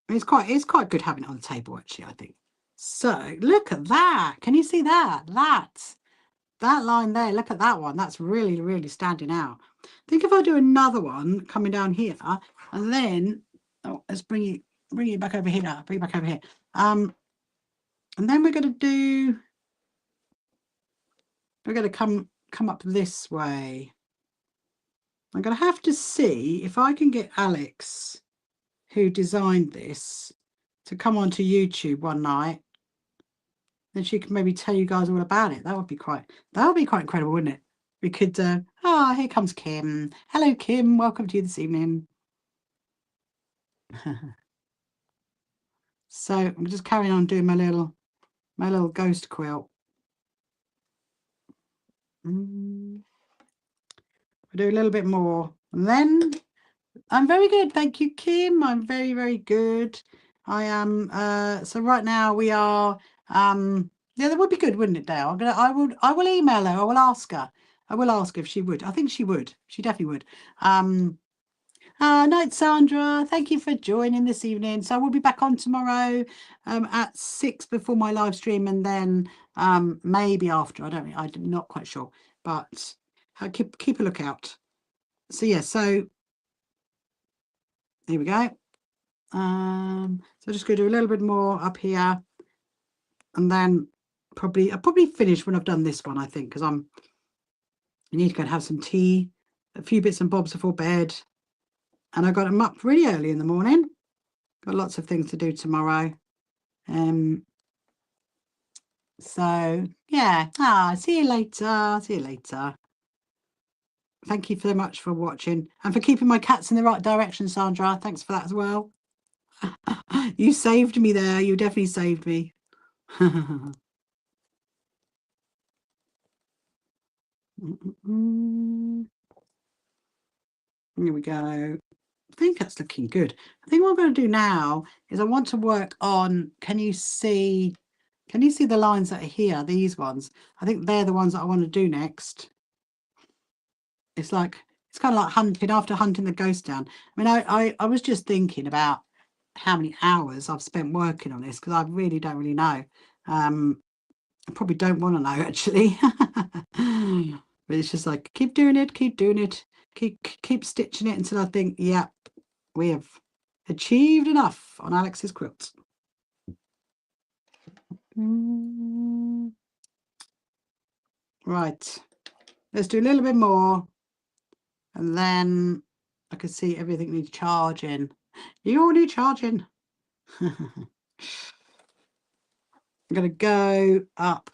S1: It's quite good having it on the table actually, I think. So look at that. Can you see that? That line there. Look at that one. That's really, really standing out. I think if I do another one coming down here, and then let's bring it back over here. Bring it back over here. And then we're going to come up this way. I'm going to have to see if I can get Alex, who designed this, to come onto YouTube one night. Then she can maybe tell you guys all about it. That would be quite incredible, wouldn't it? We could here comes Kim. Hello Kim, welcome to you this evening. So I'm just carrying on doing my little ghost quilt. I'll do a little bit more, and then I'm very good, thank you Kim. I'm very, very good. I am so right now we are yeah, that would be good, wouldn't it, Dale? I will email her. I will ask her if she would. I think she would. She definitely would. Night, Sandra. Thank you for joining this evening. So we'll be back on tomorrow at 6 before my live stream, and then maybe after. I'm not quite sure, but keep a lookout. So yeah, so here we go. So just going to do a little bit more up here, and then I'll probably finish when I've done this one, I think, because I need to go and have some tea, a few bits and bobs before bed, and I got them up really early in the morning. Got lots of things to do tomorrow. So yeah. See you later. See you later. Thank you so much for watching and for keeping my cats in the right direction, Sandra. Thanks for that as well. You saved me there. You definitely saved me. Here we go. I think that's looking good. I think what I'm going to do now is I want to work on, can you see the lines that are here, these ones? I think they're the ones that I want to do next. It's kind of like hunting, after hunting the ghost down. I mean, I was just thinking about how many hours I've spent working on this, because I really don't know. I probably don't want to know, actually. But it's just like, keep doing it, keep stitching it until I think, yeah, we have achieved enough on Alex's quilt. Right, let's do a little bit more, and then I can see everything needs charging. You all need charging. I'm going to go up.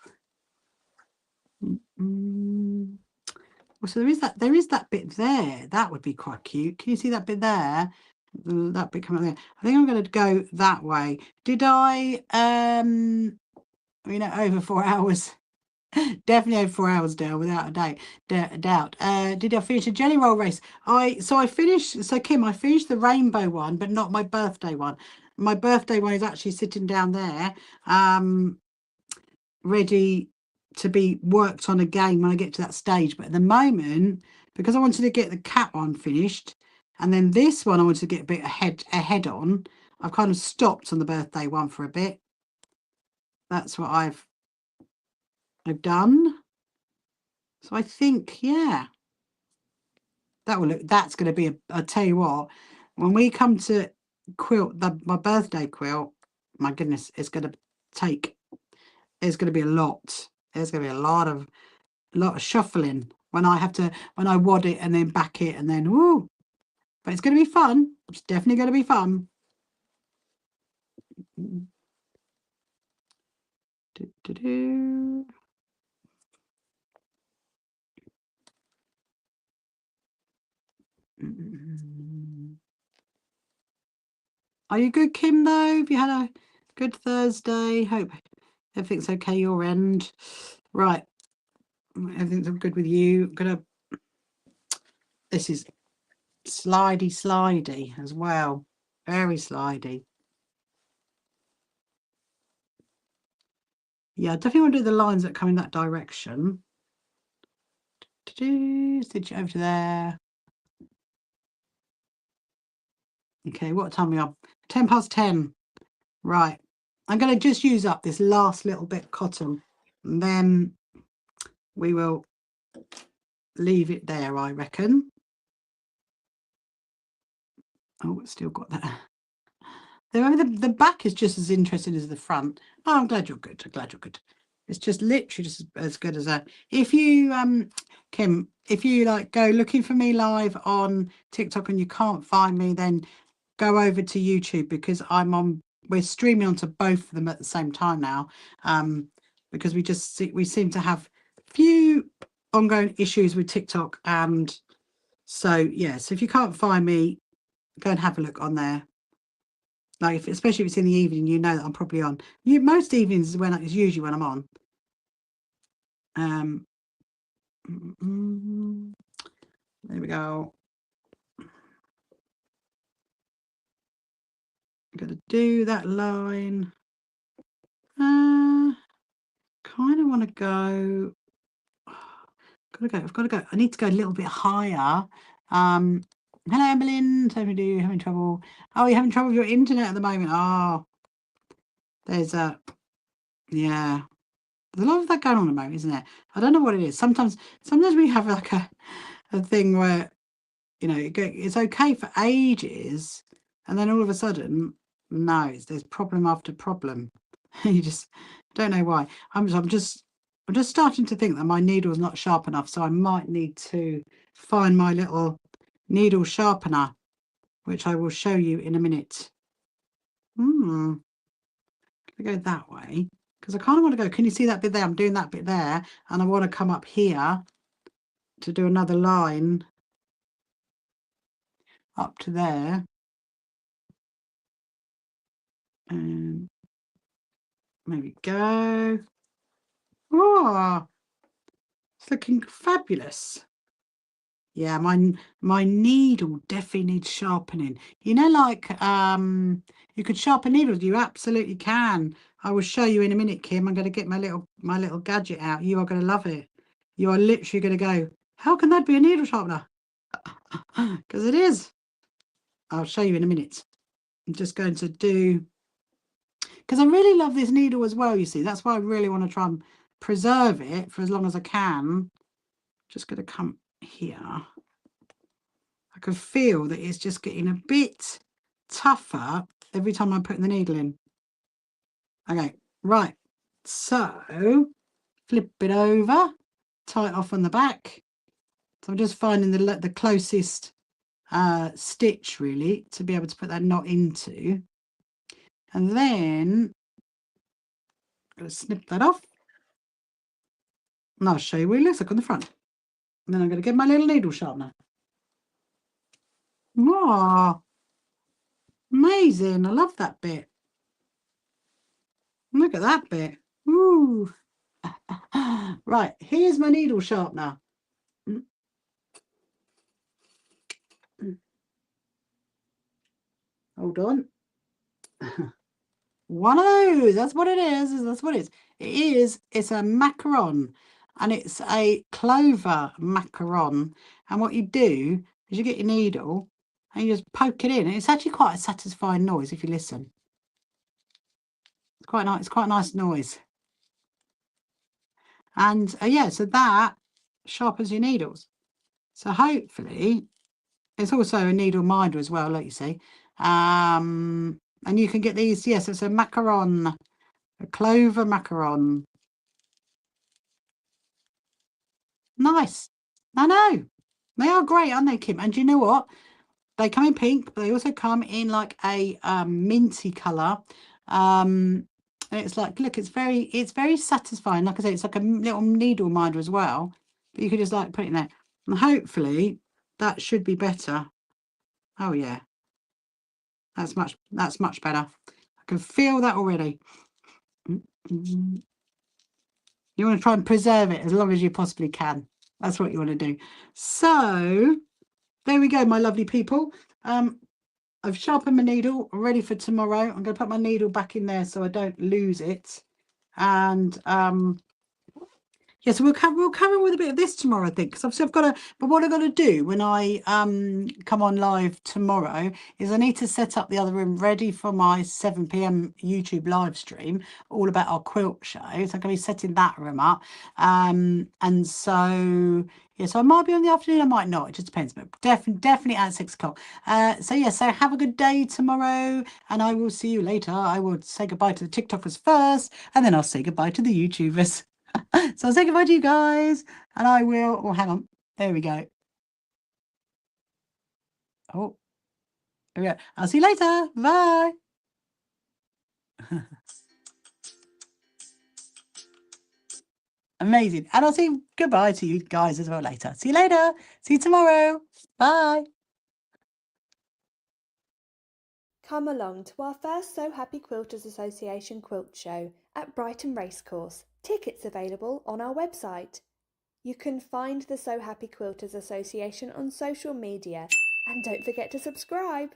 S1: So there is that bit there. That would be quite cute. Can you see that bit there? That bit coming there. I think I'm going to go that way. Did I over 4 hours. Definitely over 4 hours, Dale, without a doubt. Did I finish a jelly roll race? Kim, I finished the rainbow one, but not my birthday one. My birthday one is actually sitting down there, ready to be worked on again when I get to that stage. But at the moment, because I wanted to get the cat one finished, and then this one I wanted to get a bit ahead on, I've kind of stopped on the birthday one for a bit. That's what I've done. So I think, yeah, that's going to be I'll tell you what, when we come to quilt my birthday quilt, my goodness, it's going to be a lot. There's going to be a lot of shuffling when I wad it and then back it, and then woo. But it's going to be fun. It's definitely going to be fun. Are you good, Kim, though? Have you had a good Thursday? Hope everything's okay your end. Right. Everything's good with you. This is slidey as well. Very slidey. Yeah, I definitely want to do the lines that come in that direction. Stitch it over to there. Okay, what time are we on? 10 past 10. Right. I'm going to just use up this last little bit of cotton, and then we will leave it there, I reckon. Oh, it's still got that. The back is just as interesting as the front. Oh, I'm glad you're good. It's just literally just as good as that. If you, Kim, if you go looking for me live on TikTok and you can't find me, then go over to YouTube, because we're streaming onto both of them at the same time now, because we seem to have a few ongoing issues with TikTok, and so yeah. So if you can't find me, go and have a look on there. Especially if it's in the evening, you know that I'm probably on. Most evenings is usually when I'm on. There we go. I'm going to do that line. Kind of want to go. I've got to go. I need to go a little bit higher. Hello, Emmeline. How do you having trouble? Oh, you're having trouble with your internet at the moment. Oh, there's a yeah. There's a lot of that going on at the moment, isn't it? I don't know what it is. Sometimes we have like a thing where, you know, it's okay for ages, and then all of a sudden, no, there's problem after problem. You just don't know why. I'm just starting to think that my needle's not sharp enough, so I might need to find my little needle sharpener, which I will show you in a minute. Gonna go that way because I kind of want to go. Can you see that bit there? I'm doing that bit there, and I want to come up here to do another line up to there. And there we go. Oh, it's looking fabulous. Yeah, my needle definitely needs sharpening. You know, like you could sharpen needles. You absolutely can. I will show you in a minute, Kim. I'm going to get my little gadget out. You are going to love it. You are literally going to go, how can that be a needle sharpener? Because it is. I'll show you in a minute. I'm just going to do, because I really love this needle as well, you see. That's why I really want to try and preserve it for as long as I can. Just going to come here. I can feel that it's just getting a bit tougher every time I'm putting the needle in. Okay, right. So flip it over, tie it off on the back. So I'm just finding the closest stitch really to be able to put that knot into. And then I'm going to snip that off. And I'll show you what it looks like on the front. And then I'm going to get my little needle sharpener. Wow, amazing. I love that bit. Look at that bit. Ooh. Right, here's my needle sharpener. Hold on. One of those. That's what it is. That's what it is. It's a macaron, and it's a clover macaron. And what you do is you get your needle and you just poke it in. And it's actually quite a satisfying noise if you listen. It's quite nice. It's quite a nice noise. And yeah, so that sharpens your needles. So hopefully, it's also a needle minder as well, like you see. And you can get these. Yes, it's a macaron, a clover macaron. Nice. I know. They are great, aren't they, Kim? And do you know what? They come in pink, but they also come in like a minty colour. And it's like, look, it's very satisfying. Like I say, it's like a little needle minder as well. But you could just like put it in there. And hopefully that should be better. Oh yeah. That's much better. I can feel that already. You want to try and preserve it as long as you possibly can. That's what you want to do. So there we go, my lovely people. I've sharpened my needle, ready for tomorrow. I'm going to put my needle back in there so I don't lose it. And yes, we'll carry on with a bit of this tomorrow, I think, because obviously I've got to. But what I've got to do when I come on live tomorrow is I need to set up the other room ready for my 7 p.m. YouTube live stream, all about our quilt show. So I'm going to be setting that room up, and so yeah, so I might be on the afternoon, I might not. It just depends, but definitely at 6 o'clock. So yeah, so have a good day tomorrow, and I will see you later. I will say goodbye to the TikTokers first, and then I'll say goodbye to the YouTubers. So I'll say goodbye to you guys, and I will. Oh, hang on. There we go. Oh, there we go. I'll see you later. Bye. Amazing. And I'll say goodbye to you guys as well later. See you later. See you tomorrow. Bye.
S2: Come along to our first So Happy Quilters Association quilt show at Brighton Racecourse. Tickets available on our website. You can find the So Happy Quilters Association on social media, and don't forget to subscribe.